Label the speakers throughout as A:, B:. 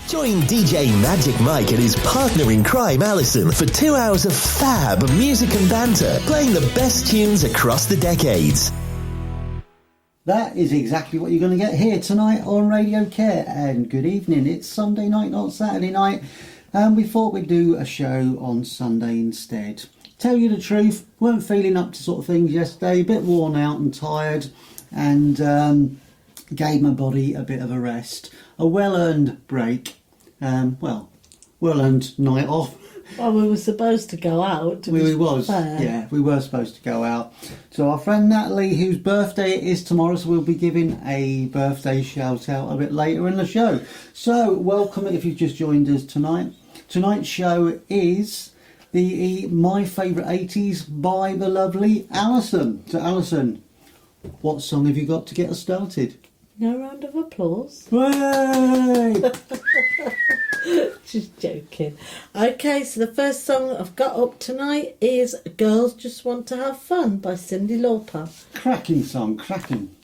A: Join DJ Magic Mike and his partner in crime, Alison, for 2 hours of fab music and banter, playing the best tunes across the decades.
B: That is exactly what you're going to get here tonight on Radio Care. And good evening. It's Sunday night, not Saturday night. And we thought we'd do a show on Sunday instead. Tell you the truth, weren't feeling up to sort of things yesterday. A bit worn out and tired. And gave my body a bit of a rest. A well-earned break. Well-earned night off.
C: Well, we were supposed to go out.
B: We were supposed to go out. So our friend Natalie, whose birthday it is tomorrow, so we'll be giving a birthday shout out a bit later in the show. So welcome if you've just joined us tonight. Tonight's show is the My Favourite 80s by the lovely Alison. So Alison, what song have you got to get us started?
C: No round of applause.
B: Hooray!
C: Just joking. Okay, so the first song I've got up tonight is Girls Just Want to Have Fun by Cyndi Lauper.
B: Cracking song, cracking.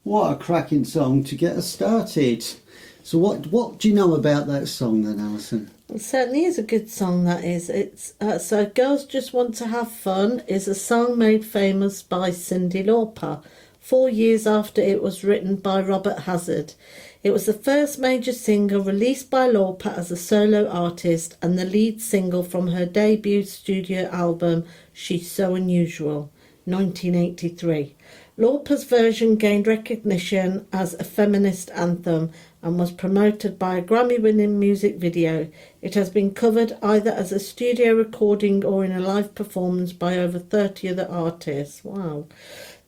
B: What a cracking song to get us started. So what do you know about that song then, Alison?
C: It certainly is a good song, that is. It's so Girls Just Want to Have Fun is a song made famous by Cyndi Lauper 4 years after it was written by Robert Hazard. It was the first major single released by Lauper as a solo artist and the lead single from her debut studio album She's So Unusual, 1983. Lauper's version gained recognition as a feminist anthem and was promoted by a Grammy-winning music video. It has been covered either as a studio recording or in a live performance by over 30 other artists. Wow.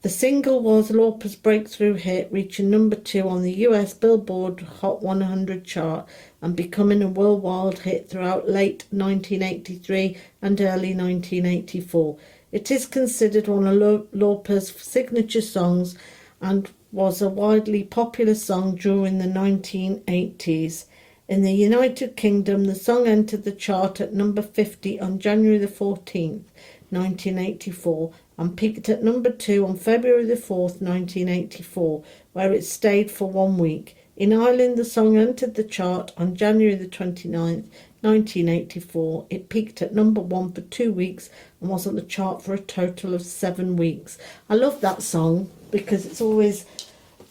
C: The single was Lauper's breakthrough hit, reaching number 2 on the US Billboard Hot 100 chart and becoming a worldwide hit throughout late 1983 and early 1984. It is considered one of Lauper's signature songs and was a widely popular song during the 1980s. In the United Kingdom, the song entered the chart at number 50 on January the 14th, 1984, and peaked at number 2 on February the 4th, 1984, where it stayed for 1 week. In Ireland, the song entered the chart on January the 29th, 1984. It peaked at number 1 for 2 weeks and was on the chart for a total of 7 weeks. I love that song because it's always...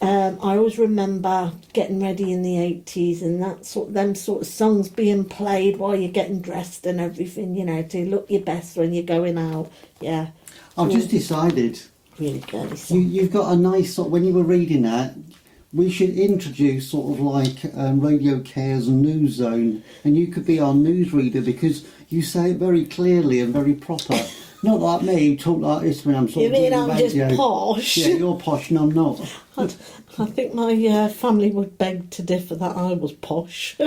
C: I always remember getting ready in the 80s and them sort of songs being played while you're getting dressed and everything, you know, to look your best when you're going out. Yeah.
B: I've just decided.
C: Really girly song.
B: You've got a nice sort. When you were reading that, we should introduce sort of like RadioCare's News Zone, and you could be our newsreader because you say it very clearly and very proper. Not like me, you talk like this when I'm sort
C: You
B: of
C: mean
B: doing
C: I'm
B: radio.
C: just posh?
B: Yeah, you're posh and I'm not.
C: I think my family would beg to differ that I was posh.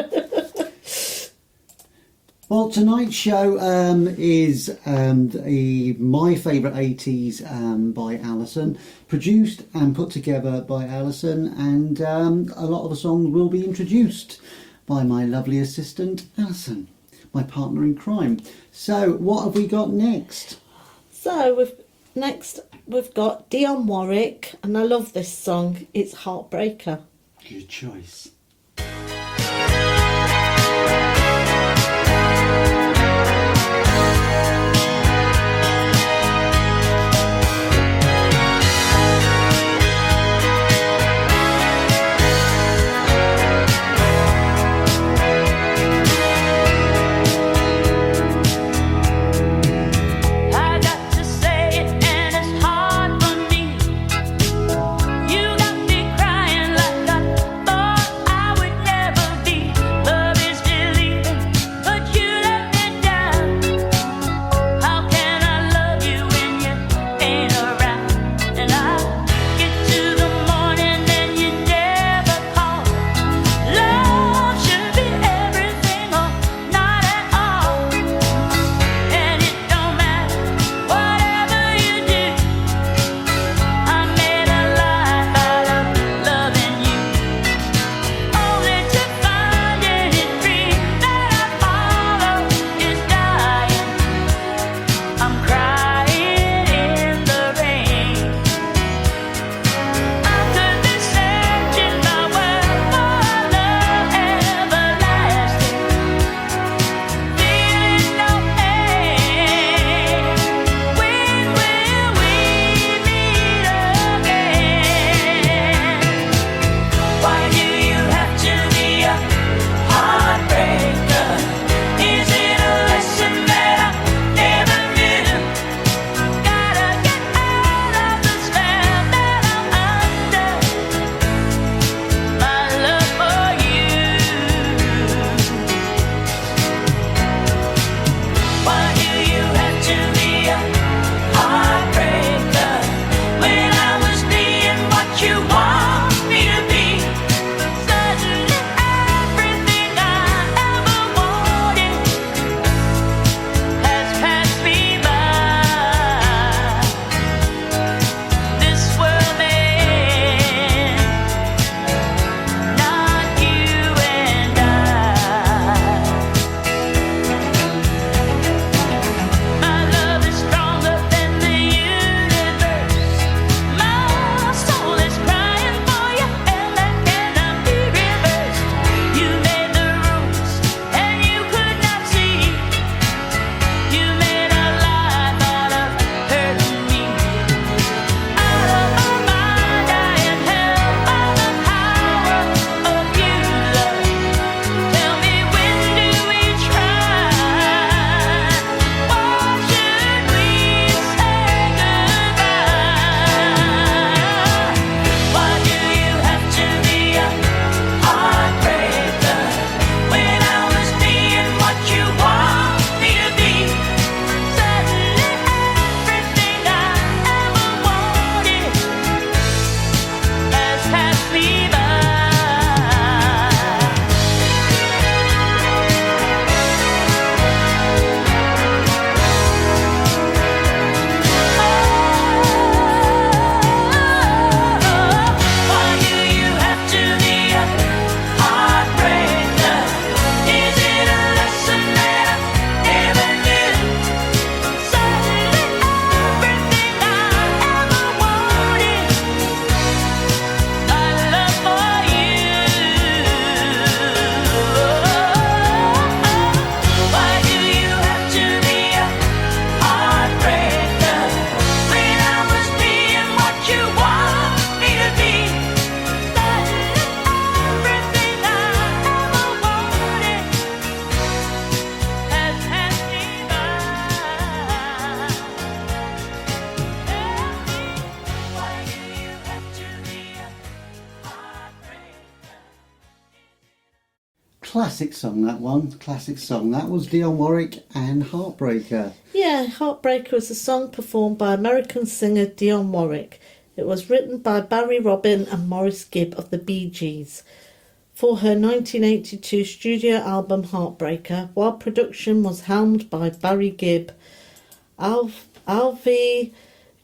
B: Well, tonight's show is my favourite 80s by Alison, produced and put together by Alison, and a lot of the songs will be introduced by my lovely assistant, Alison, my partner in crime. So, what have we got next?
C: So, we've got Dionne Warwick, and I love this song. It's Heartbreaker.
B: Good choice.
D: You got me crying like a boy.
B: classic song, that one. Classic song. That was Dionne Warwick and Heartbreaker.
C: Yeah, Heartbreaker is a song performed by American singer Dionne Warwick. It was written by Barry Robin and Maurice Gibb of the Bee Gees for her 1982 studio album Heartbreaker, while production was helmed by Barry Gibb, Alvy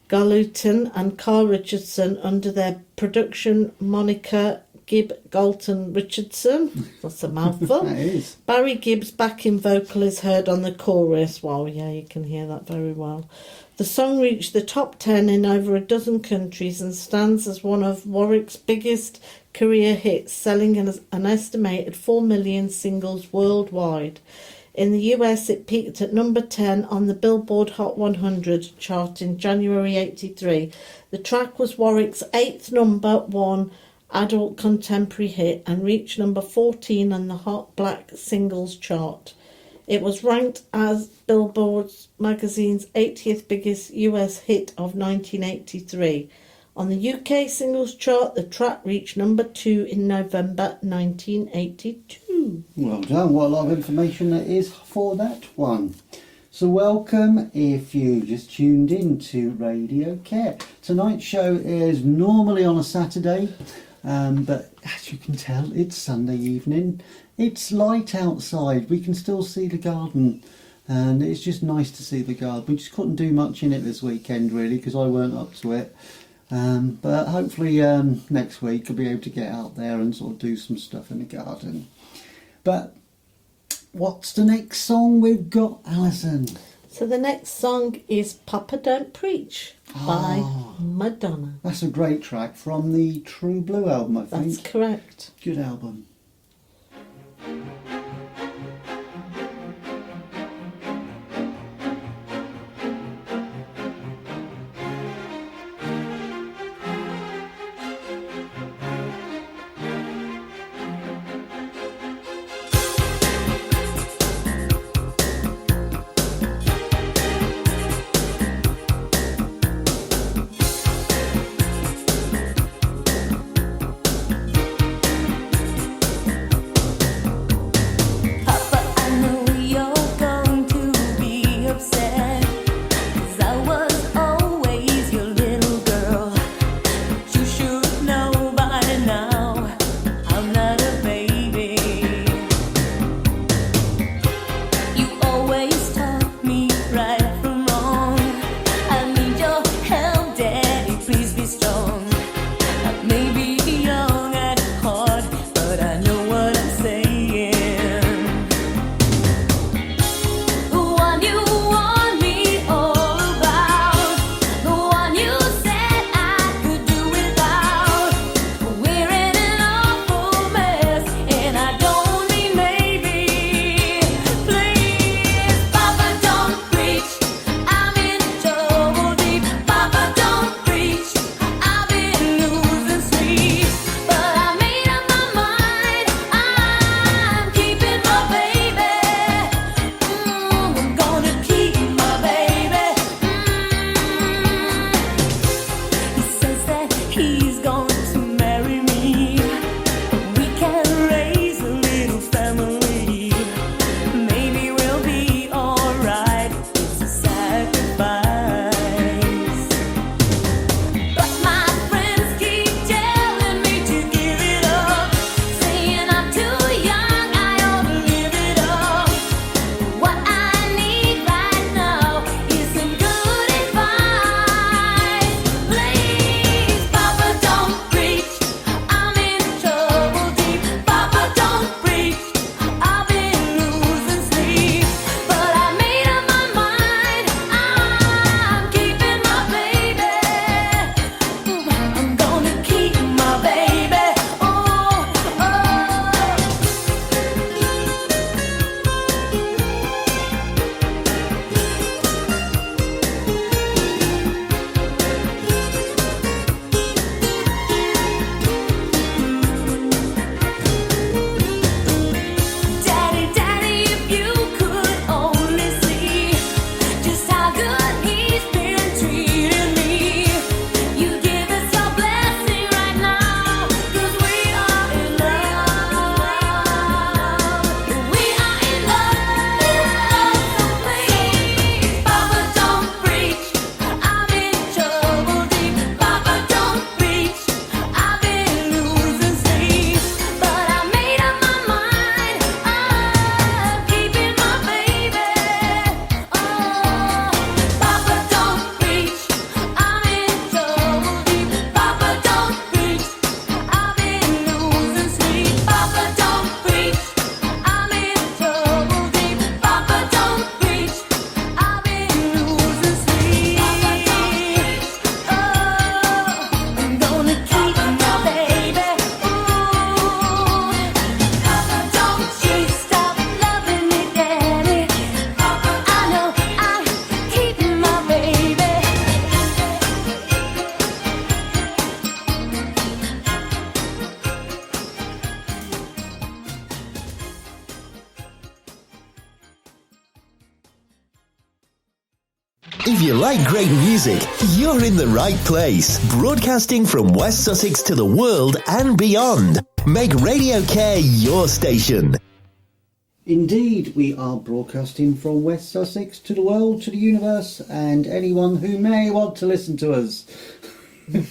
C: Galutin and Carl Richardson under their production moniker Gibb Galton Richardson. That's a mouthful.
B: That is.
C: Barry Gibb's backing vocal is heard on the chorus. Wow, yeah, you can hear that very well. The song reached the top 10 in over a dozen countries and stands as one of Warwick's biggest career hits, selling an estimated 4 million singles worldwide. In the US, it peaked at number 10 on the Billboard Hot 100 chart in January 1983. The track was Warwick's 8th number one adult contemporary hit and reached number 14 on the Hot Black Singles chart. It was ranked as Billboard magazine's 80th biggest US hit of 1983. On the UK singles chart, the track reached number 2 in November 1982.
B: Well done. What a lot of information there is for that one. So welcome if you just tuned in to Radio Care. Tonight's show is normally on a Saturday, but as you can tell, it's Sunday evening. It's light outside. We can still see the garden, and it's just nice to see the garden. We just couldn't do much in it this weekend, really, because I weren't up to it. But hopefully next week I'll be able to get out there and sort of do some stuff in the garden. But what's the next song we've got, Alison?
C: So the next song is Papa Don't Preach by Madonna.
B: That's a great track from the True Blue album, I think.
C: That's correct.
B: Good album.
A: If you like great music, you're in the right place. Broadcasting from West Sussex to the world and beyond. Make Radio Care your station.
B: Indeed, we are broadcasting from West Sussex to the world, to the universe, and anyone who may want to listen to us.
C: Do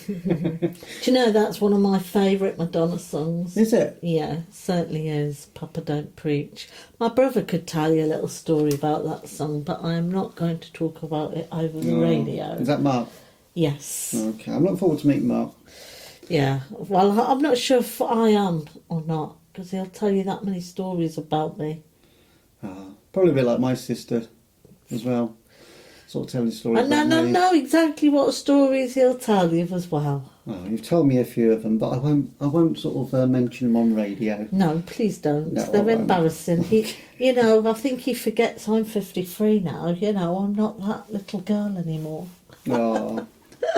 C: you know that's one of my favourite Madonna songs?
B: Is it?
C: Yeah, it certainly is. Papa Don't Preach. My brother could tell you a little story about that song, but I am not going to talk about it over the radio.
B: Is that Mark?
C: Yes.
B: Okay, I'm looking forward to meeting Mark.
C: Yeah, well, I'm not sure if I am or not, because he'll tell you that many stories about me.
B: Probably a bit like my sister as well. Sort of telling stories
C: And
B: about me.
C: know exactly what stories he'll tell you as well.
B: Oh, you've told me a few of them, but I won't sort of mention them on radio.
C: No, please don't.
B: No,
C: They're
B: I won't.
C: embarrassing. I think he forgets I'm 53 now. I'm not that little girl anymore.
B: Oh,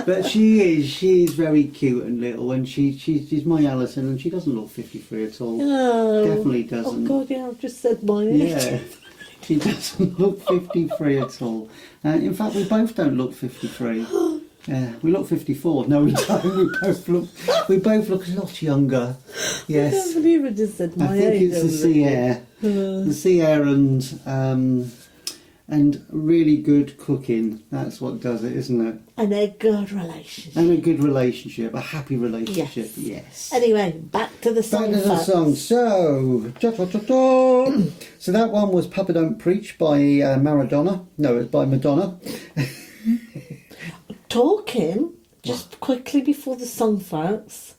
B: but she is very cute and little, and she's my Alison, and she doesn't look 53 at all.
C: Oh,
B: Definitely doesn't.
C: Oh God, yeah, I've just said my age.
B: Yeah, she doesn't look 53 at all. In fact, we both don't look 53. Yeah, we look 54. No, we don't. We both look a lot younger.
C: I
B: Yes.
C: can't believe I just said my
B: I think
C: age.
B: it's the sea air. The sea air and really good cooking. That's what does it, isn't it?
C: And a good relationship.
B: And a good relationship, a happy relationship. Yes.
C: Anyway, back to the song.
B: Back to the
C: facts.
B: song. So that one was Papa Don't Preach by Maradona. No, it's by Madonna.
C: Talking, just quickly before the song, folks,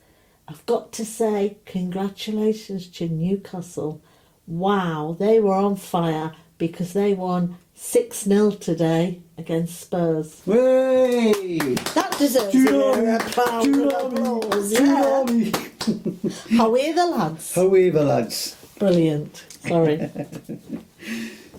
C: I've got to say congratulations to Newcastle. Wow, they were on fire because they won 6-0 today against Spurs.
B: Way!
C: That deserves a crowd of applause. Yeah. However, lads.
B: However, lads.
C: Brilliant. Sorry.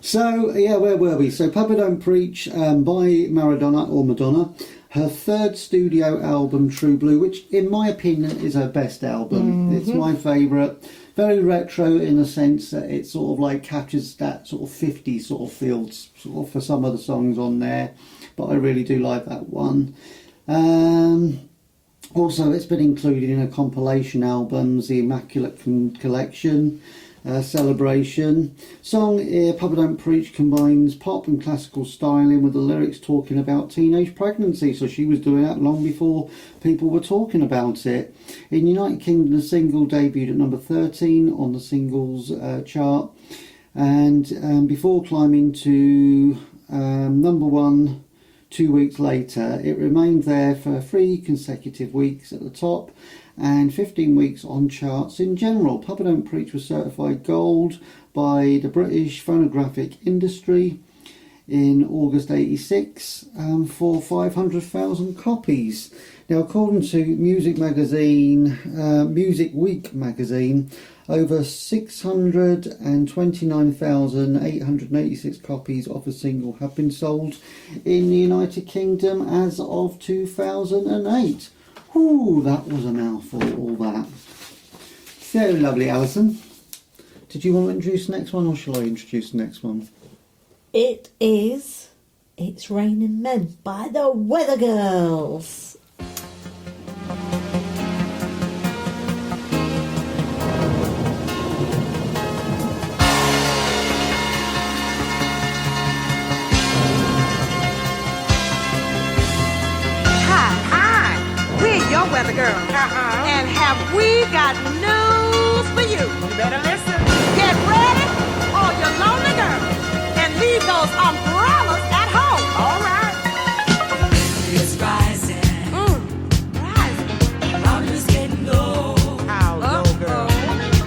B: So, yeah, where were we? So, Papa Don't Preach by Maradona, or Madonna. Her third studio album, True Blue, which, in my opinion, is her best album.
C: Mm-hmm.
B: It's my favourite. Very retro in the sense that it sort of like captures that sort of 50s sort of feel sort of for some of the songs on there. But I really do like that one. Also, it's been included in her compilation albums, the Immaculate Collection, Celebration. Song Papa Don't Preach combines pop and classical styling with the lyrics talking about teenage pregnancy. So she was doing that long before people were talking about it. In United Kingdom, the single debuted at number 13 on the singles chart. And before climbing to number 1 2 weeks later, it remained there for 3 consecutive weeks at the top and 15 weeks on charts in general. Papa Don't Preach was certified gold by the British Phonographic Industry in August 86 for 500,000 copies. Now, according to Music Week magazine, over 629,886 copies of the single have been sold in the United Kingdom as of 2008. Ooh, that was a mouthful, all that. So lovely, Alison. Did you want to introduce the next one, or shall I introduce the next one?
C: It's Raining Men by the Weather Girls.
D: Weather girl. And have we got news for you? You better listen. Get ready, all your lonely girls, and leave those umbrellas at home. All right.
E: It's rising.
D: Rising.
E: Problems getting low.
D: How low, girl?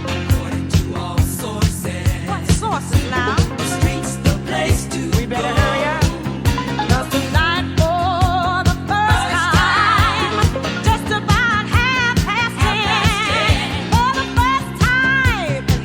E: According to all sources.
D: What sources now?
E: The streets, the place to
D: We better
E: go.
D: hurry up. 'Cause tonight, for the first time, just about 10:30, for the first time in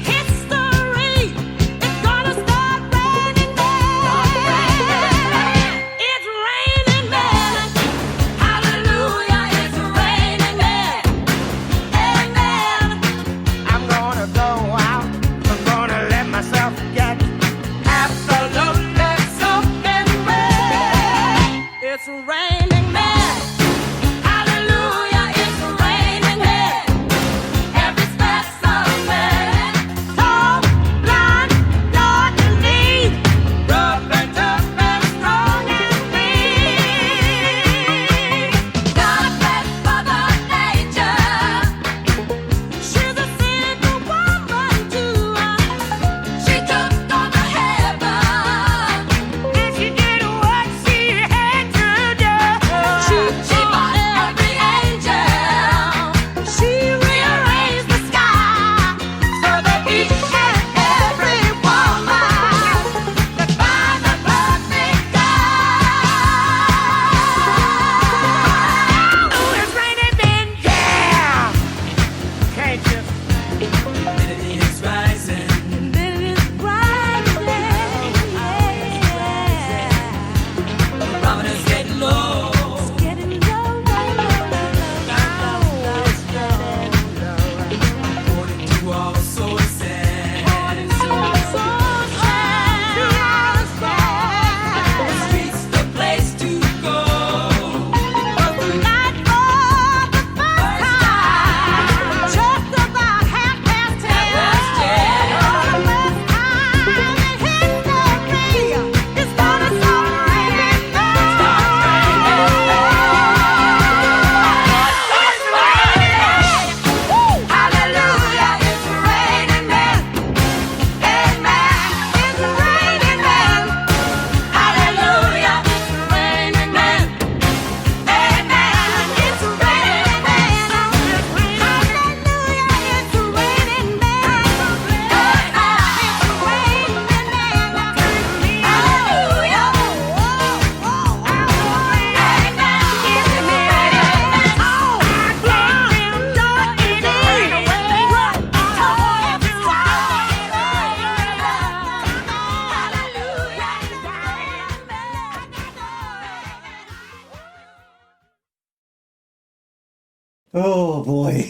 B: Oh boy.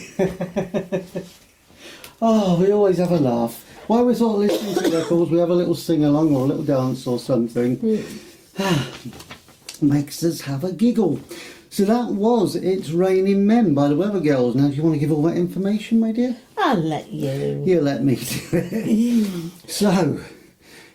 B: Oh, we always have a laugh. While we're sort of listening to records, we have a little sing-along or a little dance or something. Makes us have a giggle. So that was It's Raining Men by the Weather Girls. Now, do you want to give all that information, my dear?
C: I'll let you.
B: You let me do it. So,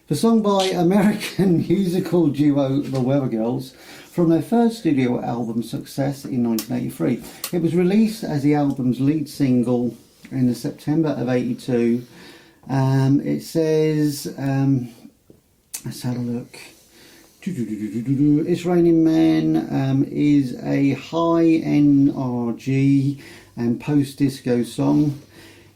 B: the song by American musical duo The Weather Girls from their first studio album Success in 1983. It was released as the album's lead single in the September of 82. It says, let's have a look. It's Raining Men is a high NRG and post-disco song.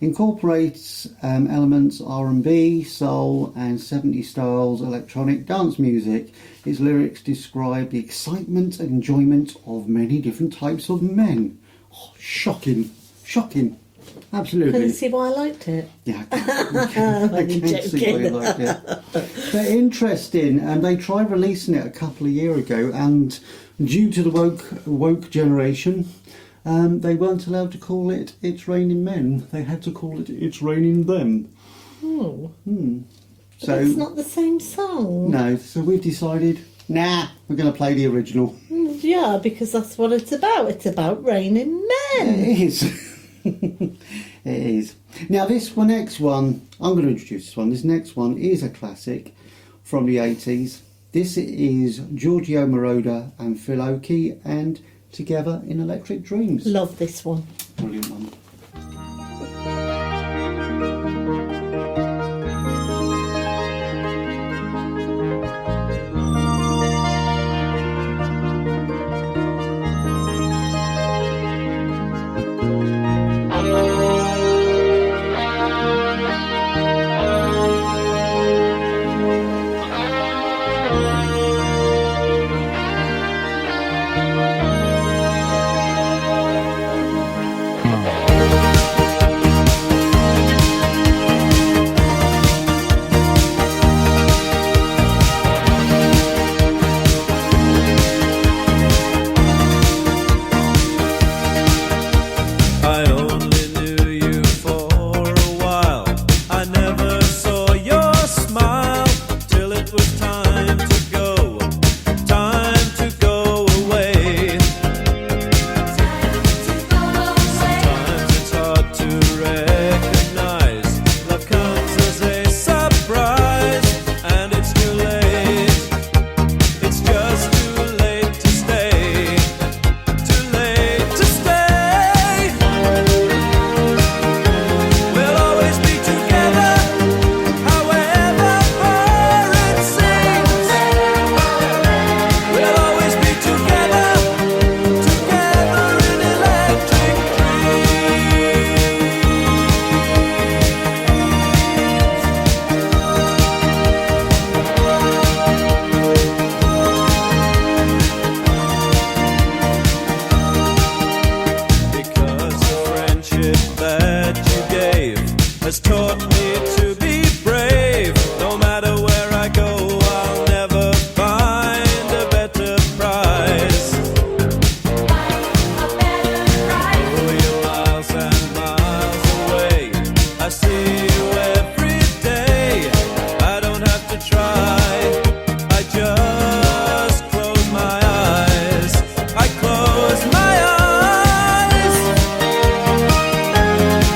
B: Incorporates elements R&B, soul and 70s styles electronic dance music. Its lyrics describe the excitement and enjoyment of many different types of men. Oh, shocking, shocking. Absolutely.
C: Can you see why I liked it?
B: Yeah, I can see why you liked it. They're interesting, and they tried releasing it a couple of years ago, and due to the woke generation, they weren't allowed to call it It's Raining Men. They had to call it It's Raining Them.
C: Oh.
B: So
C: it's not the same song.
B: No, so we've decided, nah, we're going to play the original.
C: Yeah, because that's what it's about. It's about raining men.
B: It is. It is. Now next one, I'm going to introduce this one. This next one is a classic from the 80s. This is Giorgio Moroder and Phil Oakey and Together in Electric Dreams.
C: Love this one.
B: Brilliant one.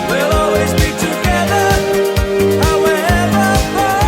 F: We'll always be together, however far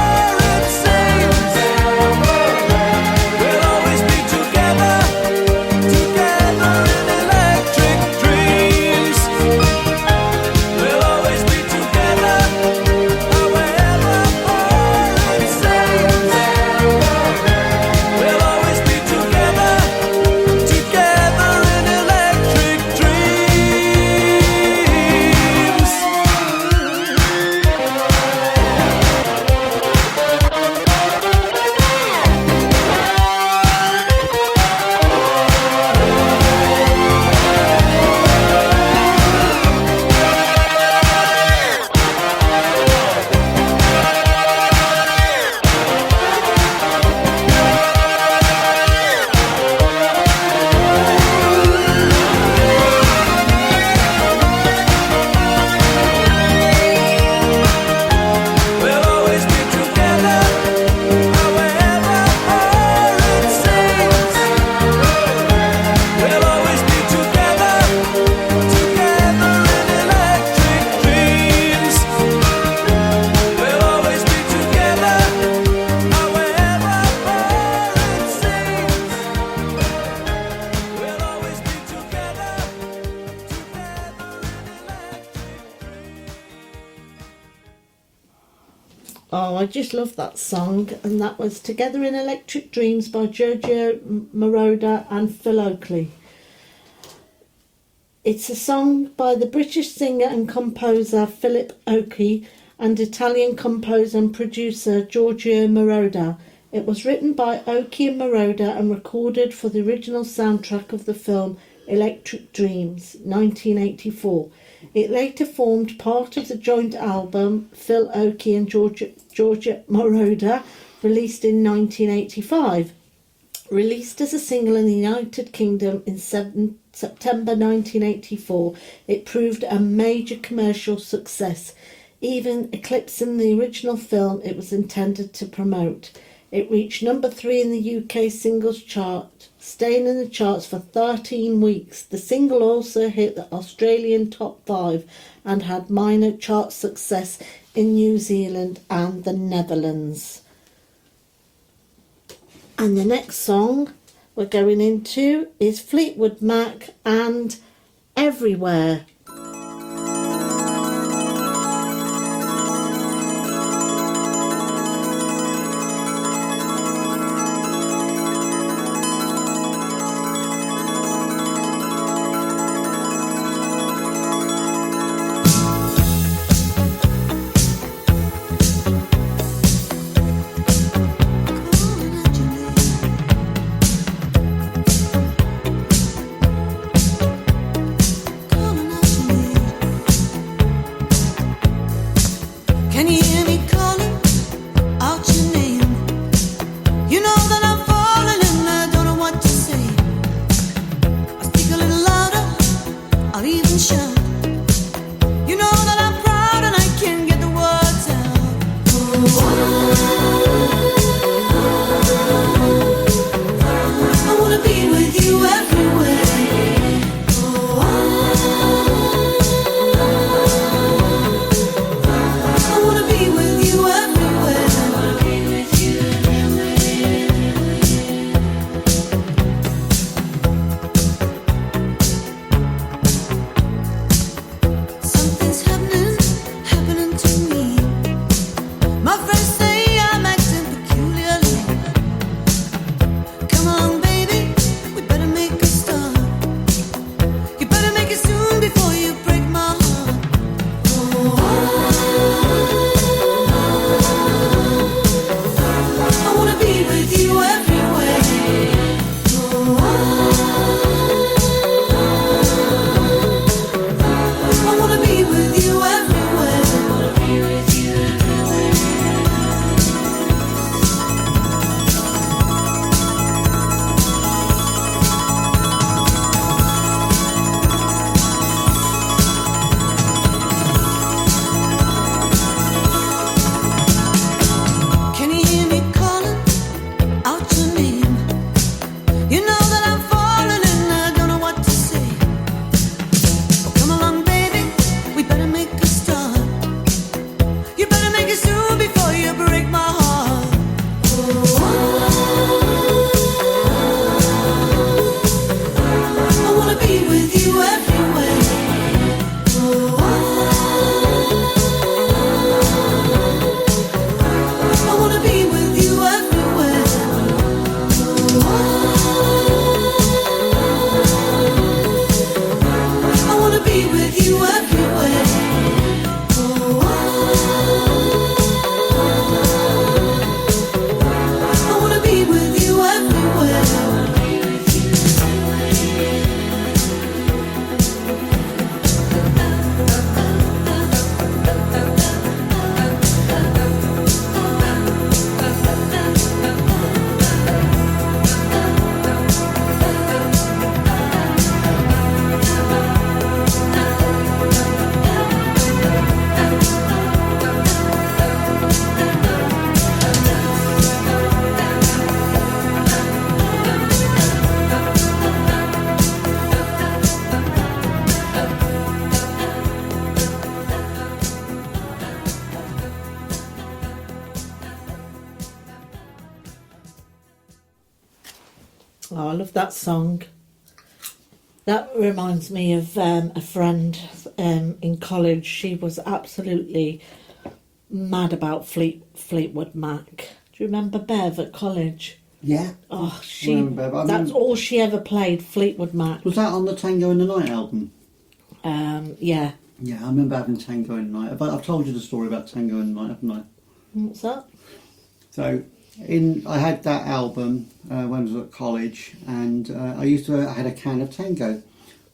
C: Oh, I just love that song, and that was Together in Electric Dreams by Giorgio Moroder and Phil Oakley. It's a song by the British singer and composer Philip Oakey and Italian composer and producer Giorgio Moroder. It was written by Oakey and Moroder and recorded for the original soundtrack of the film Electric Dreams, 1984. It later formed part of the joint album Phil Oakey and Giorgio Moroder, released in 1985. Released as a single in the United Kingdom in September 1984, it proved a major commercial success, even eclipsing the original film it was intended to promote. It reached number 3 in the UK singles chart, staying in the charts for 13 weeks. The single also hit the Australian top 5 and had minor chart success in New Zealand and the Netherlands. And the next song we're going into is Fleetwood Mac and Everywhere. Oh, I love that song. That reminds me of a friend in college. She was absolutely mad about Fleetwood Mac. Do you remember Bev at college?
B: Yeah.
C: Oh,
B: That's
C: all she ever played, Fleetwood Mac.
B: Was that on the Tango in the Night album?
C: Yeah.
B: Yeah, I remember having Tango in the Night. I've told you the story about Tango in the Night, haven't I?
C: What's that?
B: So, I had that album when I was at college, and I had a can of Tango,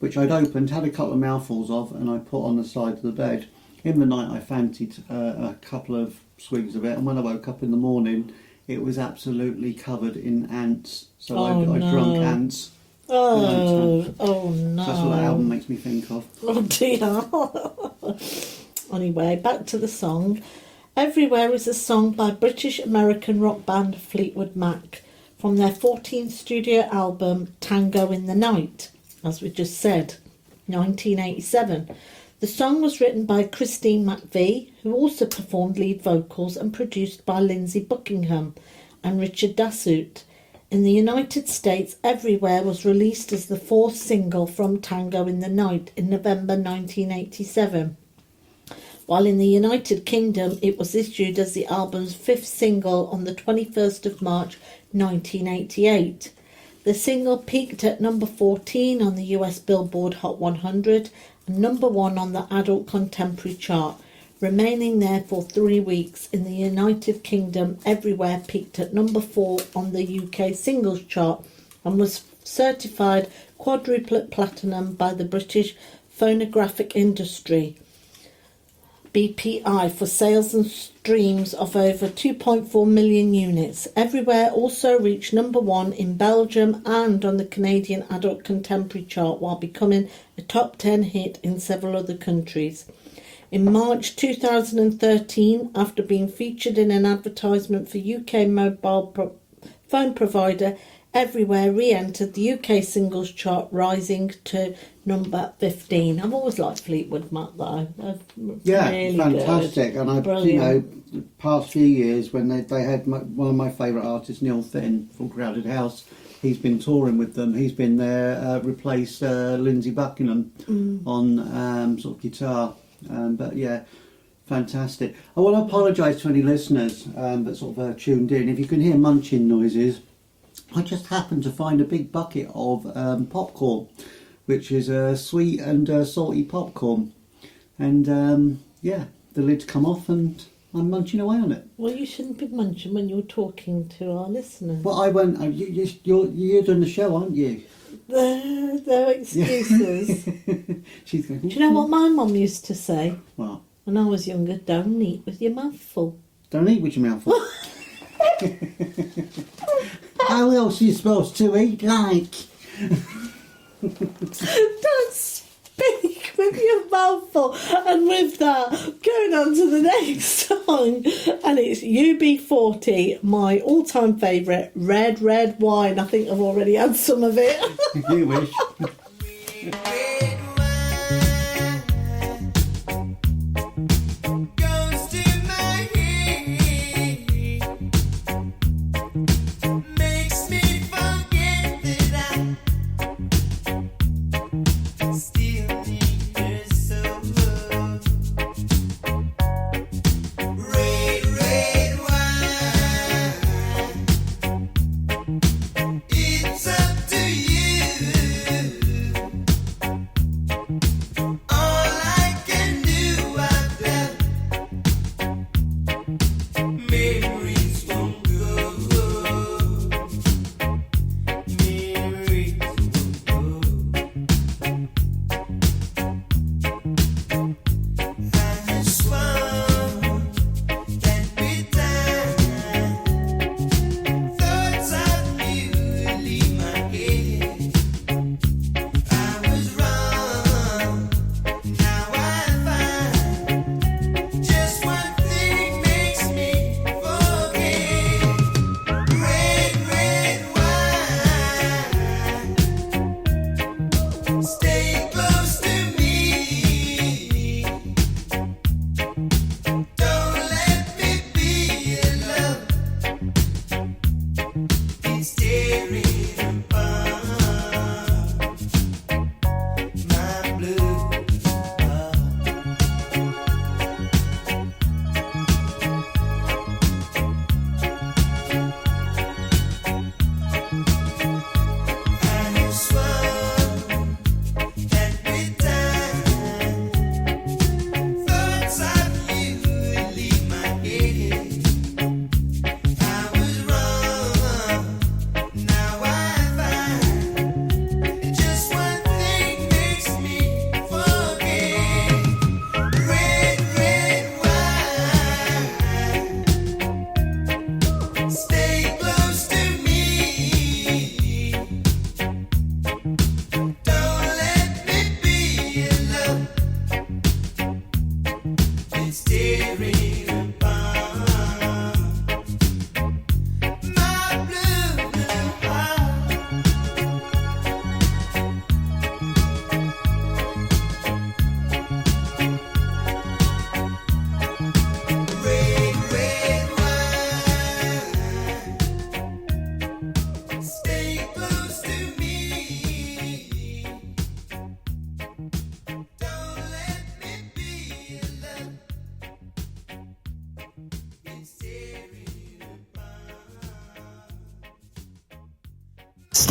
B: which I'd opened, had a couple of mouthfuls of, and I put on the side of the bed. In the night, I fancied a couple of swigs of it, and when I woke up in the morning, it was absolutely covered in ants. So I drunk ants.
C: Oh no!
B: That's what that album makes me think of.
C: Oh dear. Anyway, back to the song. Everywhere is a song by British-American rock band Fleetwood Mac from their 14th studio album Tango in the Night, as we just said, 1987. The song was written by Christine McVie, who also performed lead vocals, and produced by Lindsey Buckingham and Richard Dassoot. In the United States, Everywhere was released as the fourth single from Tango in the Night in November 1987. While in the United Kingdom, it was issued as the album's fifth single on the 21st of March 1988. The single peaked at number 14 on the US Billboard Hot 100 and number 1 on the Adult Contemporary chart, remaining there for 3 weeks. In the United Kingdom, Everywhere peaked at number 4 on the UK Singles Chart and was certified quadruplet platinum by the British Phonographic Industry, BPI, for sales and streams of over 2.4 million units. Everywhere also reached number 1 in Belgium and on the Canadian Adult Contemporary chart, while becoming a top 10 hit in several other countries. In March 2013, after being featured in an advertisement for UK mobile phone provider, Everywhere re-entered the UK singles chart, rising to number 15. I've always liked Fleetwood Mac though.
B: Yeah,
C: really
B: fantastic.
C: good.
B: And the past few years when they had one of my favourite artists, Neil Finn from Crowded House, he's been touring with them. He's been there, replaced Lindsey Buckingham on sort of guitar. But yeah, fantastic. I want to apologise to any listeners that sort of tuned in. If you can hear munching noises, I just happened to find a big bucket of popcorn, which is sweet and salty popcorn. And yeah, the lid's come off and I'm munching away on it.
C: Well, you shouldn't be munching when you're talking to our listeners.
B: Well, I won't. You're doing the show, aren't you?
C: They're excuses.
B: She's going,
C: do you know what my mum used to say?
B: What?
C: When I was younger, don't eat with your mouth full.
B: Don't eat with your mouth full. How else are you supposed to eat like?
C: Don't speak with your mouth full. And with that, going on to the next song, and it's UB40, my all-time favourite, Red Wine. I think I've already had some of it.
B: You wish.
E: It's up to you.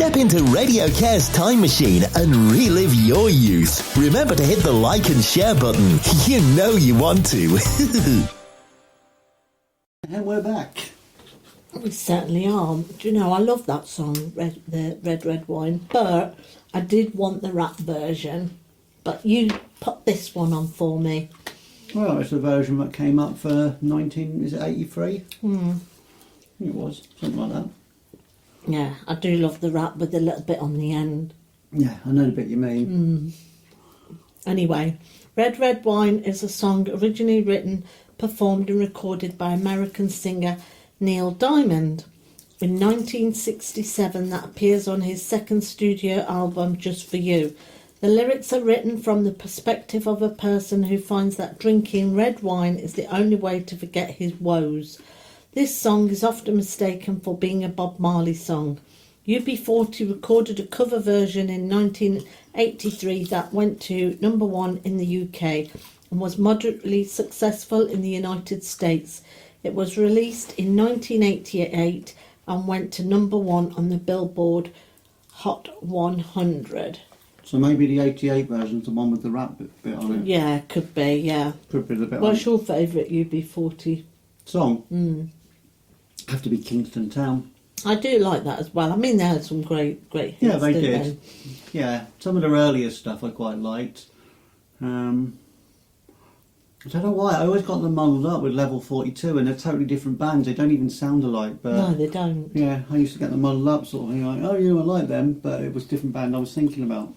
A: Step into RadioCare's time machine and relive your youth. Remember to hit the like and share button. You know you want to.
B: And we're back.
C: We certainly are. Do you know, I love that song, the Red Wine, but I did want the rap version. But you put this one on for me.
B: Well, it's a version that came up for 83? I think it was, something like that.
C: Yeah, I do love the rap with a little bit on the end.
B: Yeah, I know the bit you mean.
C: Anyway, Red Wine is a song originally written, performed and recorded by American singer Neil Diamond. In 1967, that appears on his second studio album, Just For You. The lyrics are written from the perspective of a person who finds that drinking red wine is the only way to forget his woes. This song is often mistaken for being a Bob Marley song. UB40 recorded a cover version in 1983 that went to number 1 in the UK and was moderately successful in the United States. It was released in 1988 and went to number 1 on the Billboard Hot 100.
B: So maybe the 88 version's the one with the rap bit on it.
C: Yeah, could be, yeah.
B: Could be the bit on
C: What's
B: it.
C: your favourite UB40
B: Song? Have to be Kingston Town.
C: I do like that as well. I mean, they had some great hits.
B: Yeah, they
C: didn't
B: did. Yeah, some of their earlier stuff I quite liked. I don't know why, I always got them muddled up with Level 42, and they're totally different bands. They don't even sound alike. But
C: No, they don't.
B: yeah, I used to get them muddled up, sort of, like, oh, yeah, I like them, but it was a different band I was thinking about.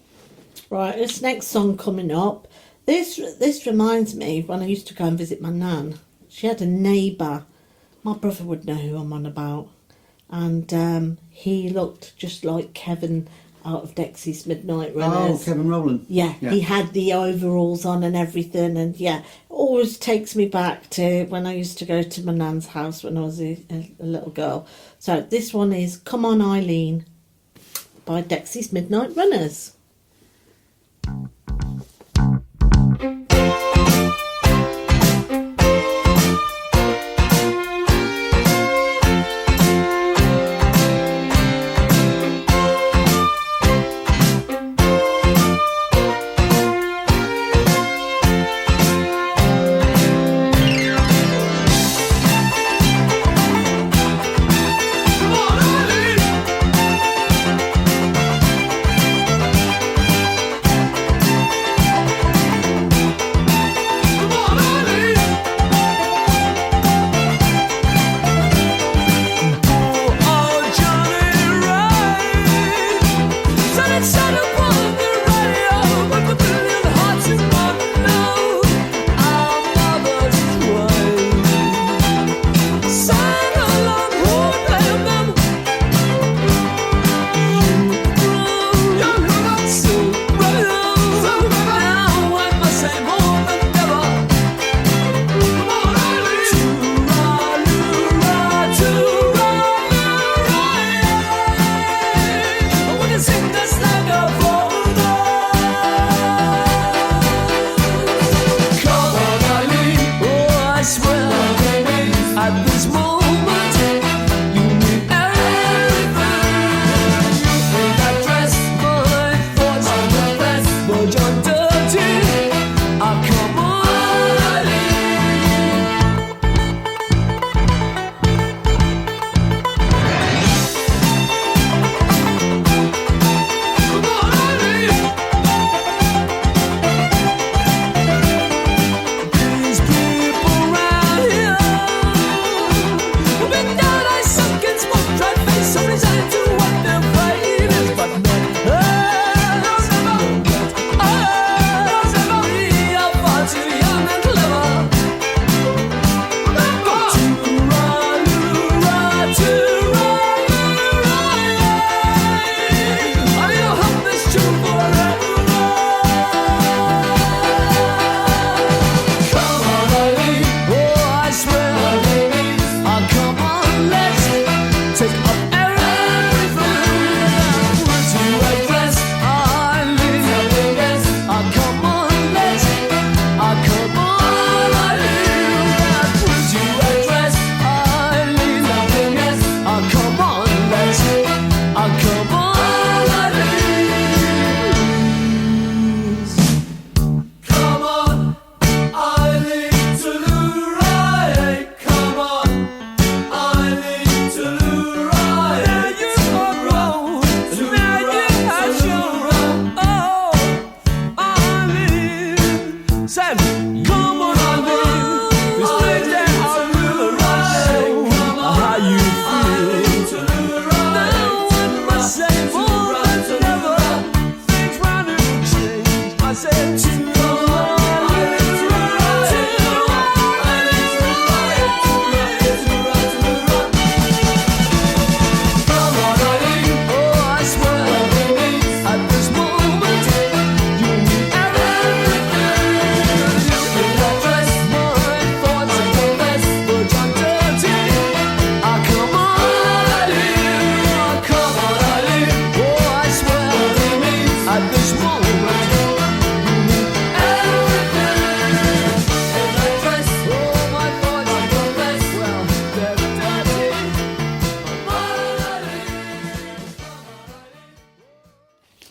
C: Right, this next song coming up. This reminds me when I used to go and visit my nan. She had a neighbour. My brother would know who I'm on about. And he looked just like Kevin out of Dexy's Midnight Runners.
B: Oh, Kevin Rowland.
C: Yeah, he had the overalls on and everything, and yeah, always takes me back to when I used to go to my nan's house when I was a little girl. So this one is Come On Eileen by Dexy's Midnight Runners.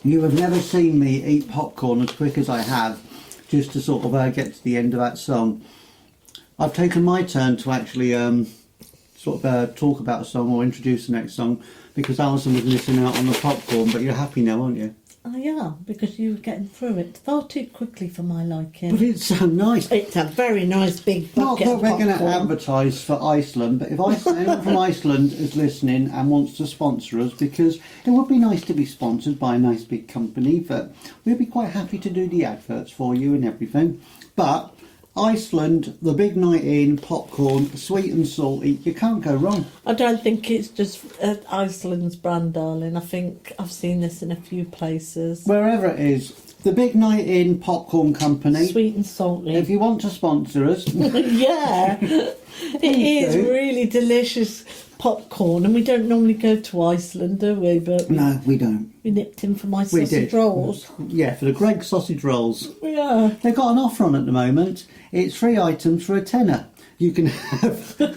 B: You have never seen me eat popcorn as quick as I have, just to sort of get to the end of that song. I've taken my turn to actually talk about a song or introduce the next song, because Alison was missing out on the popcorn, but you're happy now, aren't you?
C: Oh yeah, because you were getting through it far too quickly for my liking.
B: But it's so nice.
C: It's a very nice big
B: Not
C: bucket
B: that
C: of
B: we're going to
C: popcorn.
B: advertise for Iceland, but if anyone from Iceland is listening and wants to sponsor us, because it would be nice to be sponsored by a nice big company, but we'd be quite happy to do the adverts for you and everything. But Iceland, the big night in, popcorn, sweet and salty, you can't go wrong.
C: I don't think it's just Iceland's brand, darling. I think I've seen this in a few places.
B: Wherever it is, the big night in popcorn company.
C: Sweet and salty.
B: If you want to sponsor us,
C: Yeah, it is
B: do.
C: really delicious popcorn, and we don't normally go to Iceland, do we? But
B: no, we don't.
C: we nipped in for my
B: We
C: sausage
B: did.
C: rolls.
B: Yeah, for the Greg sausage rolls.
C: Yeah.
B: They've got an offer on at the moment. It's 3 items for a tenner. You can have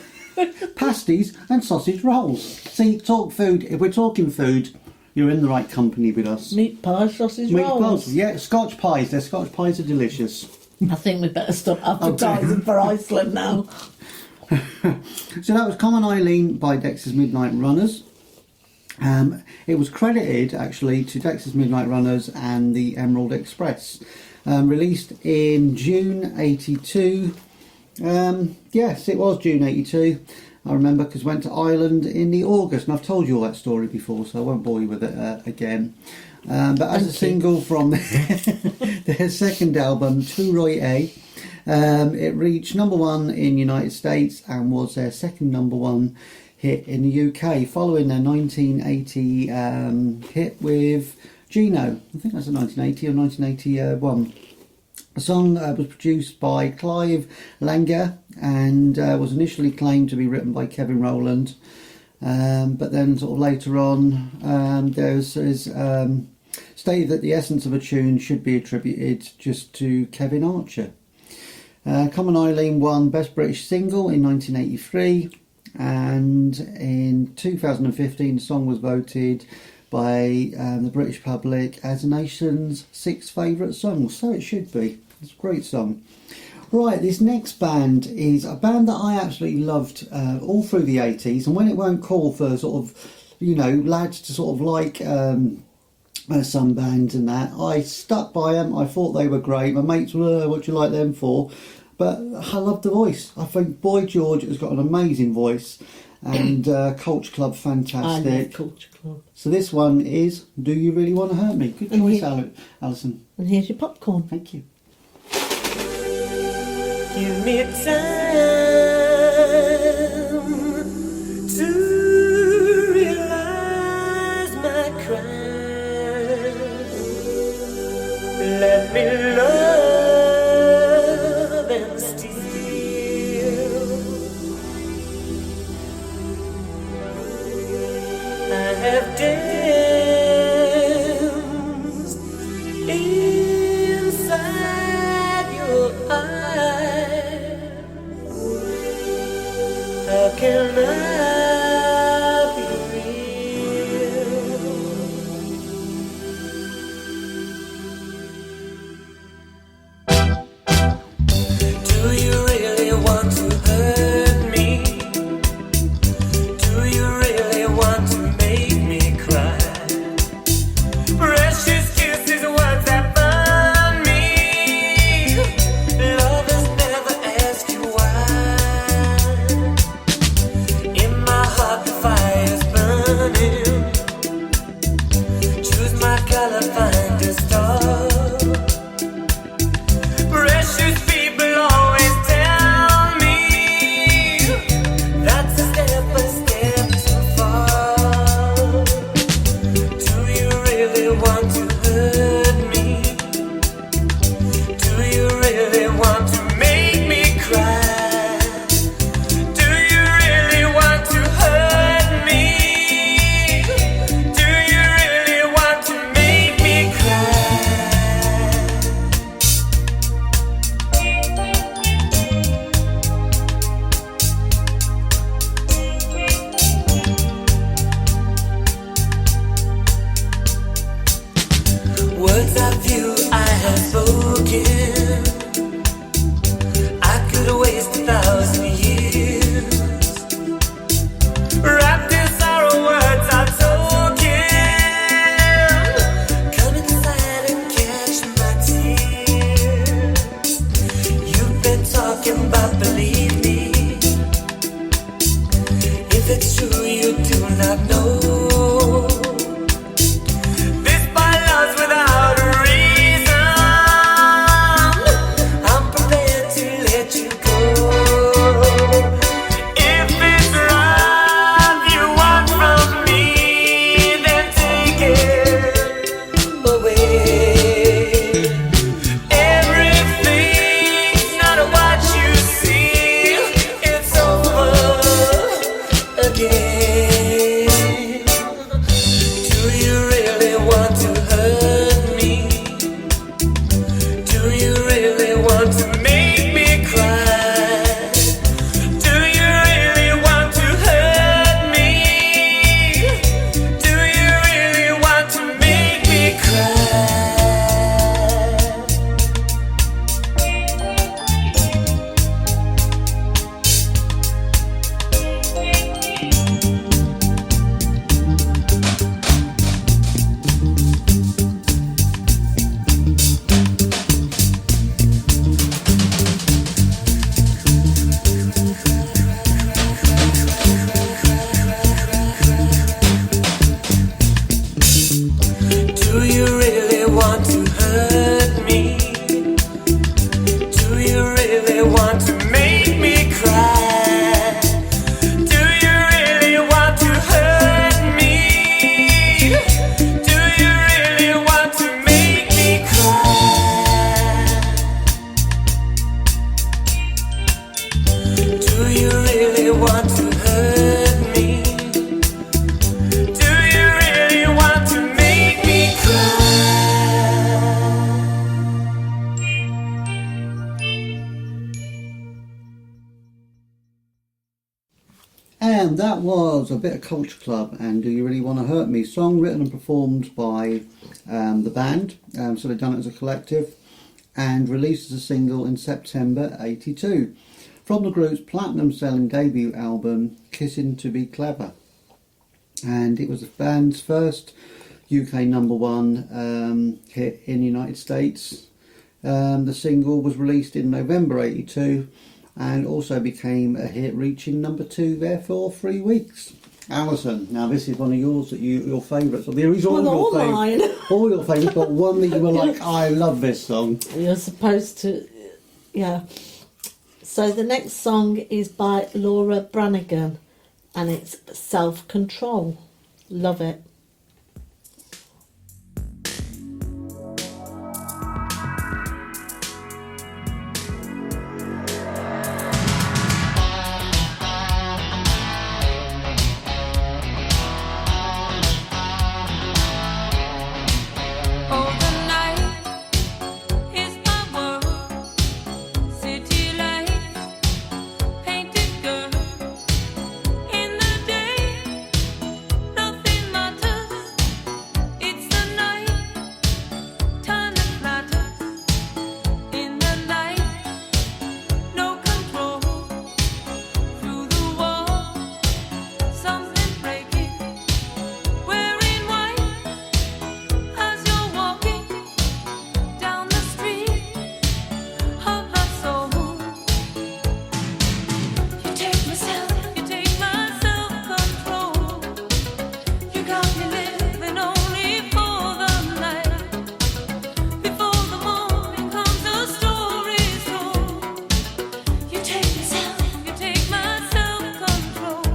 B: pasties and sausage rolls. See, talk food. If we're talking food, you're in the right company with us.
C: Meat pie, sausage
B: Meat
C: rolls.
B: pies, yeah, Scotch pies. Their Scotch pies are delicious.
C: I think we better stop advertising for Iceland now.
B: So that was Common Eileen by Dexter's Midnight Runners. It was credited actually to Dexter's Midnight Runners and the Emerald Express. Released in June 82. Yes, it was June 82. I remember because went to Ireland in the August, and I've told you all that story before, so I won't bore you with it again. But as a single from their second album, Tu Roi A, it reached #1 in United States and was their second #1 hit in the UK, following their 1980 hit with Gino. I think that's a 1980 or 1981. The song was produced by Clive Langer and was initially claimed to be written by Kevin Rowland, but then sort of later on there's stated that the essence of a tune should be attributed just to Kevin Archer. Common Eileen won Best British Single in 1983, and in 2015 the song was voted by the British public as the nation's 6th favourite song, so it should be. It's a great song. Right, this next band is a band that I absolutely loved all through the 80s, and when it weren't cool for sort of, you know, lads to sort of like some bands and that, I stuck by them. I thought they were great. My mates were, what do you like them for? But I love the voice. I think Boy George has got an amazing voice, and Culture Club, fantastic.
C: I love Culture Club.
B: So this one is Do You Really Want to Hurt Me? Good choice, Alison.
C: And here's your popcorn.
B: Thank you.
E: Give me time to realize my crime. Let me love and steal. I have danced inside your eyes. How can I be real? Do you really want to hurt me? Do you really want to make me cry? Precious kisses, words that burn me. Lovers never ask you why. In If it's true, you do not know. This by love's without a reason. I'm prepared to let you go. If it's love you want from me, then take it away. Everything's not what you see. It's over again. Do you really want to hurt me? Do you really want to make me cry? Do you really want to hurt me? Do you really want to make me cry? Do you really want to hurt me? Do you really want to make me cry? Do you really want to hurt me? Do you really want to make me cry? Do you really want to hurt me? Do you really want to make me cry?
B: And that was a bit of Culture Club and Do You Really Want to Hurt Me, song written and performed by the band, so they've done it as a collective, and released as a single in September '82 from the group's platinum selling debut album Kissing to Be Clever. And it was the band's first UK #1 hit in the United States. The single was released in November '82 and also became a hit, reaching #2 there for 3 weeks. Alison, now this is one of yours your favourites. These are
C: Well, all mine.
B: all your favourites, but one that you were like, I love this song.
C: You're supposed to, yeah. So the next song is by Laura Branigan, and it's Self-Control. Love it.
F: Oh, the night is my world. City lights, painted girl. In the day, nothing matters. It's the night, time that matters. In the night, no control. Through the wall, something breaking. Wearing white. As you're walking down the street of my soul, you take my self-control. You got me living only for the night. Before the morning comes, the story's told. You take my self-control.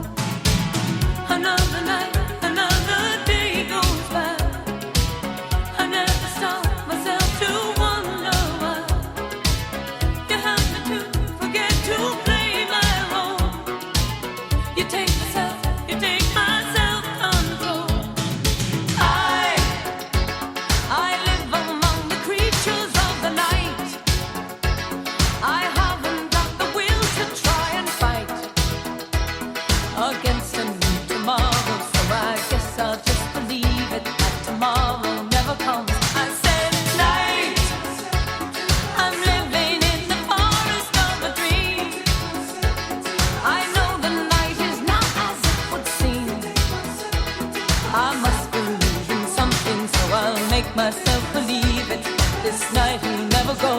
F: Another night, another day goes by. I never stop myself to wonder why you have me to forget to play my role. You take my self-control. I live among the creatures of the night. I haven't got the will to try and fight against a new tomorrow, so I guess I'll just believe it that tomorrow never comes. I said night, I'm living in the forest of a dream. I know the night is not as it would seem. I must believe in something, so I'll make myself believe it. This night will never go.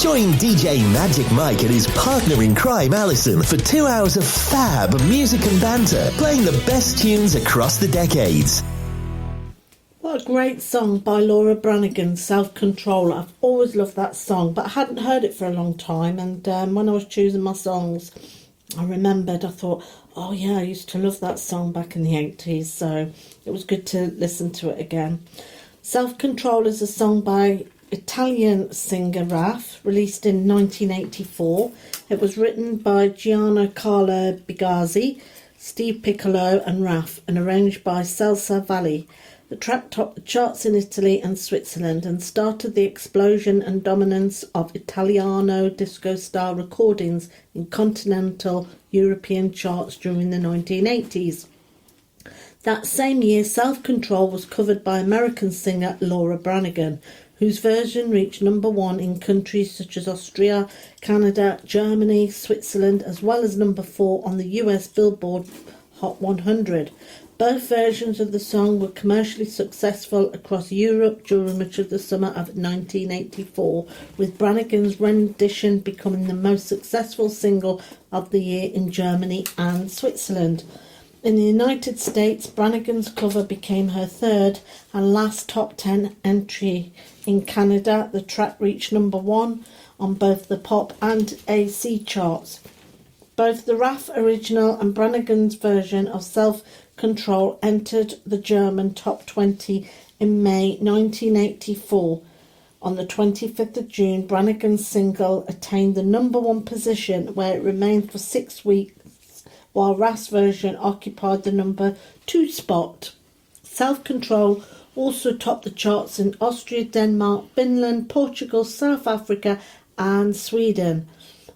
A: Join DJ Magic Mike and his partner in crime, Alison, for 2 hours of fab music and banter, playing the best tunes across the decades.
C: What a great song by Laura Branigan, Self-Control. I've always loved that song, but I hadn't heard it for a long time. And when I was choosing my songs, I remembered, I thought, oh yeah, I used to love that song back in the 80s. So it was good to listen to it again. Self-Control is a song by Italian singer Raf, released in 1984. It was written by Giancarlo Bigazzi, Steve Piccolo and Raf, and arranged by Salsa Valli. The track topped the charts in Italy and Switzerland and started the explosion and dominance of Italiano disco-style recordings in continental European charts during the 1980s. That same year, Self-Control was covered by American singer Laura Branigan, whose version reached number 1 in countries such as Austria, Canada, Germany, Switzerland, as well as number 4 on the US Billboard Hot 100. Both versions of the song were commercially successful across Europe during much of the summer of 1984, with Branigan's rendition becoming the most successful single of the year in Germany and Switzerland. In the United States, Branigan's cover became her third and last top 10 entry. In Canada, the track reached number 1 on both the pop and AC charts. Both the Raf original and Branigan's version of Self-Control entered the German top 20 in May 1984. On the 25th of June, Branigan's single attained the number 1 position, where it remained for 6 weeks, while Raf's version occupied the number 2 spot. Self-Control also topped the charts in Austria, Denmark, Finland, Portugal, South Africa and Sweden,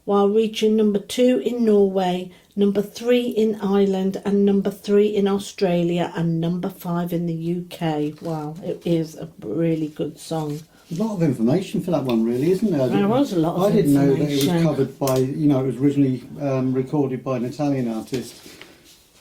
C: while reaching number 2 in Norway, number 3 in Ireland and number 3 in Australia and number 5 in the UK. Wow, it is a really good song.
B: A lot of information for that one, really, isn't there?
C: There was a lot of
B: I didn't know that it was
C: information.
B: covered by, it was originally recorded by an Italian artist.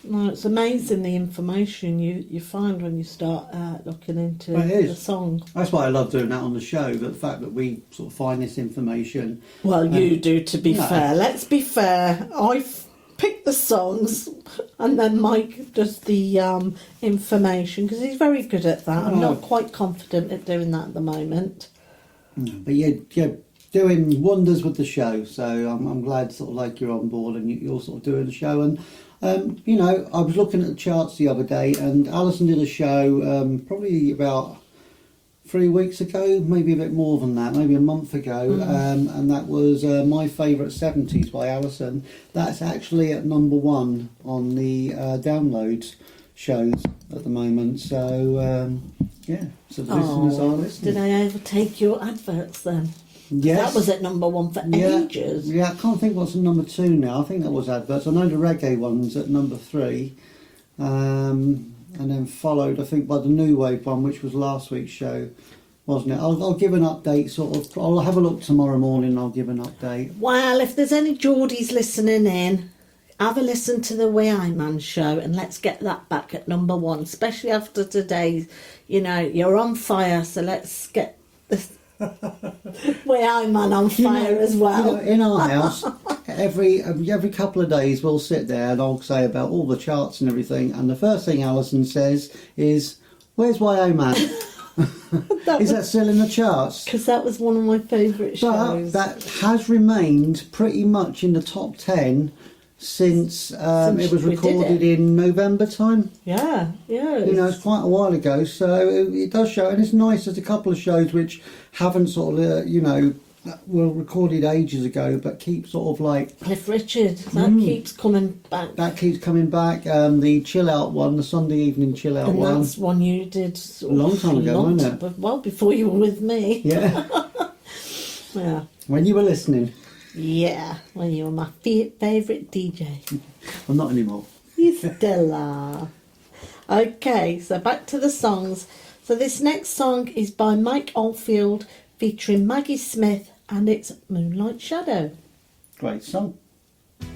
C: No, it's amazing the information you find when you start looking into
B: Well, it is.
C: the song.
B: That's why I love doing that on the show, the fact that we sort of find this information.
C: Well, you do, to be
B: no.
C: fair. Let's be fair. I've picked the songs and then Mike does the information, because he's very good at that. I'm not quite confident at doing that at the moment.
B: But you're doing wonders with the show, so I'm glad sort of like you're on board and you're sort of doing the show. And I was looking at the charts the other day, and Alison did a show probably about 3 weeks ago, maybe a bit more than that, maybe a month ago, and that was My Favourite 70's by Alison. That's actually at number 1 on the downloads shows at the moment, so so the listeners are listening.
C: Did I overtake your adverts then?
B: Yes.
C: That was at number 1 for ages.
B: Yeah, I can't think what's at number 2 now. I think that was adverts. I know the reggae one's at number 3. And then followed, I think, by the New Wave one, which was last week's show, wasn't it? I'll give an update, sort of. I'll have a look tomorrow morning and I'll give an update.
C: Well, if there's any Geordies listening in, have a listen to the Way I Man show and let's get that back at number 1, especially after today. You're on fire, so let's get the Way I Man on fire as well.
B: In our house, every couple of days we'll sit there and I'll say about all the charts and everything, and the first thing Alison says is, "Where's YO Man?" Is that still in the charts?
C: Because that was one of my favourite shows.
B: But that has remained pretty much in the top 10 since it was recorded in November time.
C: Yeah.
B: It's quite a while ago, so it does show, and it's nice. There's a couple of shows which haven't sort of, were recorded ages ago, but keep sort of like...
C: Cliff Richard, that keeps coming back.
B: That keeps coming back. The chill out one, the Sunday evening chill out one.
C: And that's one you did
B: a long time ago, wasn't it?
C: Well, before you were with me.
B: Yeah.
C: Yeah.
B: When you were listening.
C: Yeah, when you were my favourite DJ.
B: Well, not anymore.
C: You still are. Okay, so back to the songs. So this next song is by Mike Oldfield featuring Maggie Smith, and it's Moonlight Shadow.
B: Great song.
F: The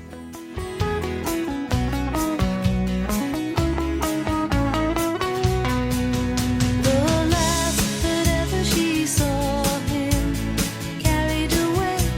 F: last that ever she saw him carried away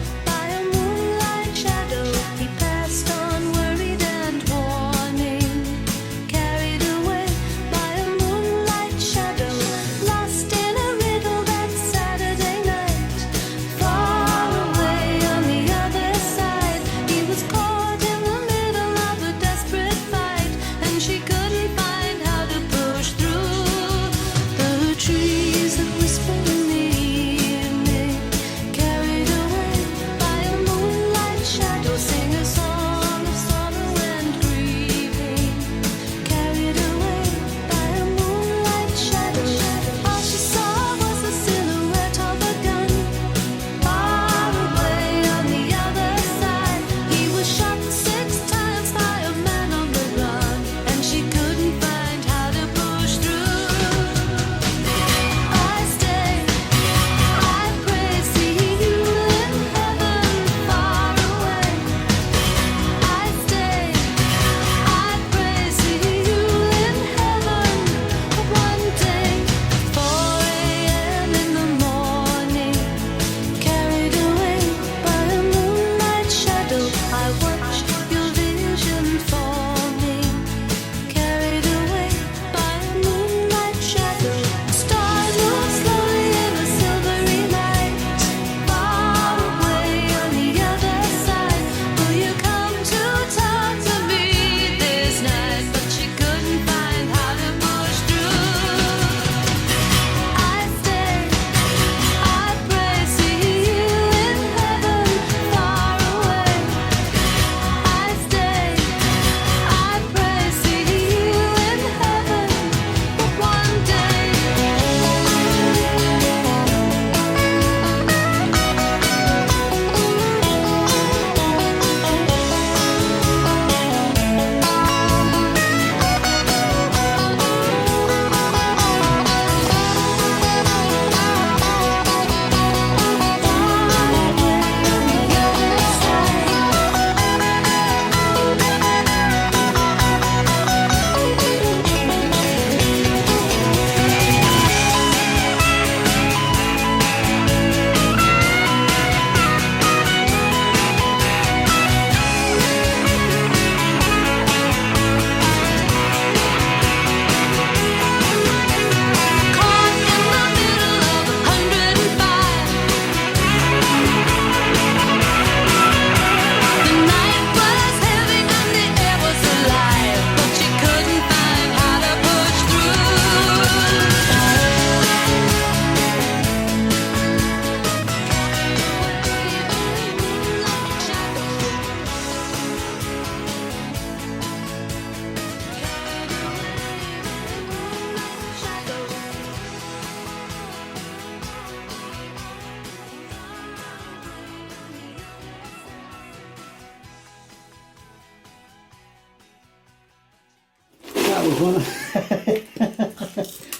B: That was one.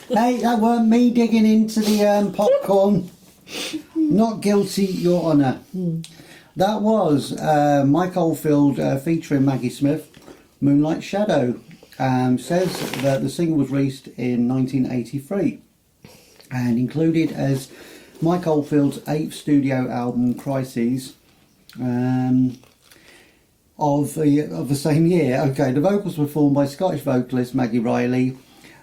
B: Hey, that weren't me digging into the popcorn. Not guilty, Your Honour. That was Mike Oldfield featuring Maggie Smith, Moonlight Shadow. Says that the single was released in 1983 and included as Mike Oldfield's 8th studio album, Crises, of the same year. Okay, the vocals were formed by Scottish vocalist Maggie Riley,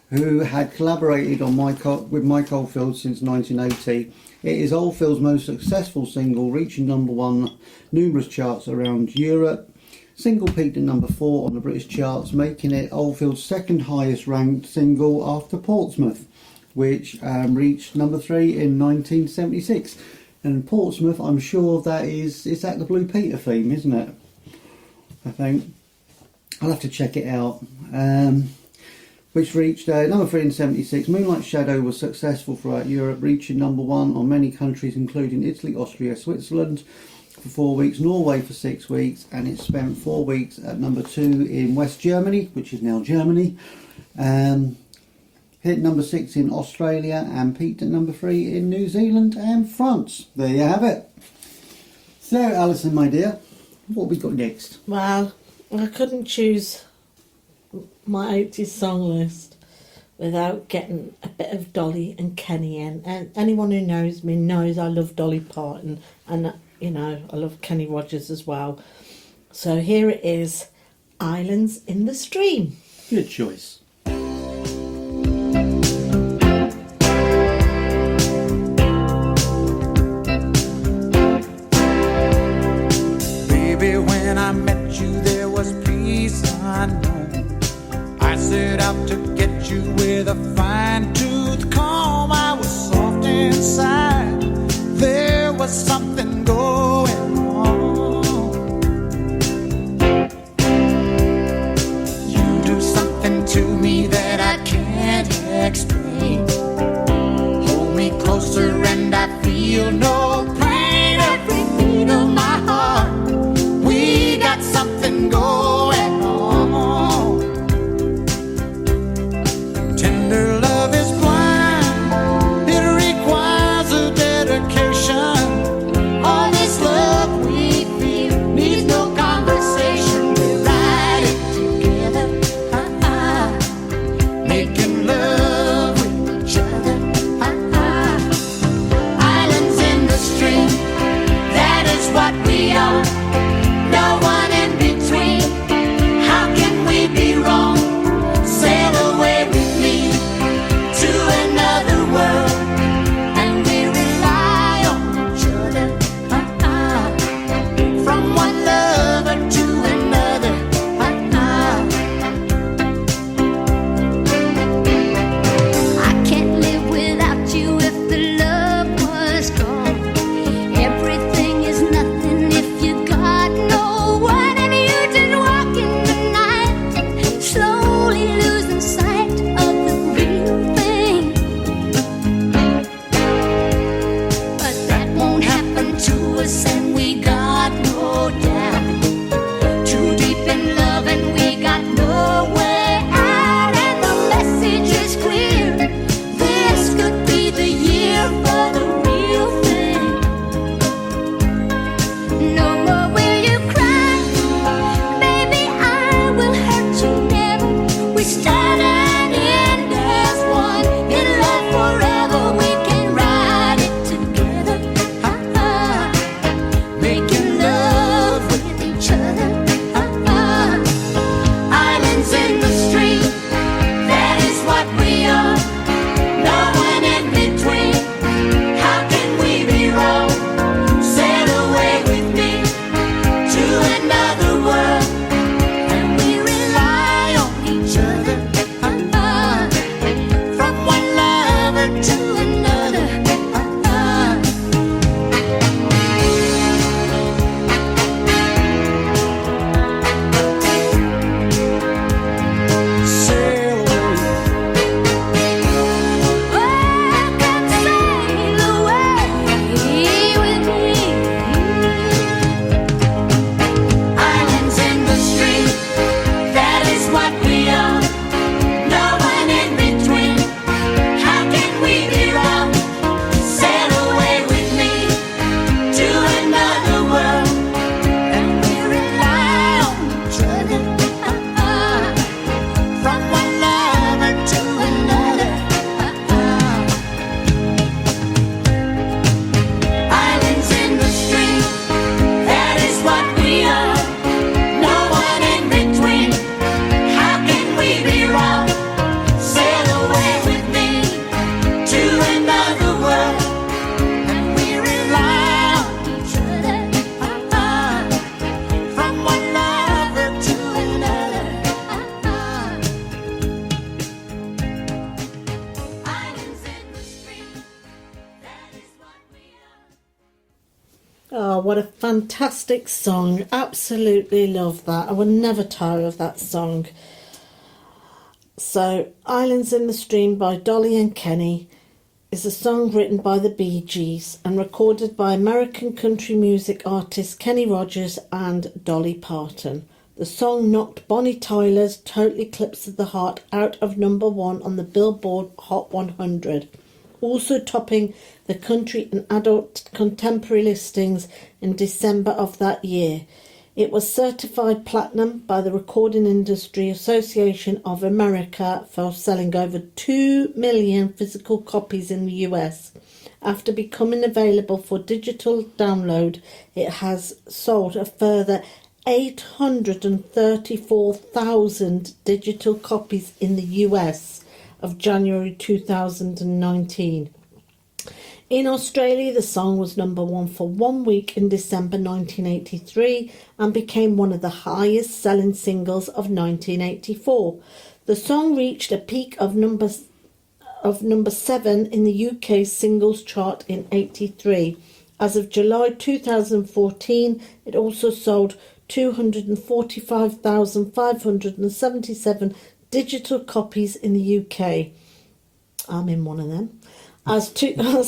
B: who had collaborated on with Mike Oldfield since 1980. It is Oldfield's most successful single, reaching #1 numerous charts around Europe. Single peaked at #4 on the British charts, making it Oldfield's second highest ranked single after Portsmouth, which reached #3 in 1976. And Portsmouth, I'm sure that is that the Blue Peter theme, isn't it? I think. I'll have to check it out. Which reached #3 in 76. Moonlight Shadow was successful throughout Europe, reaching #1 on many countries including Italy, Austria, Switzerland for 4 weeks, Norway for 6 weeks, and it spent 4 weeks at #2 in West Germany, which is now Germany. Hit #6 in Australia and peaked at #3 in New Zealand and France. There you have it. So, Alison, my dear, what have we got next?
C: Well, I couldn't choose my 80s song list without getting a bit of Dolly and Kenny in. And anyone who knows me knows I love Dolly Parton, and you know I love Kenny Rogers as well. So here it is, Islands in the Stream.
B: Good choice.
G: Baby, when I met you, there was peace unknown. I set out to get you with a fine-tooth comb. I was soft inside. There was something going on. You do something to
C: Oh, what a fantastic song. Absolutely love that. I will never tire of that song. So, Islands in the Stream by Dolly and Kenny is a song written by the Bee Gees and recorded by American country music artists Kenny Rogers and Dolly Parton. The song knocked Bonnie Tyler's Total Eclipse of the Heart out of #1 on the Billboard Hot 100, also topping the country and adult contemporary listings in December of that year. It was certified platinum by the Recording Industry Association of America for selling over 2 million physical copies in the US. After becoming available for digital download, it has sold a further 834,000 digital copies in the US of January 2019. In Australia, the song was #1 for 1 week in December 1983 and became one of the highest selling singles of 1984. The song reached a peak of number 7 in the UK singles chart in 83. As of July 2014, it also sold 245,577 digital copies in the UK. I'm in one of them. As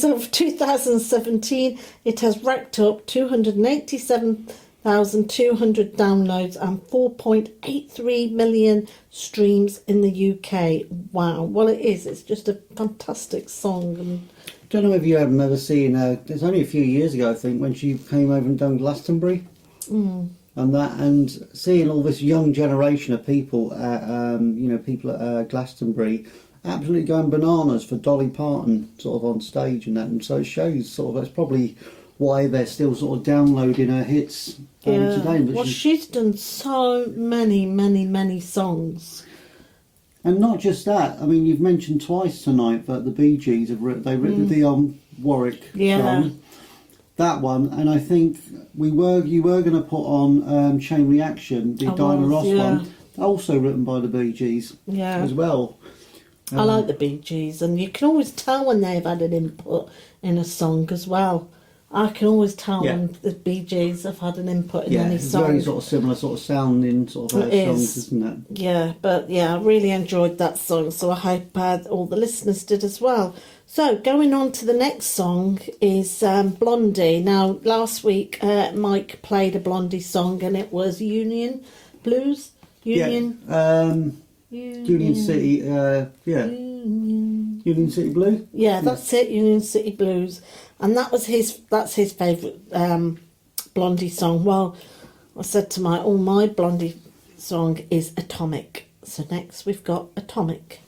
C: of 2017, it has racked up 287,200 downloads and 4.83 million streams in the UK. Wow, well it is. It's just a fantastic song. And
B: Don't know if you have ever seen, it's only a few years ago I think, when she came over and done Glastonbury. And seeing all this young generation of people, people at Glastonbury, absolutely going bananas for Dolly Parton sort of on stage and that, and so it shows sort of that's probably why they're still sort of downloading her hits today. But
C: well, she's done so many songs.
B: And not just that, I mean, you've mentioned twice tonight that the Bee Gees have written the Warwick song. That one, and I think you were going to put on Chain Reaction, the Diana Ross one, also written by the Bee Gees as well.
C: I like the Bee Gees, and you can always tell when they've had an input in a song as well. I can always tell when the Bee Gees have had an input in any song.
B: Yeah, very sort of similar sort of sounding sort of songs, isn't it?
C: Yeah, but I really enjoyed that song, so I hope all the listeners did as well. So, going on to the next song is Blondie. Now, last week Mike played a Blondie song, and it was Union Blues? Union
B: City, Union City Blues?
C: Yeah, that's it, Union City Blues. And that's his favourite Blondie song. Well, I said to my Blondie song is Atomic. So next we've got Atomic.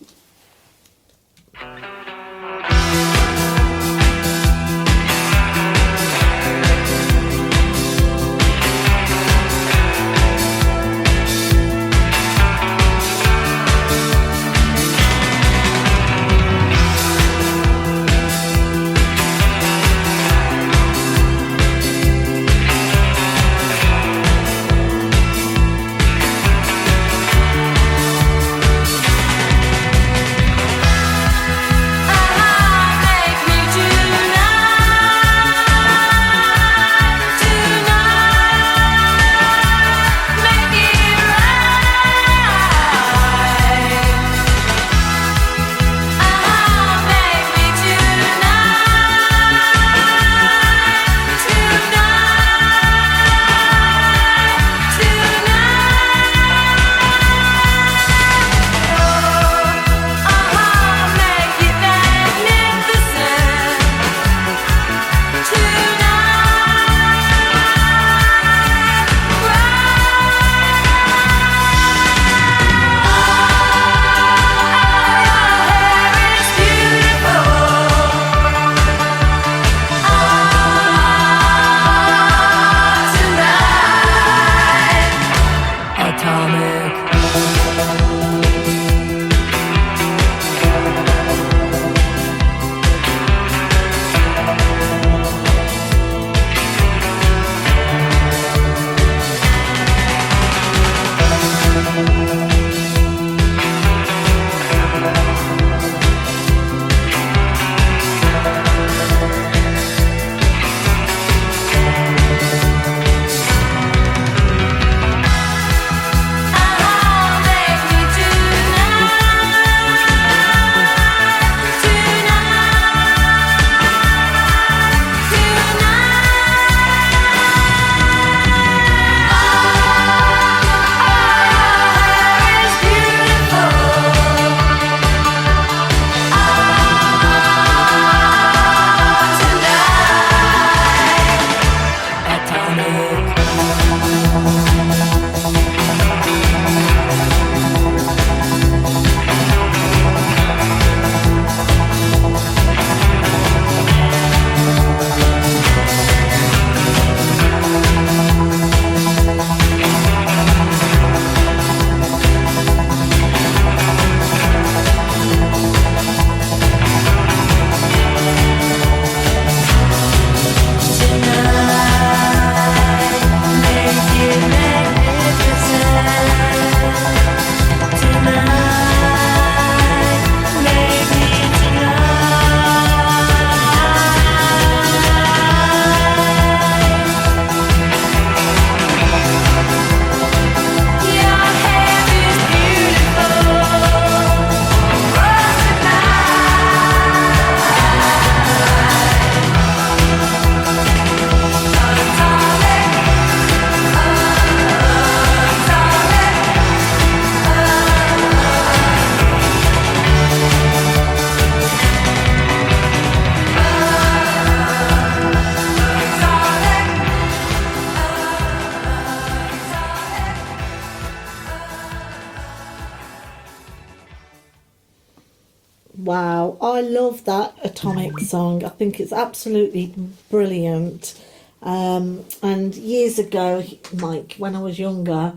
C: love that Atomic song. I think it's absolutely brilliant. And years ago, Mike, when I was younger,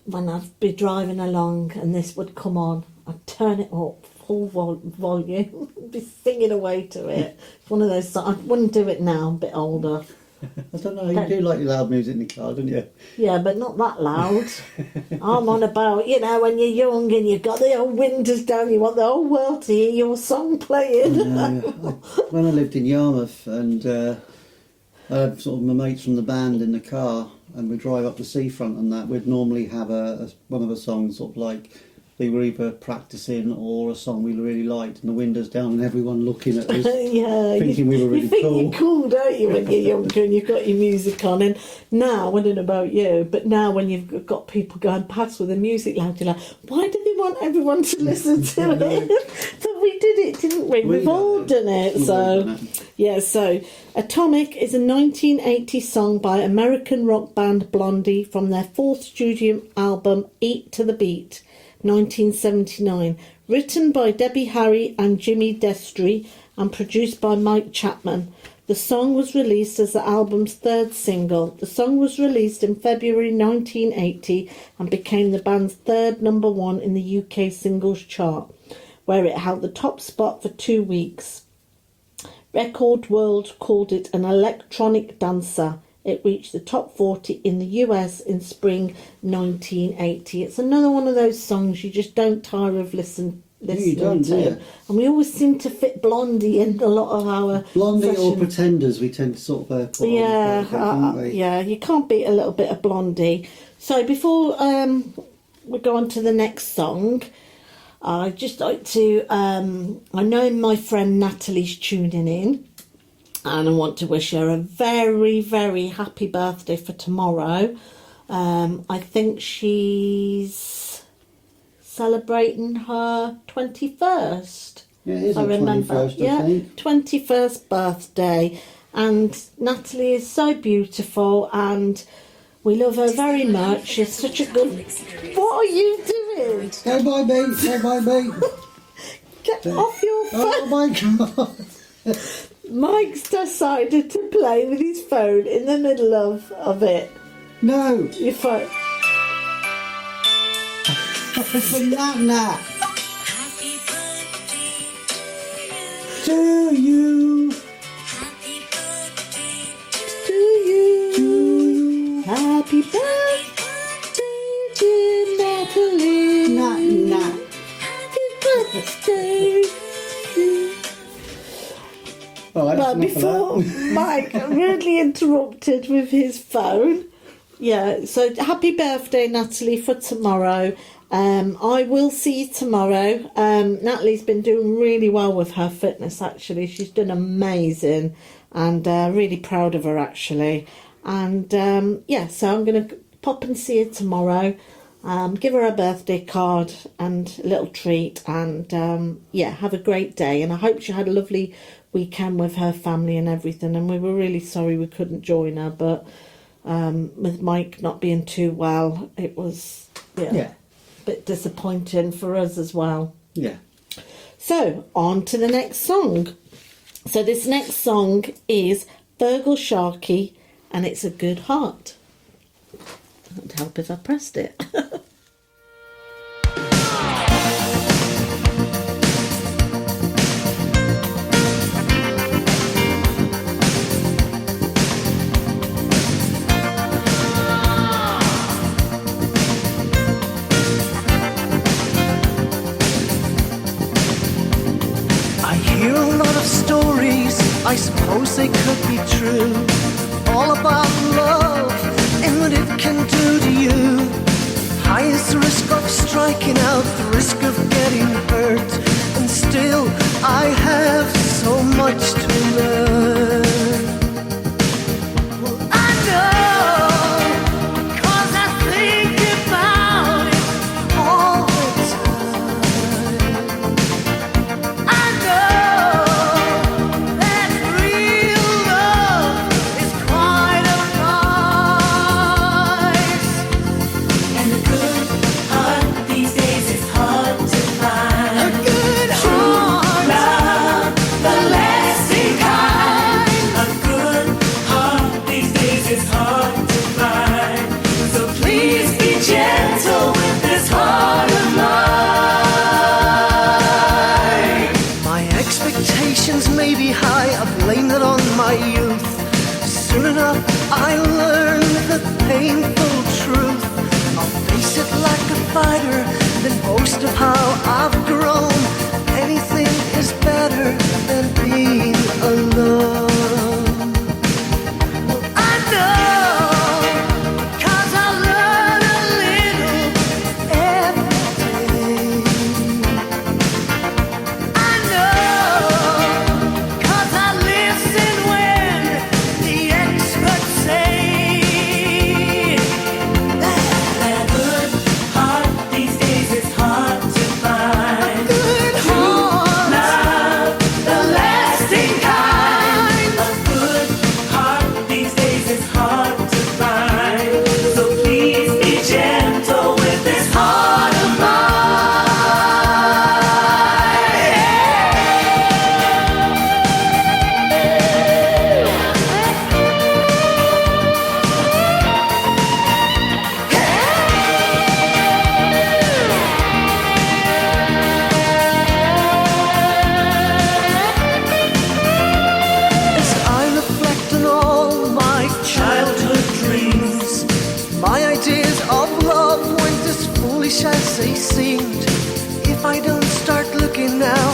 C: when I'd be driving along and this would come on, I'd turn it up full volume, be singing away to it. It's one of those songs. I wouldn't do it now, I'm a bit older.
B: I don't know, you do like your loud music in the car, don't you?
C: Yeah, but not that loud. I'm on about, you know, when you're young and you've got the old windows down, you want the whole world to hear your song playing.
B: When I lived in Yarmouth and I had sort of my mates from the band in the car and we'd drive up the seafront and that, we'd normally have one of the songs sort of like we were either practicing or a song we really liked and the windows down and everyone looking at us
C: Yeah,
B: thinking we were really
C: you think
B: cool.
C: you're cool, don't you, when you're younger and you've got your music on? And now, I don't know about you, but now when you've got people going past with the music loud, you're like, why do they want everyone to listen to it? But we did it, didn't we? We've all done it. So, yeah, so Atomic is a 1980 song by American rock band Blondie from their fourth studio album, Eat to the Beat, 1979, written by Debbie Harry and Jimmy Destry and produced by Mike Chapman. The song was released as the album's third single. The song was released in February 1980 and became the band's third number one in the UK singles chart, where it held the top spot for 2 weeks. Record World called it an electronic dancer. It reached the top 40 in the US in spring 1980. It's another one of those songs you just don't tire of listening to. And we always seem to fit Blondie in a lot of our
B: Blondie or Pretenders, we tend to sort of put on,
C: yeah, you can't beat a little bit of Blondie. So before we go on to the next song, I'd just like to, I know my friend Natalie's tuning in, and I want to wish her a very, very happy birthday for tomorrow. I think she's celebrating her 21st.
B: Yeah, it is
C: I
B: her
C: remember.
B: 21st, I think.
C: 21st birthday. And Natalie is so beautiful and we love her very much. She's such a good... What are you doing?
B: Go by me, go by me.
C: Get off your phone.
B: Oh my God.
C: Mike's decided to play with his phone in the middle of it.
B: No.
C: Your phone.
B: It's a nat. To you.
C: To you. Happy birthday, dear Natalie.
B: Nat.
C: Happy birthday.
B: Right,
C: But before Mike rudely interrupted with his phone, yeah, so happy birthday, Natalie, for tomorrow. I will see you tomorrow. Natalie's been doing really well with her fitness, actually. She's done amazing and really proud of her, actually. And yeah, so I'm going to pop and see her tomorrow. Give her a birthday card and a little treat. And yeah, have a great day. And I hope she had a lovely weekend with her family and everything. And we were really sorry we couldn't join her. But with Mike not being too well, it was a bit disappointing for us as well.
B: Yeah.
C: So, on to the next song. So this next song is Fergal Sharkey, and it's A Good Heart. It would help if I pressed it.
H: I suppose they could be true, all about love and what it can do to you. High is the risk of striking out, the risk of getting hurt, and still I have so much to learn. Well, I know, 'cause I think about it all the time. I know that real love is quite a price, and a good heart these days is hard to find. A good heart, love. blame it on my youth. Soon enough I learned the painful truth. I'll face it like a fighter, then boast of how I've grown. Anything is better than being alone. I know, 'cause I learn a little every day. I know, 'cause I listen when the experts say
E: A good heart these days is hard to find.
H: good heart,
E: Love, the lasting kind. A good heart these days is hard to find. So please be gentle with this heart of mine.
H: as I reflect on all my childhood dreams, my ideas of love weren't as foolish as they seemed. If I don't start looking now,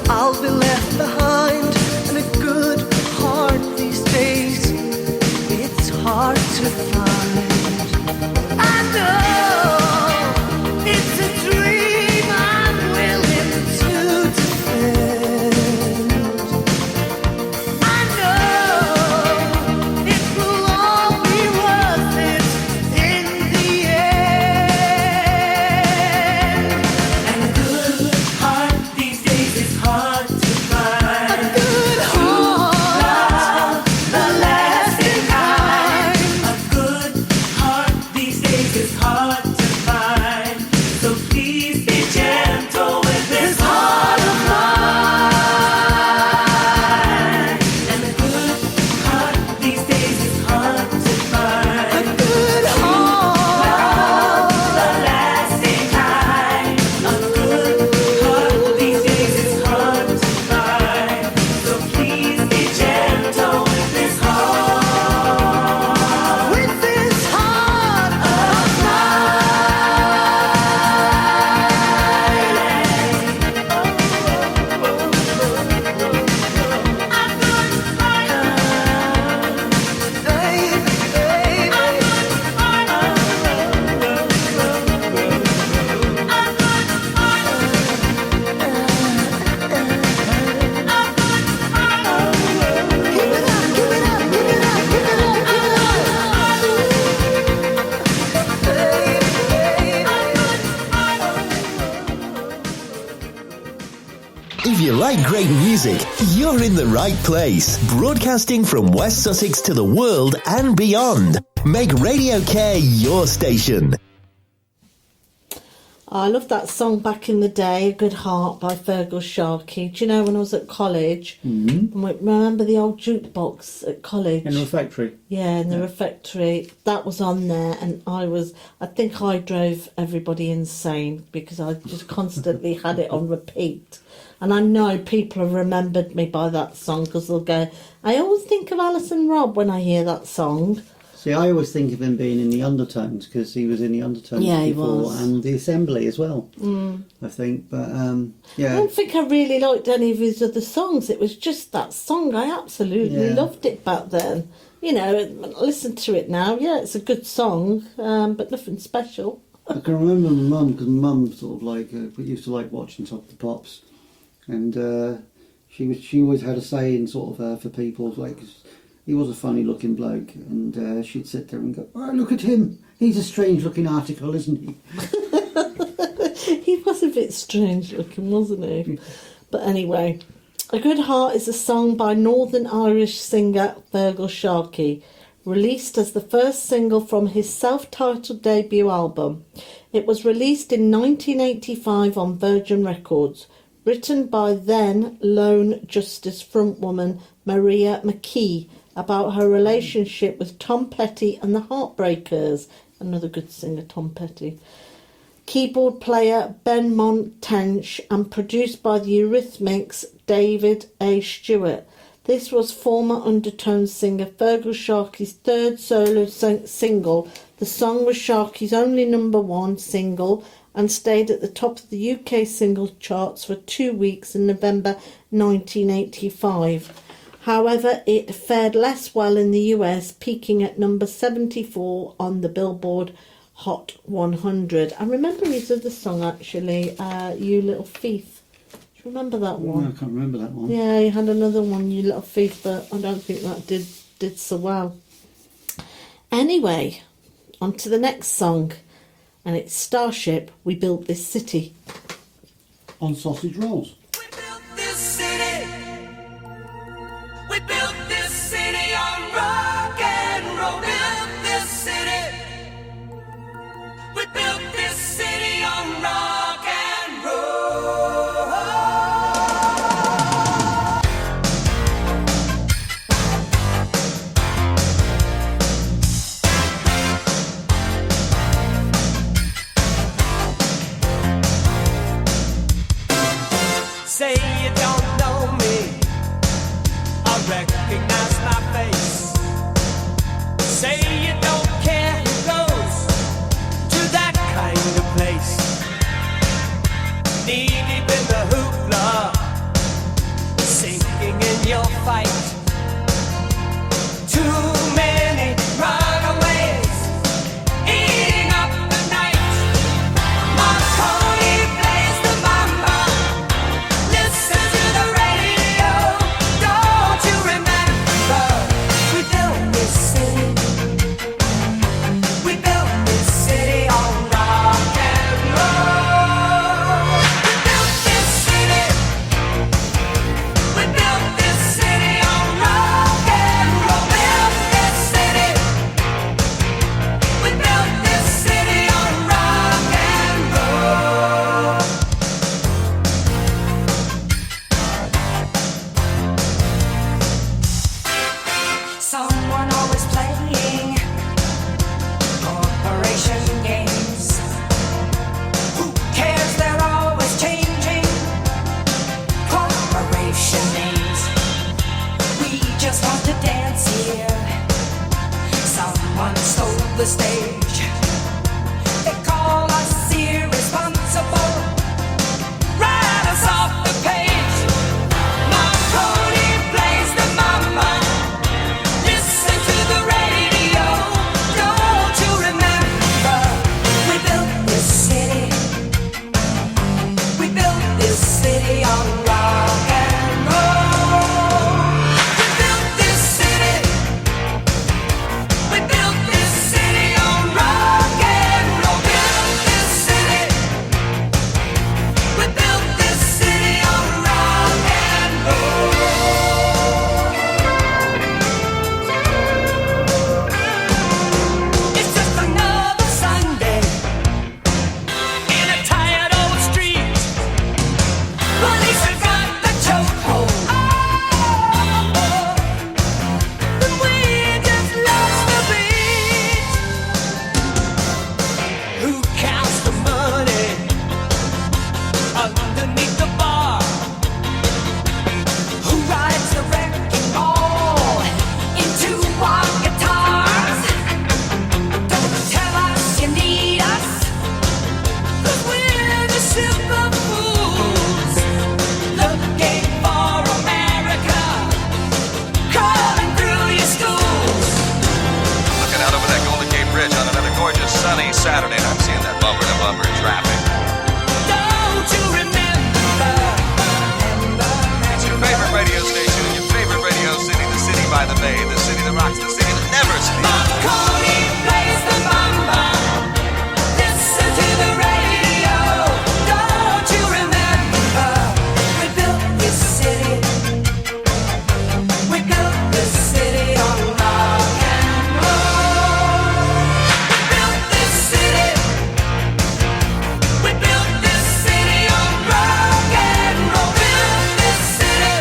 H: I'll be left behind. And a good heart these days, it's hard to find. I know it's a dream I'm willing to defend. I know it will all be worth it in the end.
E: And a good heart these days is hard to find.
H: Good heart,
E: The lasting kind. A good heart these days is hard to find. So please be gentle with this heart of mine. And a good heart these days is hard to find.
H: good heart,
E: The lasting kind. A good heart these days is hard to find. So please be gentle with this heart.
H: with this heart of
A: If you like great music, you're in the right place. Broadcasting from West Sussex to the world and beyond. Make Radio Care your station.
C: I love that song back in the day, A Good Heart by Fergal Sharkey. Do you know when I was at college? Mm-hmm. Remember the old jukebox at college?
B: In the refectory.
C: Yeah, in the refectory. That was on there, and I think I drove everybody insane because I just constantly had it on repeat. And I know people have remembered me by that song because they'll go, I always think of Alison Robb when I hear that song.
B: See, I always think of him being in the Undertones because he was in the Undertones
C: Yeah, he
B: before,
C: was.
B: and the Assembly as well. I think, but
C: I
B: yeah,
C: don't think I really liked any of his other songs. It was just that song. I absolutely
B: Yeah.
C: loved it back then. You know, listen to it now. Yeah, it's a good song, but nothing special.
B: I can remember my mum because mum sort of like used to like watching Top of the Pops, and she always had a saying sort of for people like. He was a funny looking bloke, and she'd sit there and go, oh, look at him, he's a strange looking article, isn't he?
C: He was a bit strange looking, wasn't he? But anyway, A Good Heart is a song by Northern Irish singer Fergal Sharkey, released as the first single from his self-titled debut album. It was released in 1985 on Virgin Records, written by then Lone Justice frontwoman Maria McKee, about her relationship with Tom Petty and the Heartbreakers. Another good singer, Tom Petty. Keyboard player Ben Montench, and produced by the Eurythmics' David A. Stewart. This was former Undertones singer Fergal Sharkey's third solo single. The song was Sharkey's only #1 single and stayed at the top of the UK single charts for 2 weeks in November 1985. However, it fared less well in the US, peaking at number 74 on the Billboard Hot 100. I remember his other song actually, You Little Thief. Do you remember that one?
B: No, I can't remember that one.
C: Yeah, he had another one, You Little Thief, but I don't think that did so well. Anyway, on to the next song, and it's Starship, We Built This City.
B: On Sausage Rolls.
E: We built this city. We built this city on rock and roll. Built this city. We built this city on rock and roll. Say you don't know me, I recognize my face. Say you don't care who goes to that kind of place. Knee deep in the hoopla, sinking in your fight. Too many runaways, eating up the night. Marconi plays the mamba. Listen to the radio. Don't you remember? We built this city. We built this city on rock and roll. We built this city. We built this city on rock and roll. Built this city. We built this city on rock and roll. Someone always playing corporation games. Who cares? They're always changing corporation names. We just want to dance here. Someone stole the stage. They call us irresponsible. Write us off the page. Marconi plays the mama. Listen to the radio. Don't you remember? We built this city. We built this city on rock and roll. We built this city. We built this city on rock and roll. Built this city. We built this city on rock and roll. It's just another Sunday in a tired old street. Police have got the chokehold. But we just lost the beat. Who counts the money underneath the bar? Who rides the wrecking ball into our guitars? Don't tell us you need us, 'cause we're the simple fools looking for America, crawling through your schools.
I: Looking out over that Golden Gate Bridge on another gorgeous sunny Saturday, and I'm seeing that bumper-to-bumper traffic.
E: Don't you remember?
I: It's your favorite radio station in your favorite radio city, the city by the bay, the city that rocks, the city that never sleeps.
E: Marconi plays the mamba. Listen to the radio. Don't you remember? We built this city. We built this city on rock and roll. We built this city. We built this city on rock and roll. Built this city.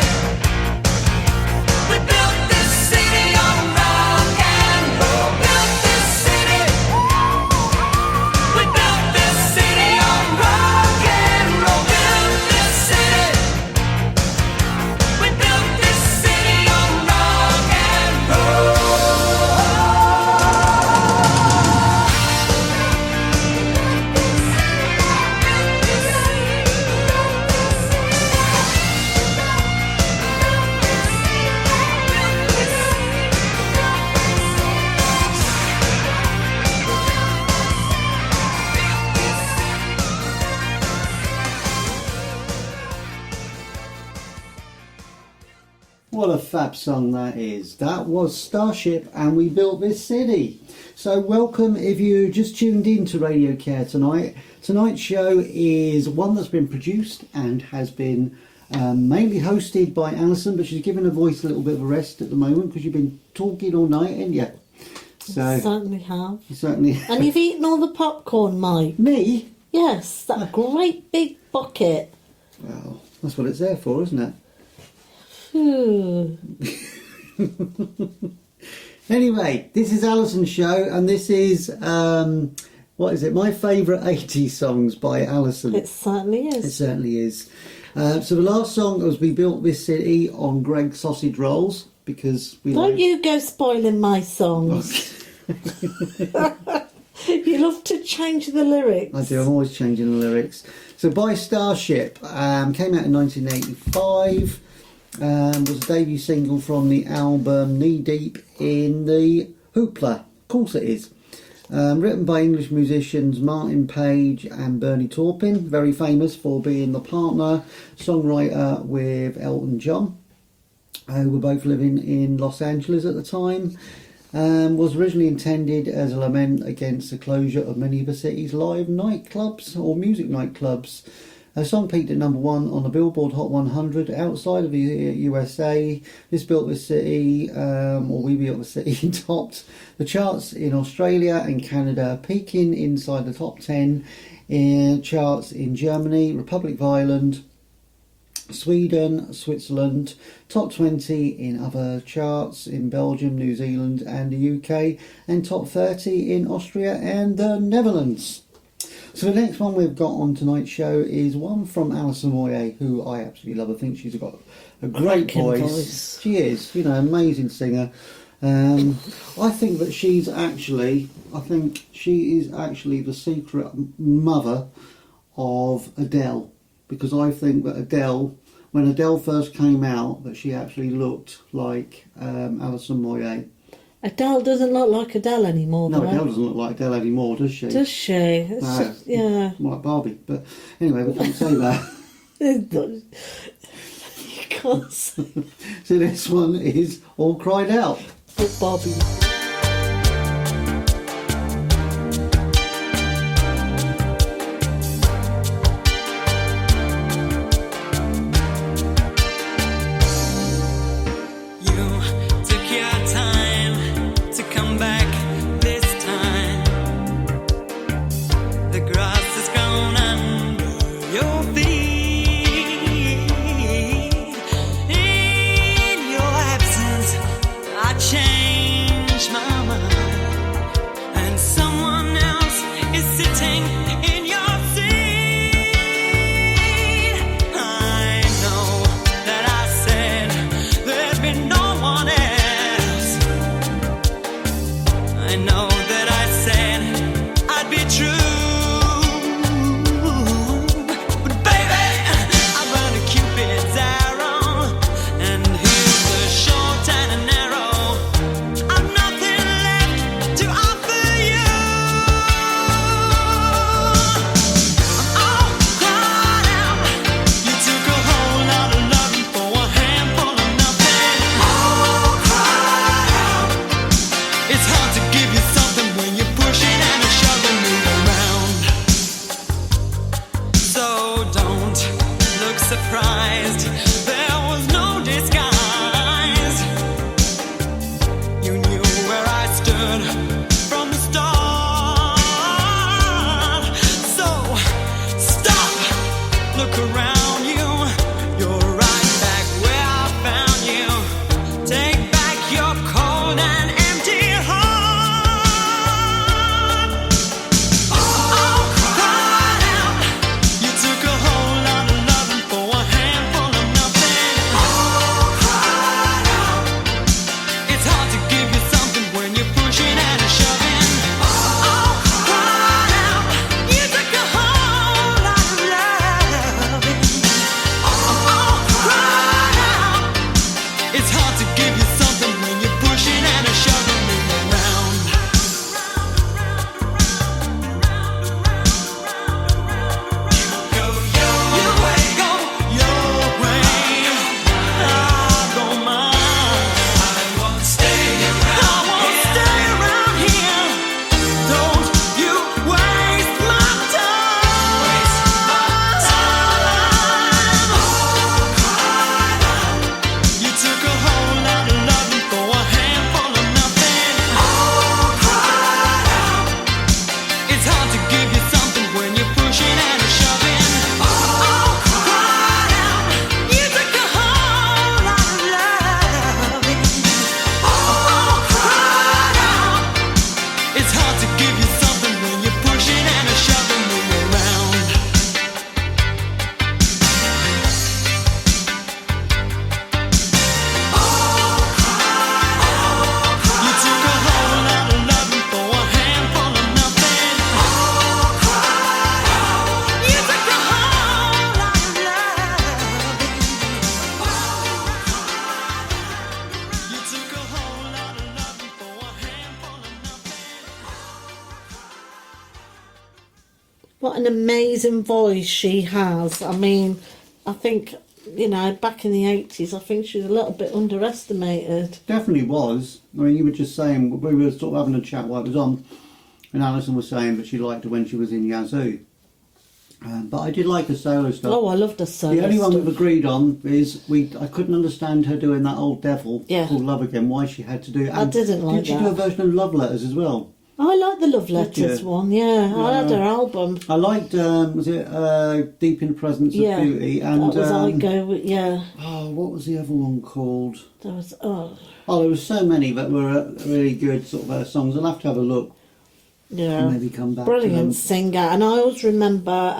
E: We built this city on rock and roll. Built
B: fab song that is. That was Starship and We Built This City. So welcome if you just tuned in to Radio Care tonight. Tonight's show is one that's been produced and has been mainly hosted by Alison, but she's given her voice a little bit of a rest at the moment because you've been talking all night, ain't you? So,
C: Certainly have.
B: you certainly
C: And you've eaten all the popcorn, Mike.
B: Me?
C: Yes, that great big bucket.
B: Well, that's what it's there for, isn't it?
C: Phew.
B: Anyway, this is Alison's show, and this is, what is it, my favourite 80s songs by Alison.
C: It certainly
B: It
C: is.
B: certainly is. So the last song was We Built This City on Greg's Sausage Rolls, because we
C: Don't
B: like...
C: you go spoiling my songs. You love to change the lyrics.
B: I do, I'm always changing the lyrics. So by Starship, came out in 1985, was a debut single from the album Knee Deep in the Hoopla. Of course it is. Written by English musicians Martin Page and Bernie Taupin, very famous for being the partner songwriter with Elton John, who were both living in Los Angeles at the time. Was originally intended as a lament against the closure of many of the city's live nightclubs or music nightclubs. A song peaked at number 1 on the Billboard Hot 100 outside of the USA. This Built This City, or We Built the City, topped the charts in Australia and Canada, peaking inside the top 10 in charts in Germany, Republic of Ireland, Sweden, Switzerland, top 20 in other charts in Belgium, New Zealand and the UK, and top 30 in Austria and the Netherlands. So the next one we've got on tonight's show is one from Alison Moyet, who I absolutely love. I think she's got a great voice. She is, you know, amazing singer. I think that she is actually the secret mother of Adele, because I think that Adele, when Adele first came out, that she actually looked like Alison Moyet.
C: Adele doesn't look like Adele anymore.
B: No,
C: though.
B: Adele doesn't look like Adele anymore, does she?
C: Does she? It's
B: No,
C: just, yeah.
B: more like Barbie. But anyway, we can't say that.
C: You can't say
B: So this one is All Cried Out.
C: for Bobby. What an amazing voice she has. I mean, I think, you know, back in the 80s, I think she was a little bit underestimated.
B: Definitely was. I mean, you were just saying, we were sort of having a chat while it was on, and Alison was saying that she liked her when she was in Yazoo. But I did like her solo stuff.
C: Oh, I loved her solo
B: The only one
C: stuff.
B: we've agreed on is I couldn't understand her doing that old devil called Love Again, why she had to do it.
C: I didn't like
B: Did she do a version of Love Letters as well?
C: I like the Love Letters
B: you?
C: one, yeah. I had her album.
B: I liked, was it Deep in the Presence of Beauty? And,
C: that was I Go With, yeah.
B: Oh, what was the other one called?
C: There was,
B: there were so many that were really good sort of songs. I'll have to have a look.
C: Yeah,
B: And maybe come back to
C: brilliant
B: them.
C: singer. And I always remember,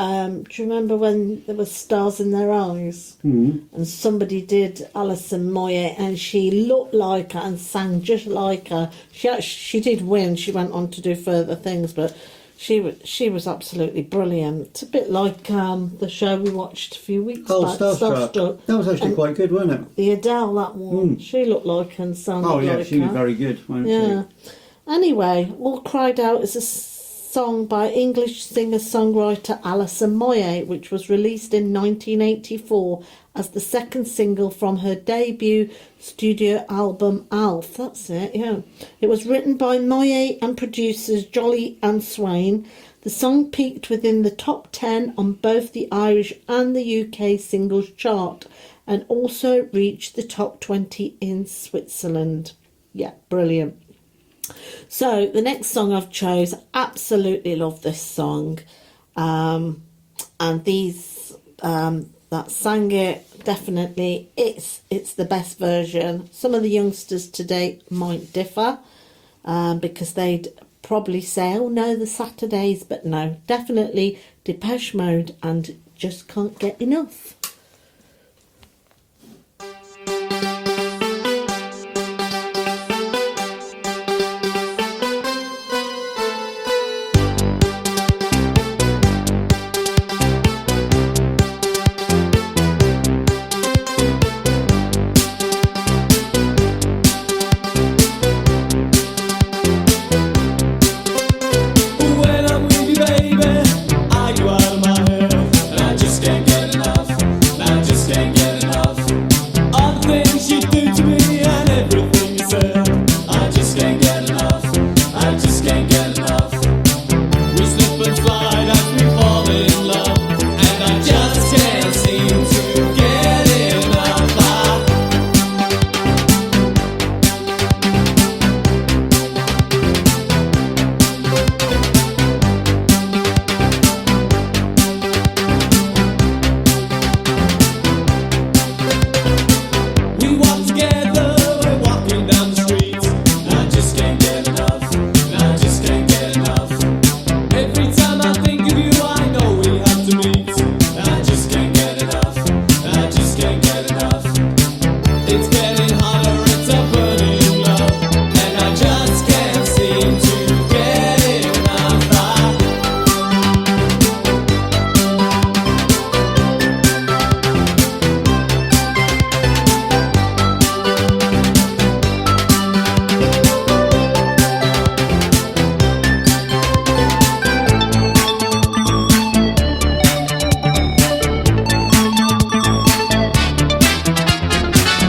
C: do you remember when there was Stars in Their Eyes?
B: Mm.
C: And somebody did Alison Moyet, and she looked like her and sang just like her. She did win. She went on to do further things, but she was absolutely brilliant. It's a bit like the show we watched a few weeks back,
B: Starstruck. That was actually quite good, wasn't it?
C: The Adele, that one. She looked like her and sounded like her.
B: Oh yeah, she was very good, wasn't she?
C: Anyway, All Cried Out is a song by English singer-songwriter Alison Moyet, which was released in 1984 as the second single from her debut studio album Alf. That's it, yeah. It was written by Moyet and producers Jolly and Swain. The song peaked within the top 10 on both the Irish and the UK singles chart, and also reached the top 20 in Switzerland. Yeah, brilliant. So the next song I've chose, absolutely love this song, and these that sang it, definitely it's the best version. Some of the youngsters today might differ, because they'd probably say, oh no, the Saturdays, but no, definitely Depeche Mode and Just Can't Get Enough.
E: When I'm with you, baby, are you out of my head? And I just can't get enough. And I just can't get enough. All the things you do to me and everything you said. I just can't get enough. I just can't get enough. We slip and slide as we fall in love, and I just can't seem to get enough. We walk together, we're walking down the street, and I just can't get enough, and I just can't get enough. Every time I think of you, I know we have to meet, and I just can't get enough, and I just can't get enough. It's getting hotter, it's a burning love, and I just can't seem to get enough.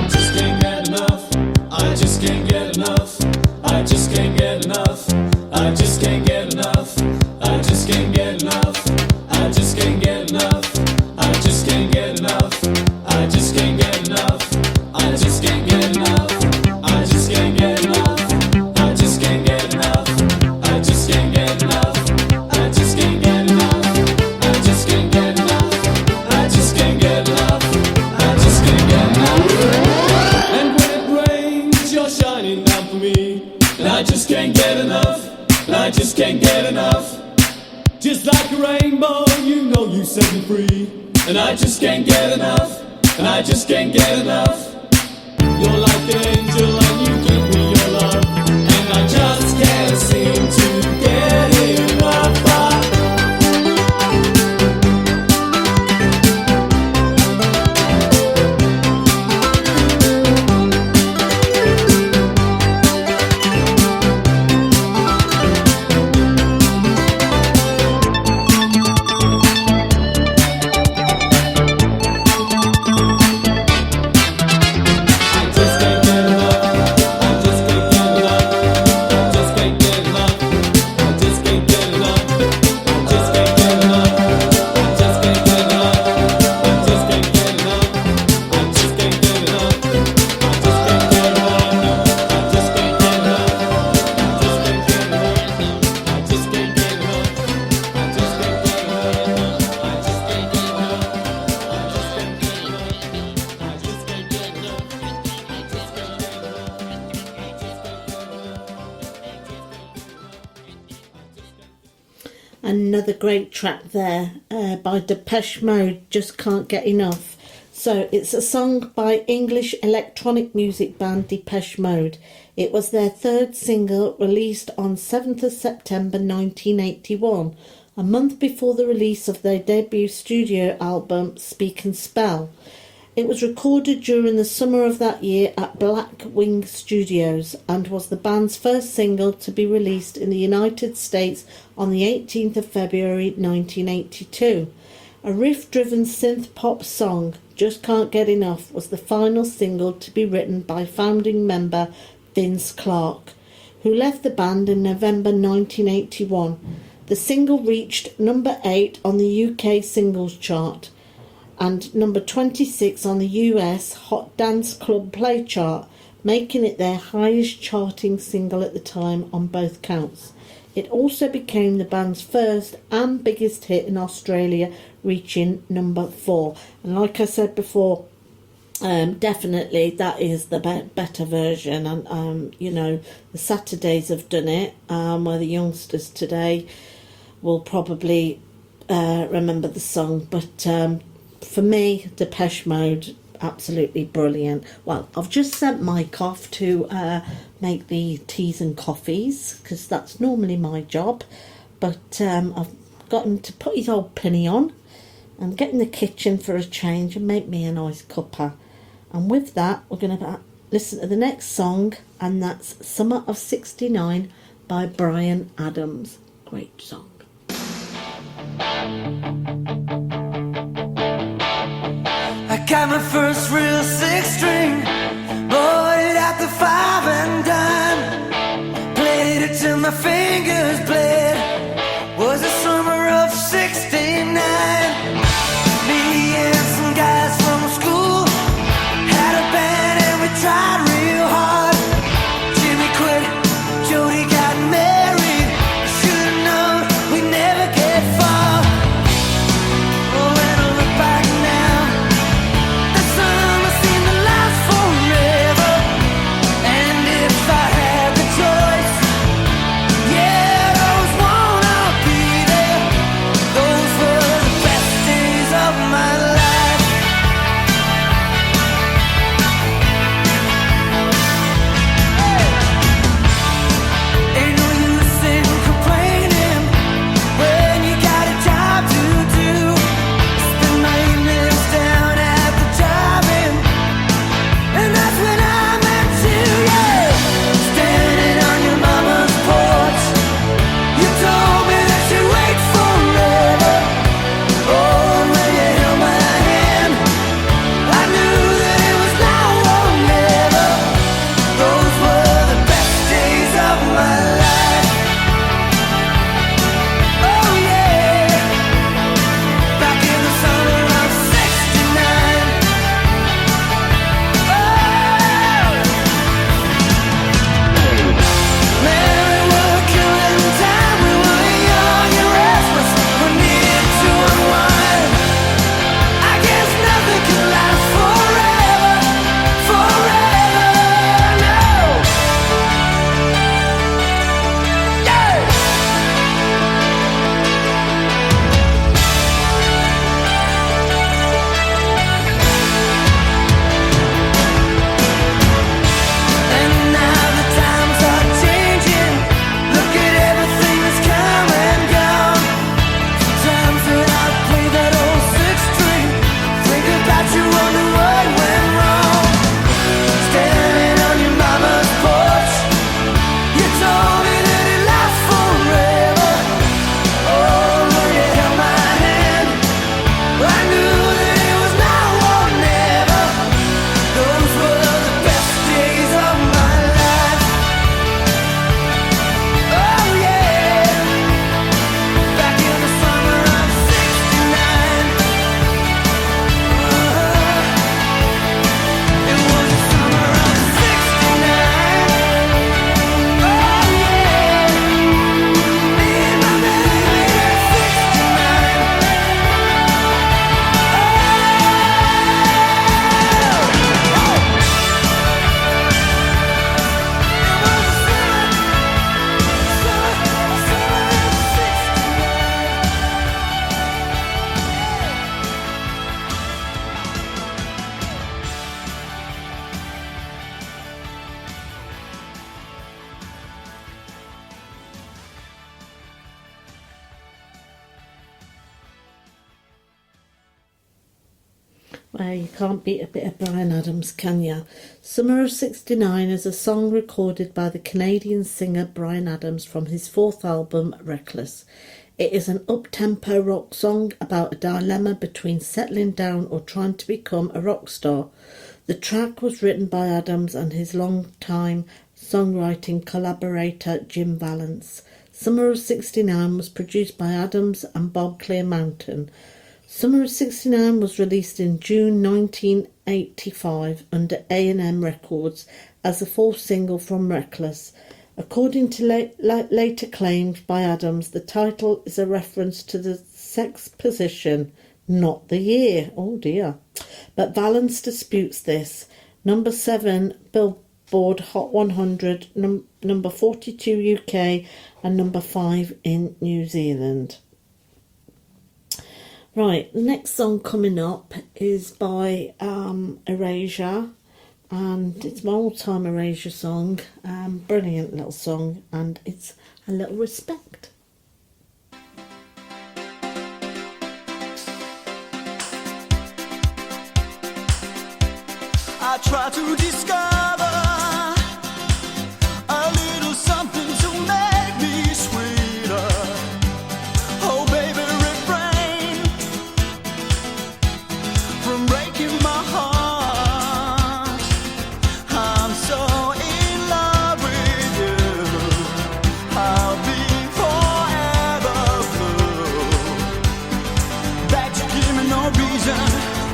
E: Just can't get enough. I just can't get enough. I just can't get enough. I just can't get enough. I just can't get enough. I just can't get enough. I just can't get enough. I just can't get enough. I just can't get enough. I just can't get enough. I just can't get enough. I just can't get enough. I just can't get enough. I just can't get enough. I just can't get enough. I just can't get enough. And when it rains, you're shining down for me, and I just can't get enough. And I just can't get enough. Just like a rainbow, you know you set me free, and I just can't get enough. And I just can't get enough. You're like an angel and you give me your love, and I just can't seem to get enough.
C: Another great track there by Depeche Mode, Just Can't Get Enough. So it's a song by English electronic music band Depeche Mode. It was their third single, released on 7th of September 1981, a month before the release of their debut studio album Speak and Spell. It was recorded during the summer of that year at Black Wing Studios and was the band's first single to be released in the United States on the 18th of February 1982. A riff-driven synth-pop song, Just Can't Get Enough, was the final single to be written by founding member Vince Clarke, who left the band in November 1981. The single reached number 8 on the UK singles chart and number 26 on the US Hot Dance Club Play chart, making it their highest charting single at the time on both counts. It also became the band's first and biggest hit in Australia, reaching number 4. And like I said before, definitely that is the better version. And, you know, the Saturdays have done it, where the youngsters today will probably remember the song. But for me, Depeche Mode, absolutely brilliant. Well, I've just sent Mike off to make the teas and coffees, because that's normally my job. But I've got him to put his old penny on and get in the kitchen for a change and make me a nice cuppa. And with that, we're going to listen to the next song, and that's Summer of 69 by Bryan Adams. Great song.
J: I got my first real six-string, bought it at the 5 and dime, played it till my fingers bled. Was the summer of 69. Me and some guys from school had a band and we tried real hard. Jimmy quit, Jody got married. Should've known we'd never get far. Oh, when I look back now, the summer seemed to last forever. And
C: Well, you can't beat a bit of Bryan Adams, can you? Summer of '69 is a song recorded by the Canadian singer Bryan Adams from his fourth album, Reckless. It is an up-tempo rock song about a dilemma between settling down or trying to become a rock star. The track was written by Adams and his long-time songwriting collaborator Jim Vallance. Summer of '69 was produced by Adams and Bob Clearmountain. Summer of '69 was released in June 1985 under A&M Records as the fourth single from Reckless. According to later claims by Adams, the title is a reference to the sex position, not the year. Oh dear. But Valance disputes this. Number 7 Billboard Hot 100, number 42 UK and number 5 in New Zealand. Right, the next song coming up is by Erasure, and it's my all-time Erasure song. Brilliant little song, and it's A Little Respect.
J: I try to discover a little something to make me sweeter. Oh baby, refrain from breaking my heart. I'm so in love with you. I'll be forever blue. That you give me no reason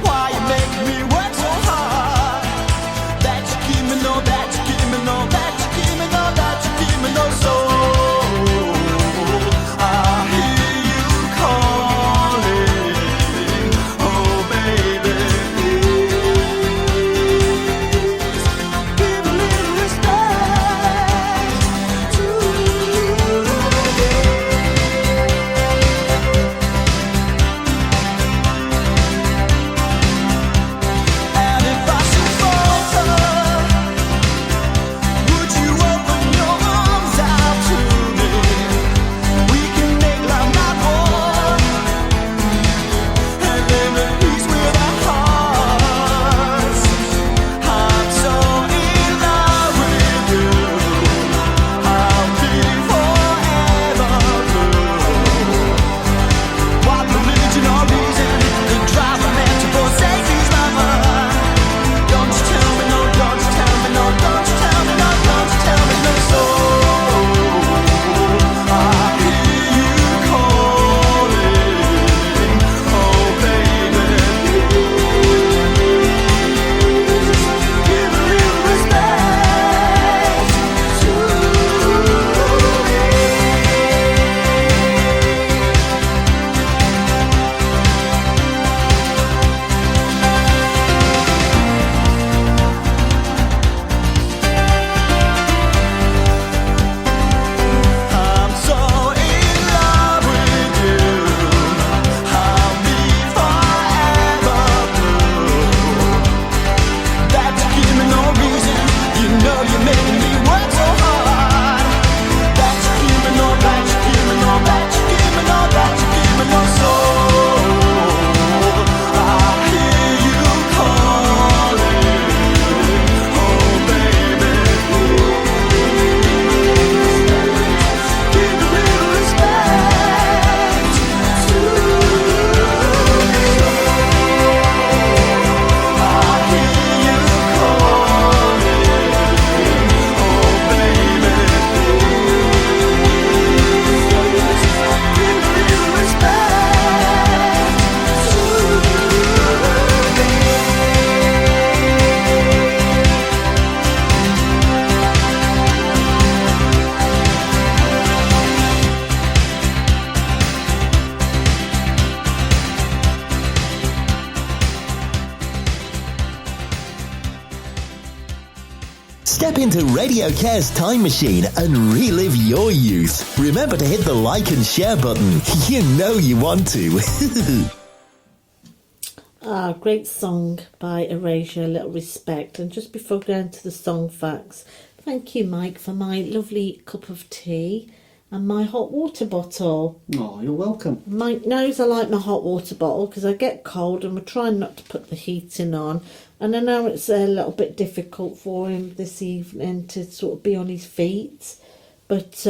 J: why you make me work so hard. That you give me no, that you give me no, that you give me no, that you give me no soul. I hear you calling, oh baby, please give a little respect to And if I should falter, would you open your arms out to me? We can make love not war, and live in peace with our hearts. I'm so in love with you. I'll be forever blue. What religion or reason could drive a man to forsake his lover? Don't you tell me no, don't you tell me no, don't you tell me no, don't you tell me no soul. I hear you calling, oh baby, please give a little respect to I'm so in love with you. I'll be forever blue. That you give me no reason. You know you're making me work so hard. That you give me no, that you give me no, that you give me no, that you give me no soul. I hear you calling, oh baby, give a little respect to I hear you calling, oh baby, give a little respect to
A: Step into RadioCare's time machine and relive your youth. Remember to hit the like and share button. You know you want to.
C: Great song by Erasure, A Little Respect. And just before going to the song facts, thank you, Mike, for my lovely cup of tea. and my hot water bottle.
B: Oh, you're welcome.
C: Mike knows I like my hot water bottle because I get cold and we're trying not to put the heating on. And I know it's a little bit difficult for him this evening to sort of be on his feet. But,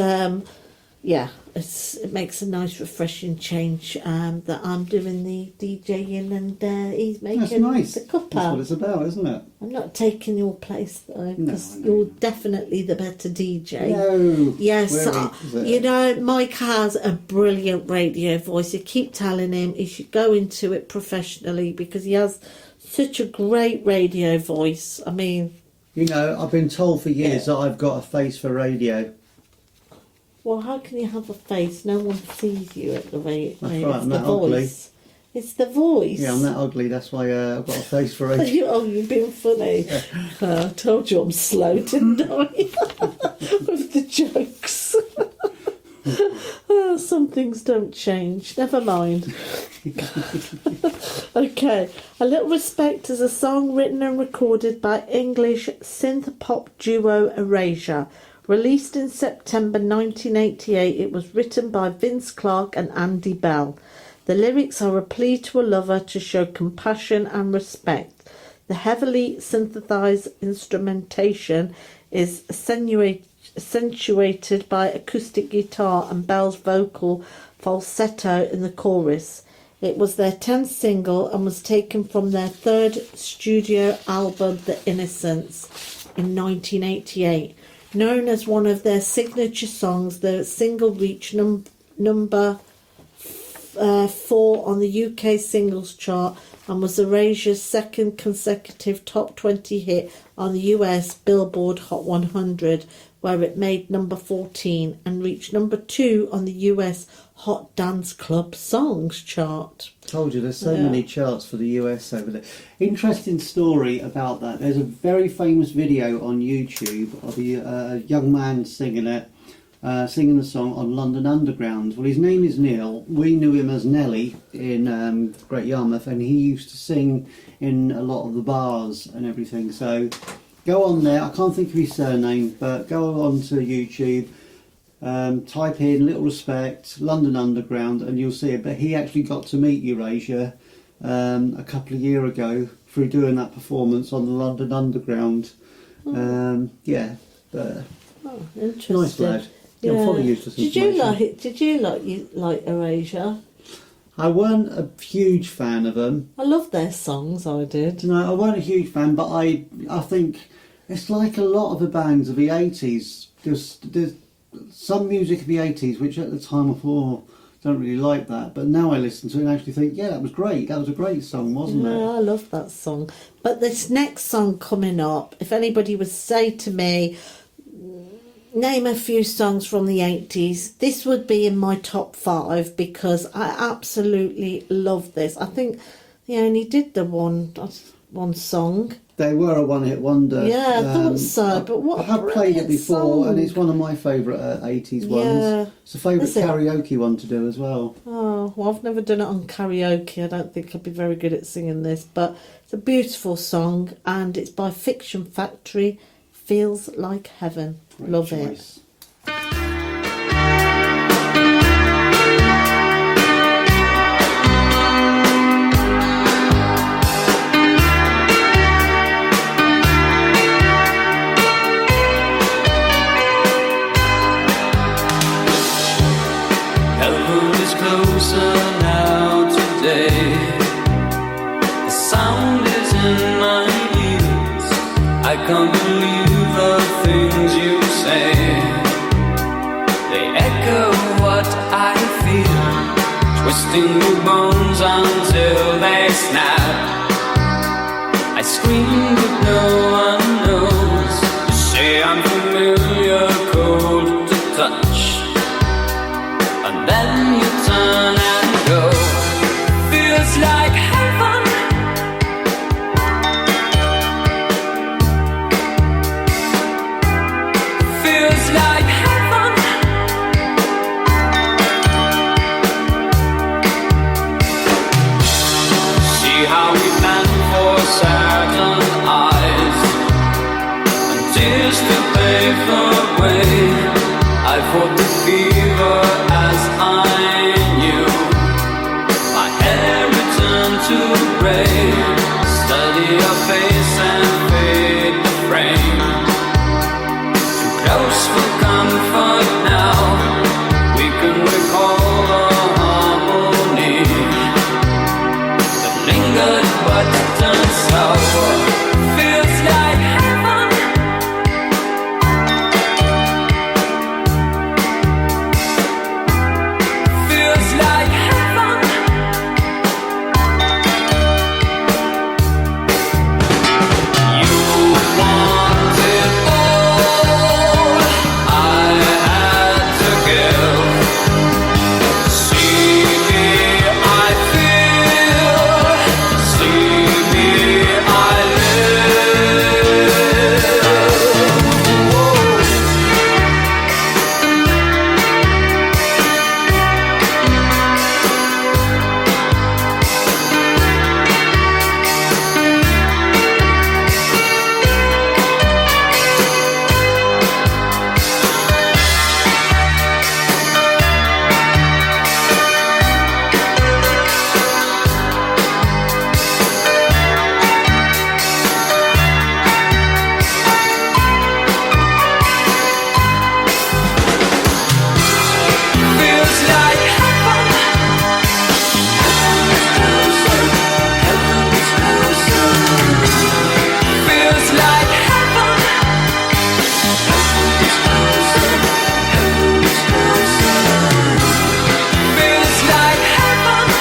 C: yeah, it makes a nice refreshing change that I'm doing the DJing and he's making
B: That's nice.
C: the cuppa.
B: That's what it's about, isn't it?
C: I'm not taking your place though, because you're definitely the better DJ.
B: No.
C: Yes,
B: Where is it?
C: you know, Mike has a brilliant radio voice. You keep telling him he should go into it professionally because he has such a great radio voice. I mean...
B: You know, I've been told for years that I've got a face for radio.
C: Well, how can you have a face? No one sees you at the radio.
B: That's right,
C: It's
B: I'm
C: the
B: that
C: voice. It's the voice.
B: Yeah, I'm that ugly, that's why I've got a face for radio.
C: You've been funny. I told you I'm slow, didn't I? With the jokes. Some things don't change. Never mind. Okay. A Little Respect is a song written and recorded by English synth-pop duo Erasure. Released in September 1988, it was written by Vince Clarke and Andy Bell. The lyrics are a plea to a lover to show compassion and respect. The heavily synthesized instrumentation is accentuated by acoustic guitar and Bell's vocal falsetto in the chorus. It was their 10th single and was taken from their third studio album, The Innocents, in 1988. Known as one of their signature songs, the single reached number 4 on the UK singles chart and was Erasure's second consecutive top 20 hit on the US Billboard Hot 100, where it made number 14 and reached number 2 on the US Hot Dance Club Songs chart.
B: Told you, there's so many charts for the US over there. Interesting story about that. There's a very famous video on YouTube of a young man singing it, singing the song on London Underground. Well, his name is Neil. We knew him as Nelly in Great Yarmouth, and he used to sing in a lot of the bars and everything. So go on there. I can't think of his surname, but go on to YouTube. Type in Little Respect, London Underground, and you'll see it. But he actually got to meet Erasure a couple of years ago through doing that performance on the London Underground. Yeah, but
C: Interesting.
B: nice lad. Yeah, I'm fully used to some
C: Did you
B: information.
C: like? Did you like Erasure?
B: I weren't a huge fan of them.
C: I love their songs. I did.
B: No, I weren't a huge fan, but I think it's like a lot of the bands of the 80s. There's some music of the 80s which at the time I thought, don't really like that, but now I listen to it and actually think, yeah, that was great. That was a great song, wasn't it?
C: I love that song. But this next song coming up, if anybody would say to me, name a few songs from the 80s, this would be in my top 5 because I absolutely love this. I think they only did the one song.
B: They were a one-hit wonder.
C: Yeah, I thought so. But what
B: I have played it before,
C: song.
B: and it's one of my favourite 80s ones.
C: Yeah.
B: It's a favourite
C: Is it?
B: karaoke one to do as well.
C: Oh, well, I've never done it on karaoke. I don't think I'd be very good at singing this, but it's a beautiful song, and it's by Fiction Factory. Feels Like Heaven.
B: Great
C: Love
B: choice.
J: Heaven is closer now today. The sound is in my ears. I can't believe the things you say. They echo what I feel, twisting the bones until they snap. I scream but no one knows. You say I'm familiar, cold to touch. And then you turn and go. Feels like heaven. Feels like heaven.
E: for comfort now. We can recall the harmony that lingered but turned sour. Feels like heaven. Feels like heaven. You want it all. I had to give. See me, I feel. See me, I live. Feels like heaven. Feels like heaven. Feels like heaven.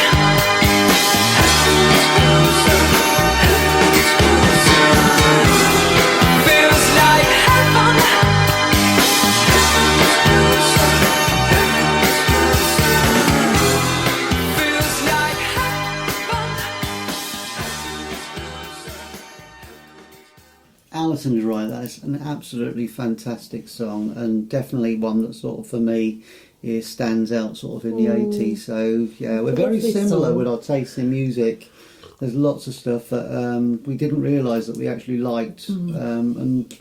E: Feels like heaven. Feels like
B: Alison is right. That's an absolutely fantastic song, and definitely one that sort of for me stands out sort of in the 80s. So yeah, we're very
C: Lovely
B: similar
C: song.
B: with our taste in music. There's lots of stuff that we didn't realise that we actually liked, and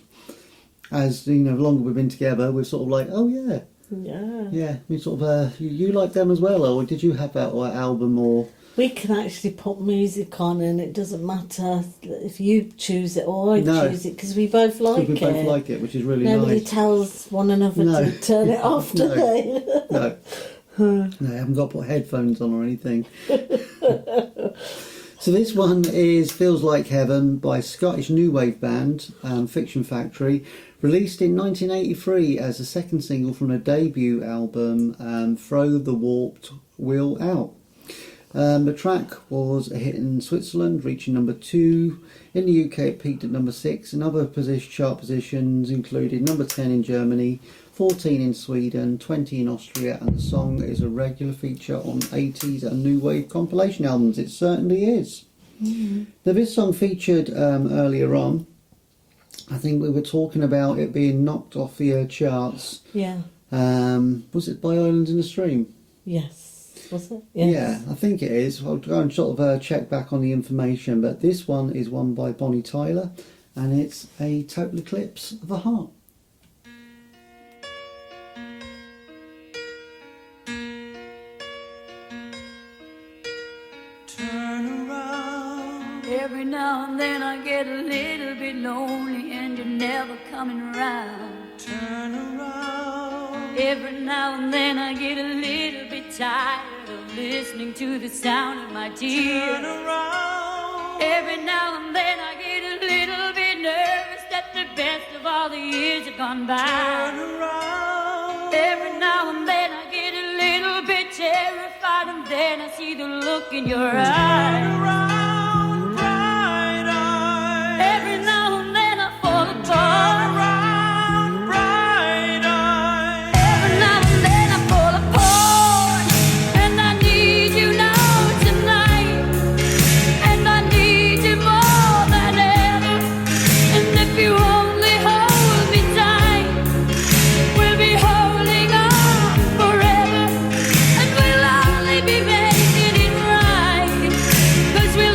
B: as you know, the longer we've been together, we're sort of like, oh yeah,
C: Yeah.
B: yeah. We sort of you like them as well, or did you have that album or?
C: We can actually put music on, and it doesn't matter if you choose it or I
B: No.
C: choose it, because we both like
B: We
C: it.
B: both like it, which is really
C: Nobody
B: nice.
C: tells one another
B: No.
C: to turn it off, do
B: No.
C: they?
B: No. No, I haven't got to put headphones on or anything. So this one is Feels Like Heaven by Scottish new wave band Fiction Factory, released in 1983 as the second single from their debut album Throw the Warped Wheel Out. The track was a hit in Switzerland, reaching number 2. In the UK it peaked at number 6, and other chart positions included number 10 in Germany, 14 in Sweden, 20 in Austria, and the song is a regular feature on 80s and new wave compilation albums. It certainly is. Now this song featured earlier on. I think we were talking about it being knocked off the charts.
C: Yeah.
B: Was it by Islands in the Stream?
C: Yes. Was it? Yes.
B: Yeah, I think it is. I'll go and sort of check back on the information, but this one is one by Bonnie Tyler, and it's a Total Eclipse of the Heart.
J: Turn around. Every now and then I get a little bit lonely and you're never coming around. Turn around. Every now and then I get a little bit tired of listening to the sound of my tears. Turn around. Every now and then I get a little bit nervous that the best of all the years have gone by. Turn around. Every now and then I get a little bit terrified, and then I see the look in your eyes. Turn around, bright eyes. Every now and then I fall apart. Turn around, bright eyes. Every now and then I fall apart, and I need you now tonight, and I need you more than ever. And if you only hold me tight, we'll be holding on forever, and we'll only be making it right, 'cause we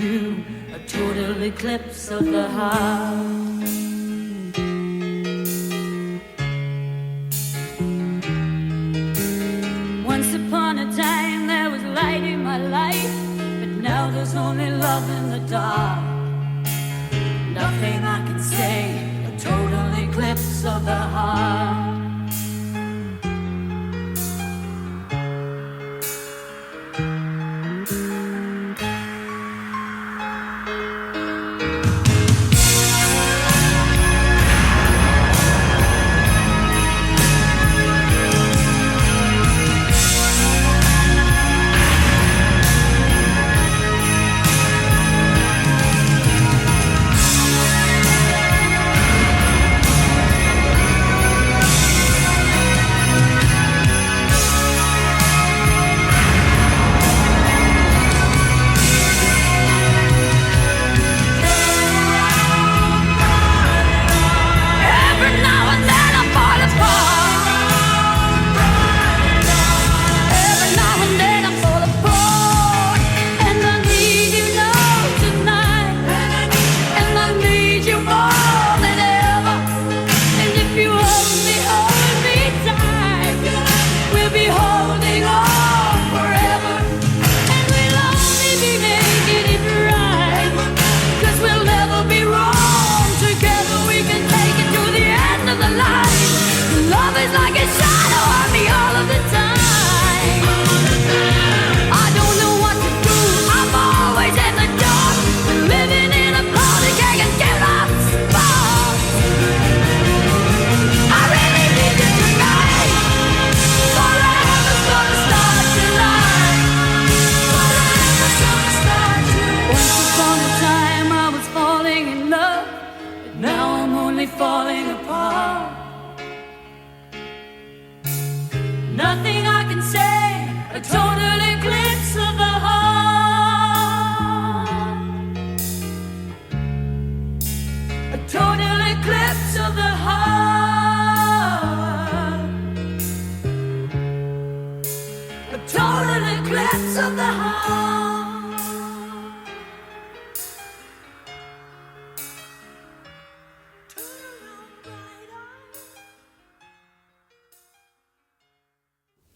F: you, a total eclipse of the heart. Once upon a time there was light in my life, but now there's only love in the dark. Nothing I can say, a total eclipse of the heart.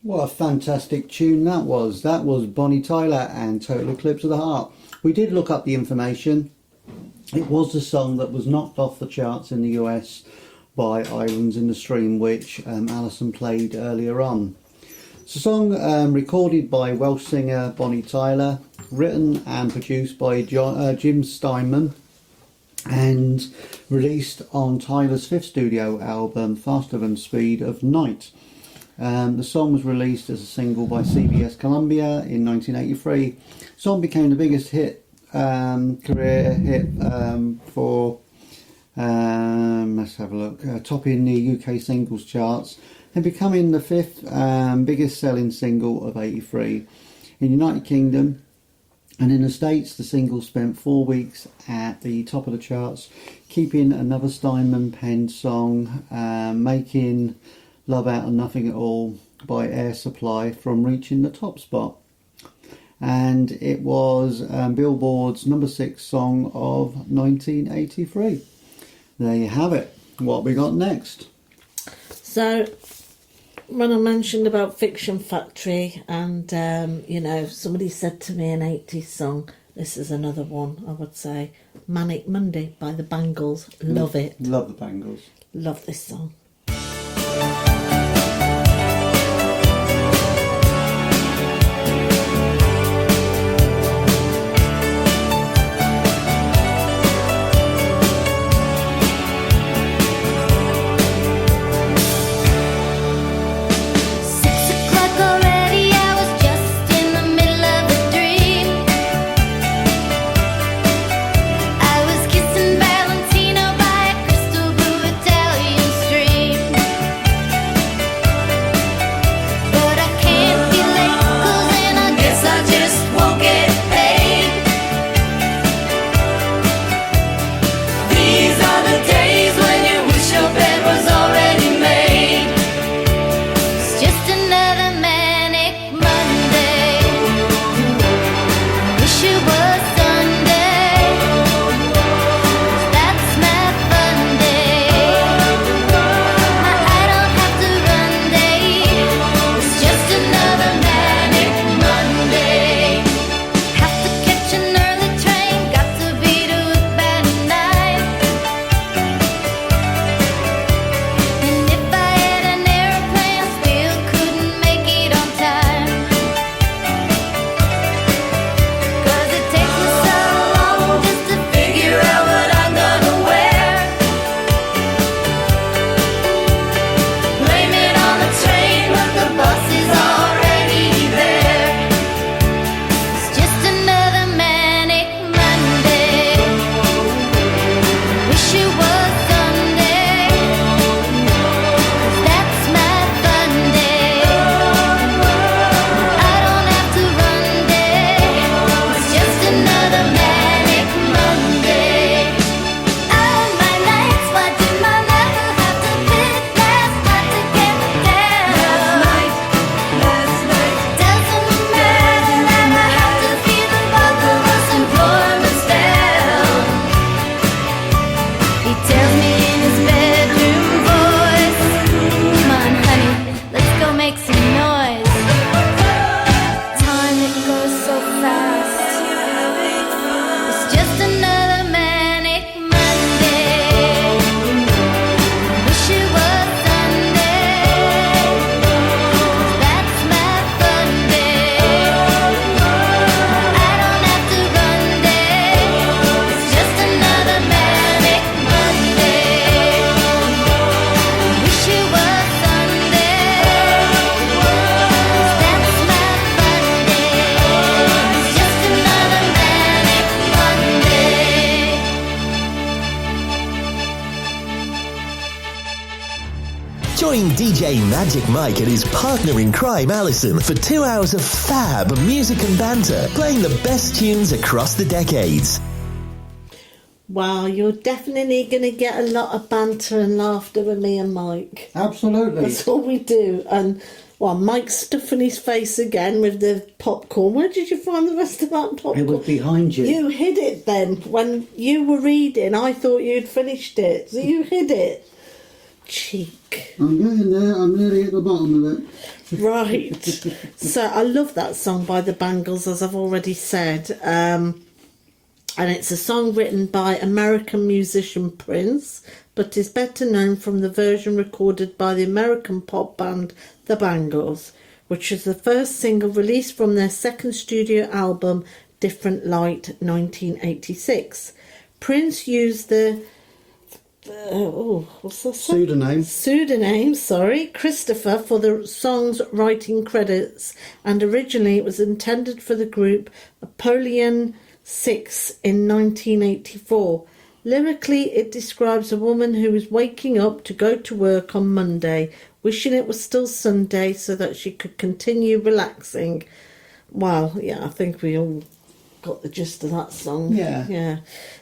B: What a fantastic tune that was. That was Bonnie Tyler and Total Eclipse of the Heart. We did look up the information. It was a song that was knocked off the charts in the US by Islands in the Stream, which Alison played earlier on. It's a song recorded by Welsh singer Bonnie Tyler, written and produced by Jim Steinman, and released on Tyler's fifth studio album, Faster Than Speed of Night. The song was released as a single by CBS Columbia in 1983. The song became the biggest hit, career hit for, let's have a look, topping the UK singles charts and becoming the fifth biggest selling single of 83. In the United Kingdom and in the States, the single spent 4 weeks at the top of the charts, keeping another Steinman penned song, making Love Out of Nothing at All by Air Supply from reaching the top spot. And it was Billboard's number 6 song of 1983. There you have it. What we got next?
C: So, when I mentioned about Fiction Factory and, you know, somebody said to me an 80s song, this is another one, I would say. Manic Monday by the Bangles. Love it.
B: Love the Bangles.
C: Love this song.
K: Valentino by a crystal blue Italian stream.
A: Join DJ Magic Mike and his partner in crime, Alison, for 2 hours of fab music and banter, playing the best tunes across the decades.
C: Wow, you're definitely going to get a lot of banter and laughter with me and Mike.
B: Absolutely.
C: That's all we do. And, well, Mike's stuffing his face again with the popcorn. Where did you find the rest of that popcorn?
B: It was behind you.
C: You hid it then. When you were reading, I thought you'd finished it. So you hid it. Cheek.
B: I'm getting there. I'm nearly at the bottom of it.
C: Right. So I love that song by the Bangles, as I've already said. And it's a song written by American musician Prince, but is better known from the version recorded by the American pop band The Bangles, which is the first single released from their second studio album, Different Light, 1986. Prince used the pseudonym, Christopher, for the song's writing credits, and originally it was intended for the group Apollyon 6 in 1984. Lyrically, it describes a woman who is waking up to go to work on Monday, wishing it was still Sunday so that she could continue relaxing. Well, yeah, I think we all got the gist of that song. Yeah.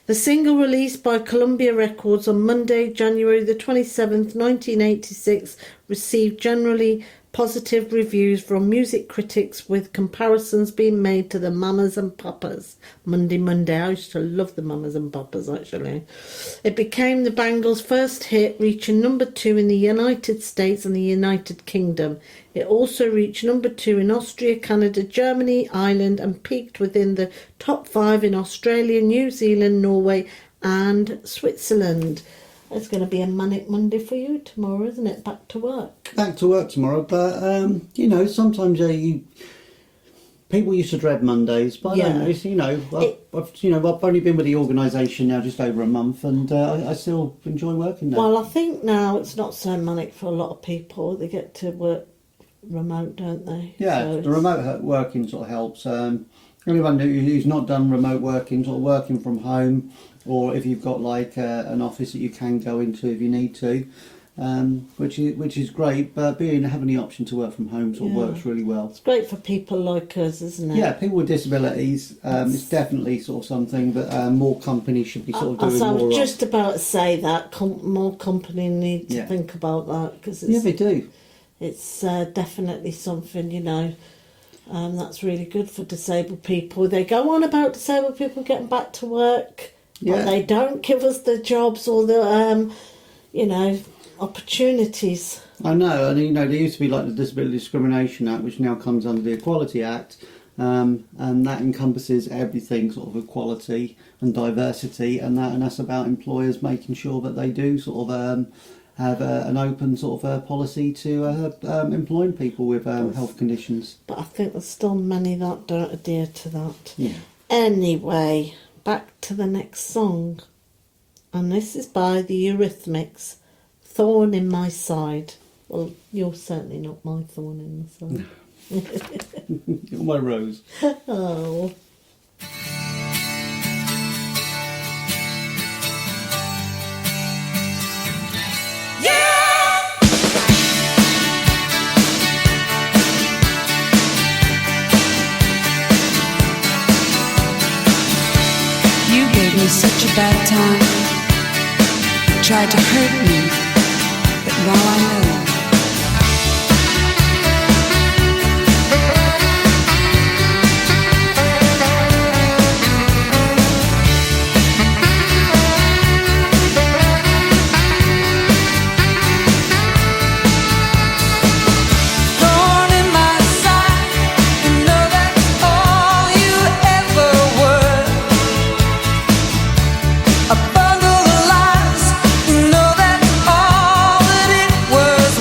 C: The single, released by Columbia Records on Monday, January the 27th, 1986, received generally positive reviews from music critics, with comparisons being made to the Mamas and Papas. Monday. I used to love the Mamas and Papas, actually. It became the Bangles' first hit, reaching number 2 in the United States and the United Kingdom. It also reached number 2 in Austria, Canada, Germany, Ireland, and peaked within the top 5 in Australia, New Zealand, Norway, and Switzerland. It's going to be a manic Monday for you tomorrow, isn't it? Back to work.
B: Back to work tomorrow, but sometimes people used to dread Mondays, but I don't know. I've only been with the organisation now just over a month, and I still enjoy working there.
C: Well, I think now it's not so manic for a lot of people. They get to work remote, don't they?
B: Yeah,
C: So
B: the remote working sort of helps. Anyone who's not done remote working, sort of working from home, or if you've got like an office that you can go into if you need to, which is great. But having the option to work from home sort of works really well.
C: It's great for people like us, isn't it?
B: Yeah, people with disabilities. It's definitely sort of something that more companies should be sort of doing
C: I
B: more
C: was
B: of.
C: just about to say that more companies need to think about that, because
B: they do.
C: It's definitely something, that's really good for disabled people. They go on about disabled people getting back to work, but they don't give us the jobs or the, opportunities.
B: I know, and there used to be like the Disability Discrimination Act, which now comes under the Equality Act, and that encompasses everything, sort of equality and diversity, and that's about employers making sure that they do sort of have an open sort of policy to employing people with health conditions.
C: But I think there's still many that don't adhere to that.
B: Yeah.
C: Anyway, back to the next song. And this is by the Eurythmics, Thorn in My Side. Well, you're certainly not my thorn in the side.
B: You're my rose.
C: Oh.
K: Such a bad time. Tried to hurt me, but now I know.
J: A bundle of lies, you know that's all that it was.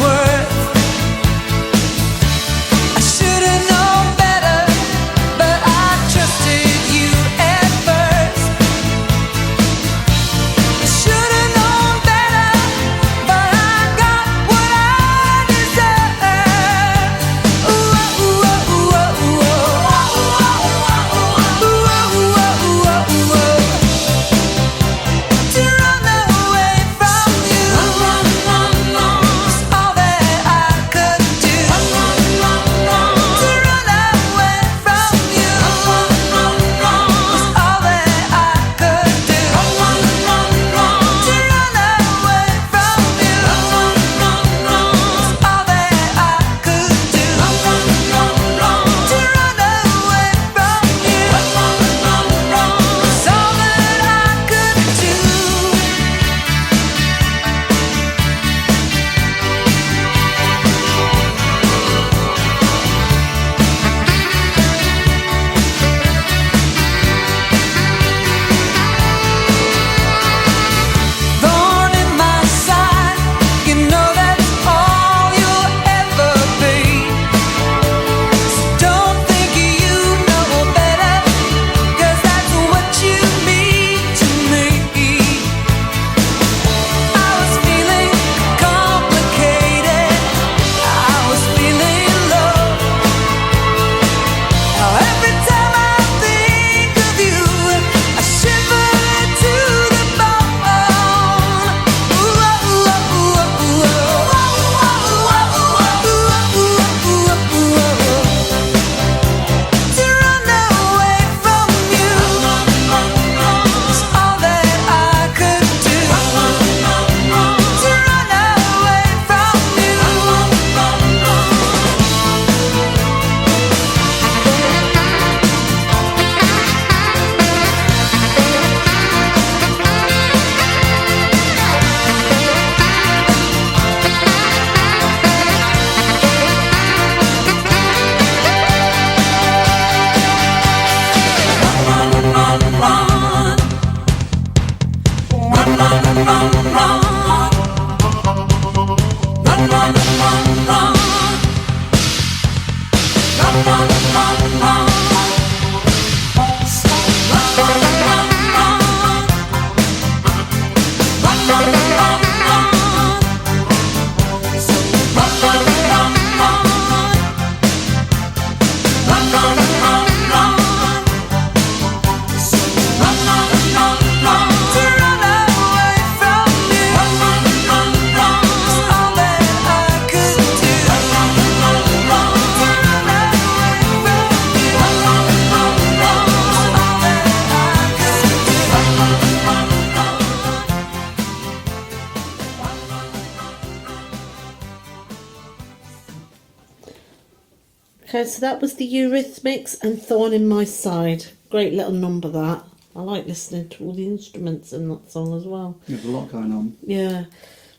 C: Okay, so that was the Eurythmics and Thorn in My Side. Great little number, that. I like listening to all the instruments in that song as well.
B: There's a lot going on.
C: Yeah.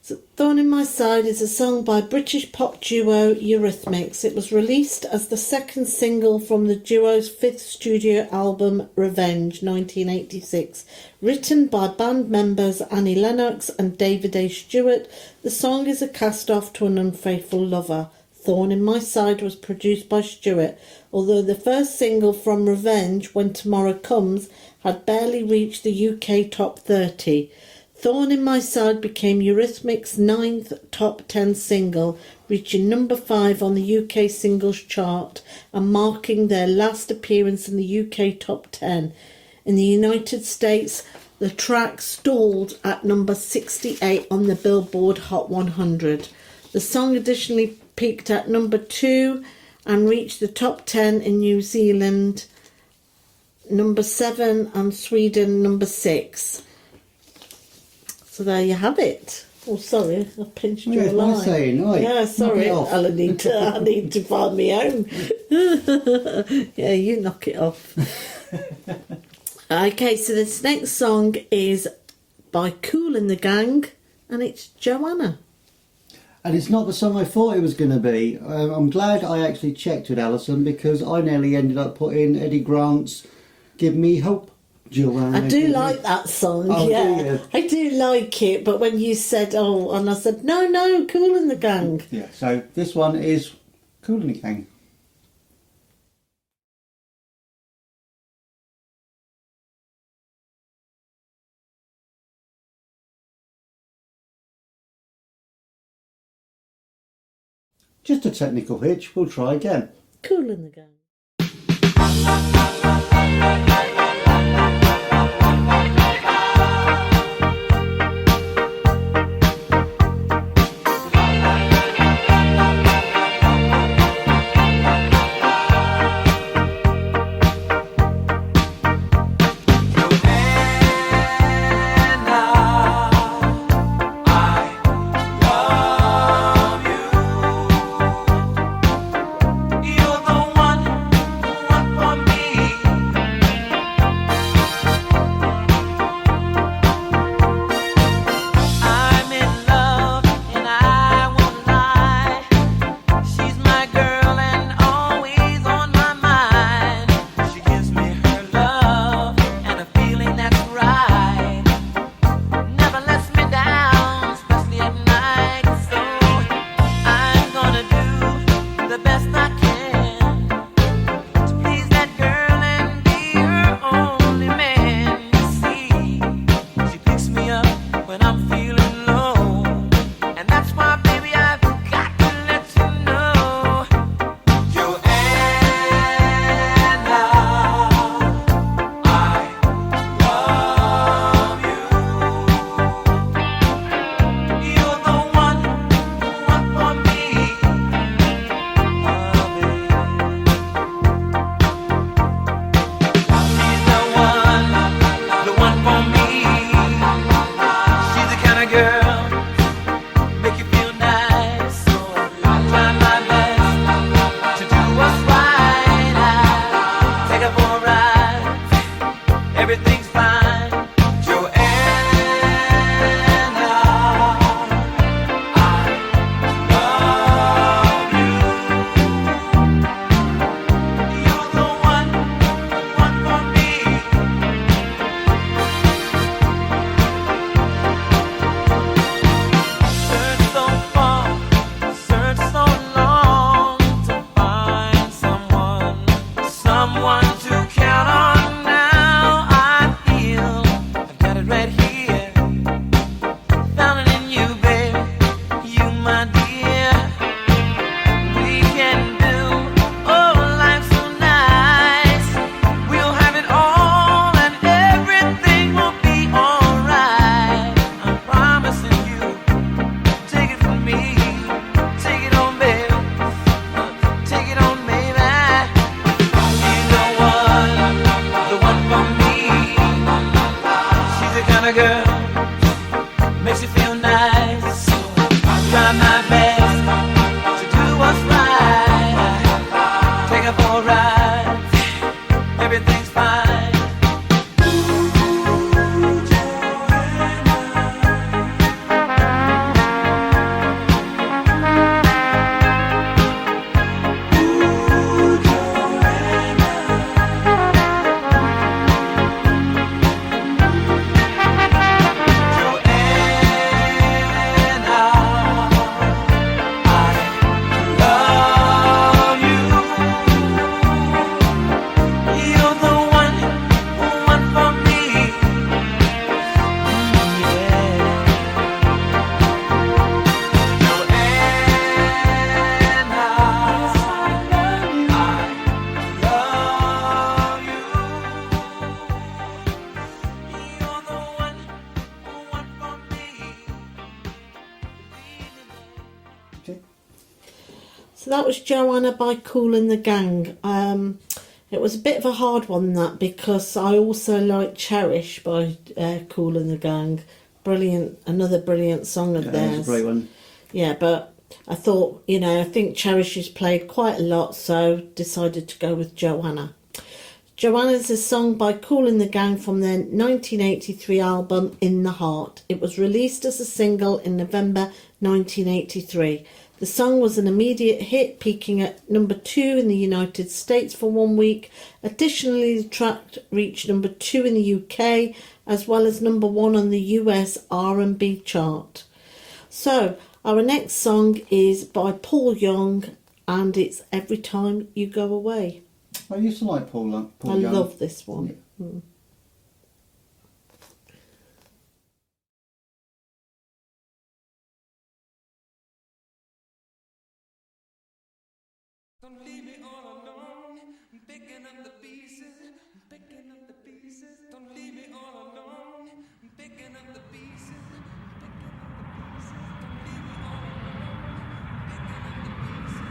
C: So Thorn in My Side is a song by British pop duo Eurythmics. It was released as the second single from the duo's fifth studio album Revenge, 1986. Written by band members Annie Lennox and David A. Stewart, the song is a cast-off to an unfaithful lover. Thorn in My Side was produced by Stewart, although the first single from Revenge, When Tomorrow Comes, had barely reached the UK top 30. Thorn in My Side became Eurythmics' 9th top 10 single, reaching number 5 on the UK singles chart and marking their last appearance in the UK top 10. In the United States, the track stalled at number 68 on the Billboard Hot 100. The song additionally peaked at number 2 and reached the top 10 in New Zealand, number 7, and Sweden, number 6. So there you have it. Oh, sorry, I pinched your
B: Yeah,
C: line.
B: nice saying, right.
C: Yeah, sorry,
B: Knock it off.
C: I need to find my own. Yeah, you knock it off. Okay, so this next song is by Kool and the Gang, and it's Joanna.
B: And it's not the song I thought it was going to be. I'm glad I actually checked with Alison, because I nearly ended up putting Eddie Grant's Give Me Hope, Joanna.
C: I do like that song,
B: Oh, do
C: yeah.
B: you?
C: I do like it, but when you said, oh, and I said, no, Kool and the Gang.
B: Yeah, so this one is Kool and the Gang. Just a technical hitch, we'll try again.
C: Kool and the Gang.
J: You're the one a girl makes you feel nice. So I'll try my best to do what's right. Take her for a ride, everything's fine.
C: So that was Joanna by Kool and the Gang. It was a bit of a hard one, that, because I also like Cherish by Kool and the Gang. Brilliant, another brilliant song of theirs.
B: That's a great one.
C: Yeah, but I thought, I think Cherish is played quite a lot, so decided to go with Joanna. Joanna is a song by Kool and the Gang from their 1983 album In the Heart. It was released as a single in November 1983. The song was an immediate hit, peaking at number 2 in the United States for 1 week. Additionally, the track reached number 2 in the UK, as well as number 1 on the US R&B chart. So, our next song is by Paul Young, and it's Every Time You Go Away.
B: I used to like Paul Young.
C: I love this one.
B: Yeah.
C: Mm.
J: Don't leave me all alone. I'm picking up the pieces. I'm picking up the pieces. Don't leave me all alone. I'm picking up the pieces. I'm picking up the pieces. Don't leave me all alone. I'm picking up the pieces.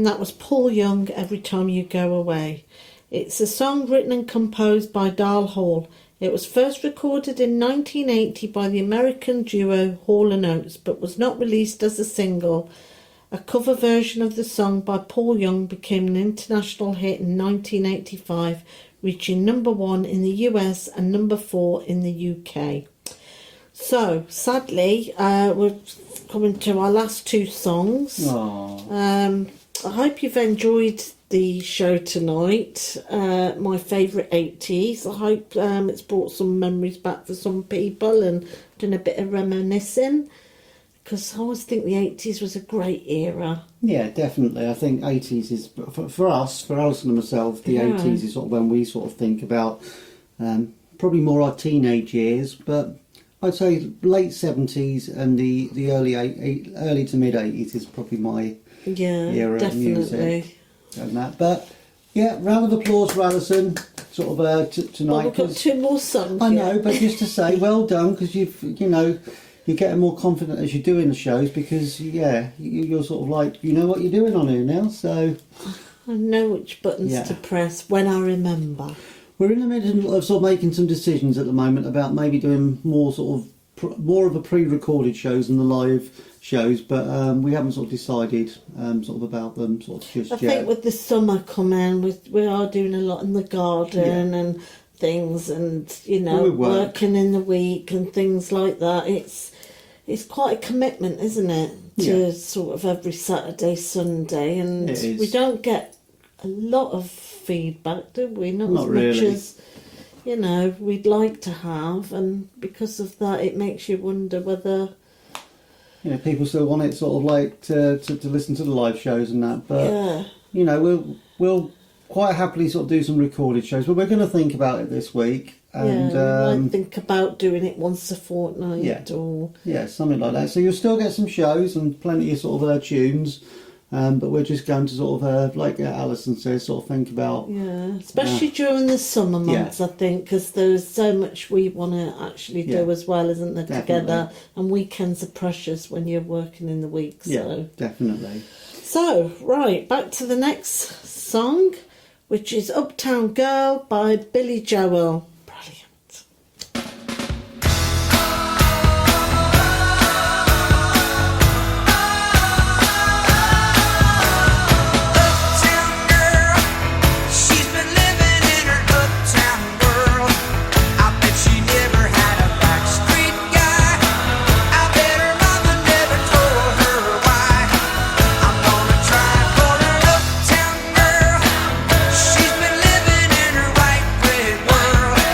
C: and that was Paul Young, Every Time You Go Away. It's a song written and composed by Darl Hall. It was first recorded in 1980 by the American duo Hall & Oates, but was not released as a single. A cover version of the song by Paul Young became an international hit in 1985, reaching number 1 in the US and number 4 in the UK. So, sadly, we're coming to our last two songs. I hope you've enjoyed the show tonight. My favourite 80s. I hope it's brought some memories back for some people and done a bit of reminiscing, because I always think the 80s was a great era.
B: Yeah, definitely. I think 80s is, for us, for Alison and myself, the 80s is sort of when we sort of think about probably more our teenage years, but I'd say late 70s and the early to mid 80s is probably my era of music. And that. But yeah, round of applause for Alison, sort of tonight.
C: Well, we've got two more songs.
B: I know, but just to say, well done, because you're getting more confident as you're doing the shows, because you're sort of like, you know what you're doing on here now. So
C: I know which buttons to press when I remember.
B: We're in the middle of sort of making some decisions at the moment about maybe doing more of a pre-recorded shows than the live shows, but we haven't sort of decided sort of about them sort of just yet.
C: I think with the summer coming, we are doing a lot in the garden and things, and working in the week and things like that. It's quite a commitment, isn't it? To sort of every Saturday, Sunday, and we don't get a lot of feedback, do we? Not as
B: really
C: much as we'd like to have, and because of that, it makes you wonder whether
B: people still want it sort of like to listen to the live shows and that, but we'll quite happily sort of do some recorded shows, but we're going to think about it this week, and
C: I think about doing it once a fortnight or
B: something like that. So you'll still get some shows and plenty of sort of tunes, but we're just going to sort of like Alison says, sort of think about
C: especially during the summer months, I think, because there's so much we want to actually do as well, isn't there?
B: Definitely.
C: Together, and weekends are precious when you're working in the week. So
B: definitely.
C: So right, back to the next song, which is Uptown Girl by Billy Joel. Brilliant.
J: She's been living in her white bread world.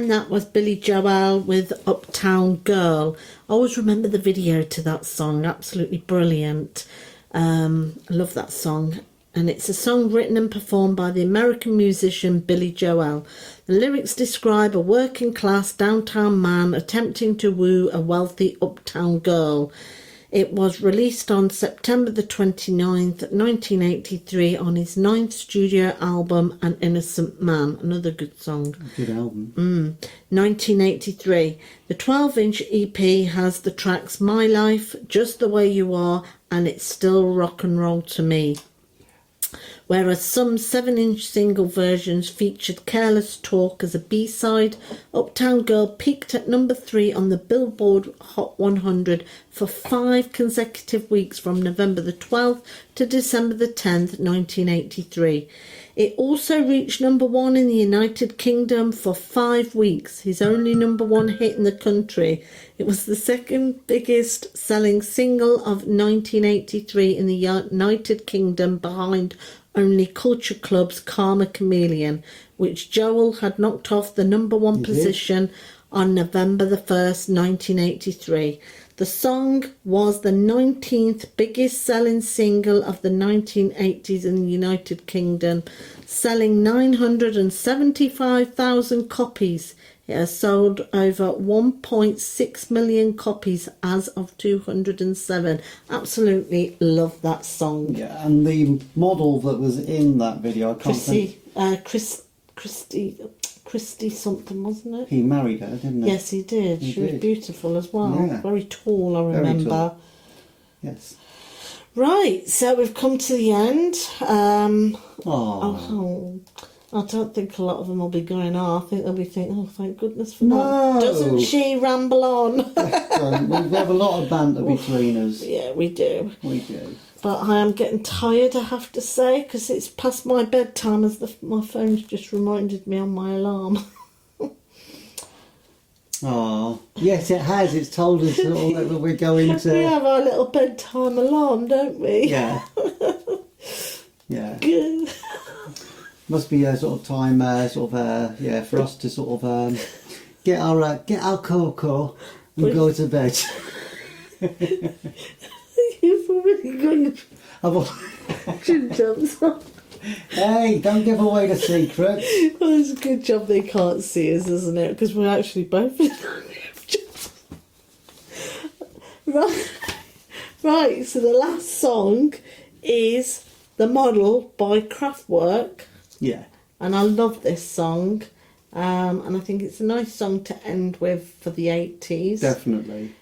C: then that was Billy Joel with Uptown Girl. I always remember the video to that song, absolutely brilliant. I love that song. And it's a song written and performed by the American musician Billy Joel. The lyrics describe a working class downtown man attempting to woo a wealthy uptown girl. It was released on September the 29th, 1983 on his 9th studio album, An Innocent Man. Another good song.
B: Good album.
C: 1983. The 12-inch EP has the tracks My Life, Just the Way You Are, and It's Still Rock and Roll to Me. Whereas some 7-inch single versions featured Careless Talk as a B-side, Uptown Girl peaked at number 3 on the Billboard Hot 100 for 5 consecutive weeks from November the 12th to December the 10th, 1983. It also reached number 1 in the United Kingdom for 5 weeks, his only number 1 hit in the country. It was the second biggest selling single of 1983 in the United Kingdom, behind only Culture Club's Karma Chameleon, which Joel had knocked off the number 1 position on November the 1st, 1983. The song was the 19th biggest selling single of the 1980s in the United Kingdom, selling 975,000 copies. It has sold over 1.6 million copies as of 2007. Absolutely love that song.
B: Yeah, and the model that was in that video, I can't think.
C: Christy something, wasn't it?
B: He married her, didn't he?
C: Yes, he did. She was beautiful as well.
B: Yeah.
C: Very tall, I
B: Very
C: remember.
B: tall. Yes.
C: Right, so we've come to the end.
B: Oh.
C: I don't think a lot of them will be going, I think they'll be thinking, oh, thank goodness for
B: No.
C: that. Doesn't she ramble on?
B: We have a lot of banter between us.
C: Yeah, we do.
B: We do.
C: But I am getting tired, I have to say, because it's past my bedtime, as my phone's just reminded me on my alarm.
B: Oh, yes, it has. It's told us all that we're going to.
C: We have our little bedtime alarm, don't we?
B: Yeah. Yeah.
C: Good.
B: Must be a sort of time, for us to sort of get our cocoa and go to bed.
C: You've already got your chin jumps on.
B: Hey, don't give away the secret.
C: Well, it's a good job they can't see us, isn't it? Because we're actually both in Right, so the last song is The Model by Kraftwerk.
B: Yeah.
C: And I love this song. And I think it's a nice song to end with for the 80s.
B: Definitely.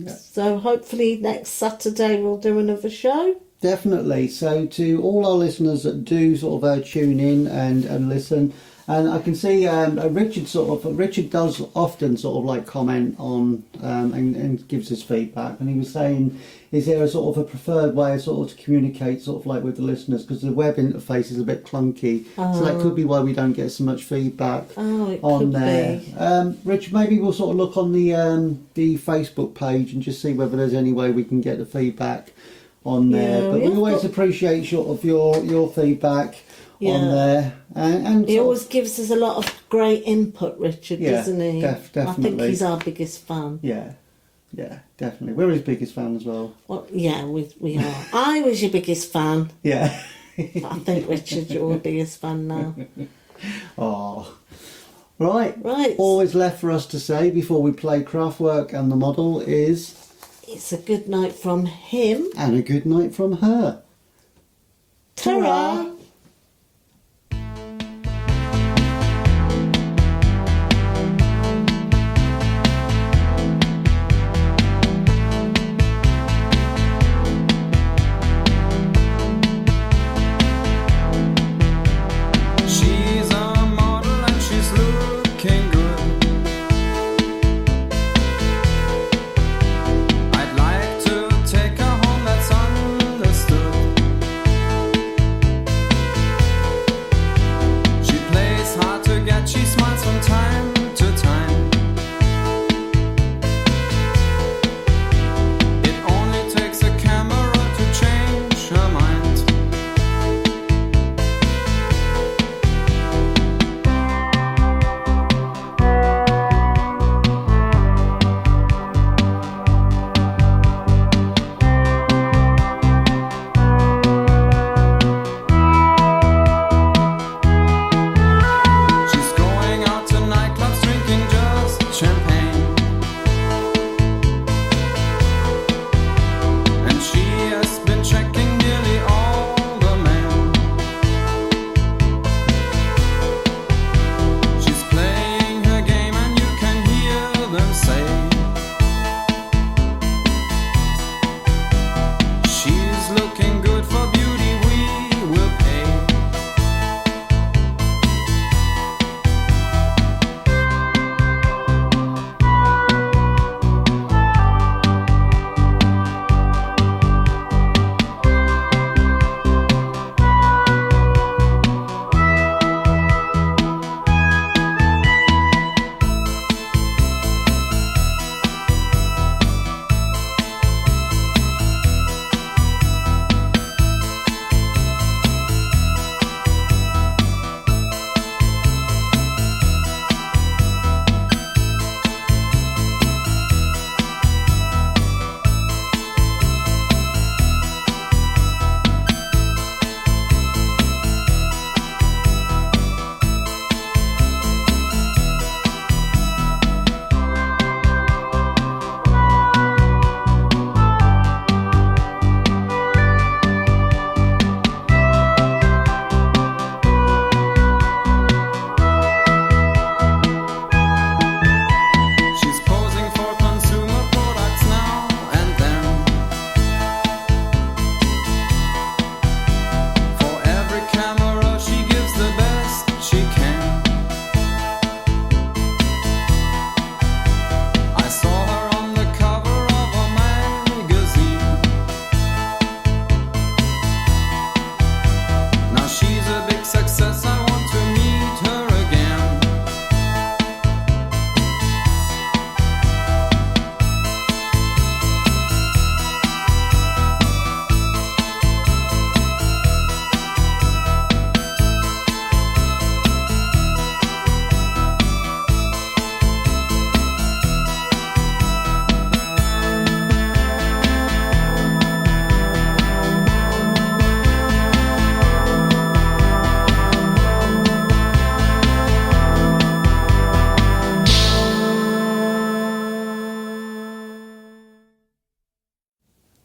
C: So hopefully next Saturday we'll do another show.
B: Definitely. So to all our listeners that do sort of tune in and listen, and I can see Richard does often sort of like comment on and gives us feedback, and he was saying, is there a sort of a preferred way of sort of to communicate sort of like with the listeners, because the web interface is a bit clunky, so that could be why we don't get so much feedback on there. Richard, maybe we'll sort of look on the Facebook page and just see whether there's any way we can get the feedback on there. But we always appreciate sort of your feedback on there, and
C: he always gives us a lot of great input, Richard, doesn't he?
B: Definitely.
C: I think he's our biggest fan.
B: Yeah, definitely. We're his biggest fan as well.
C: Well, yeah, we are. I was your biggest fan.
B: Yeah.
C: I think, Richard, you're the biggest fan now.
B: Oh. Right.
C: Right.
B: All is left for us to say before we play Kraftwerk and The Model is...
C: It's a good night from him.
B: And a good night from her.
C: Ta-ra!
G: She's a model and she's looking good. I'd like to take her home, that's understood.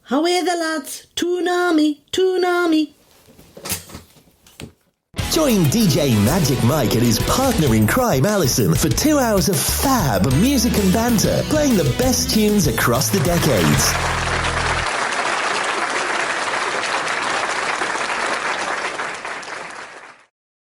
C: How are the lads? Toonami.
A: Join DJ Magic Mike and his partner in crime, Alison, for 2 hours of fab music and banter, playing the best tunes across the decades.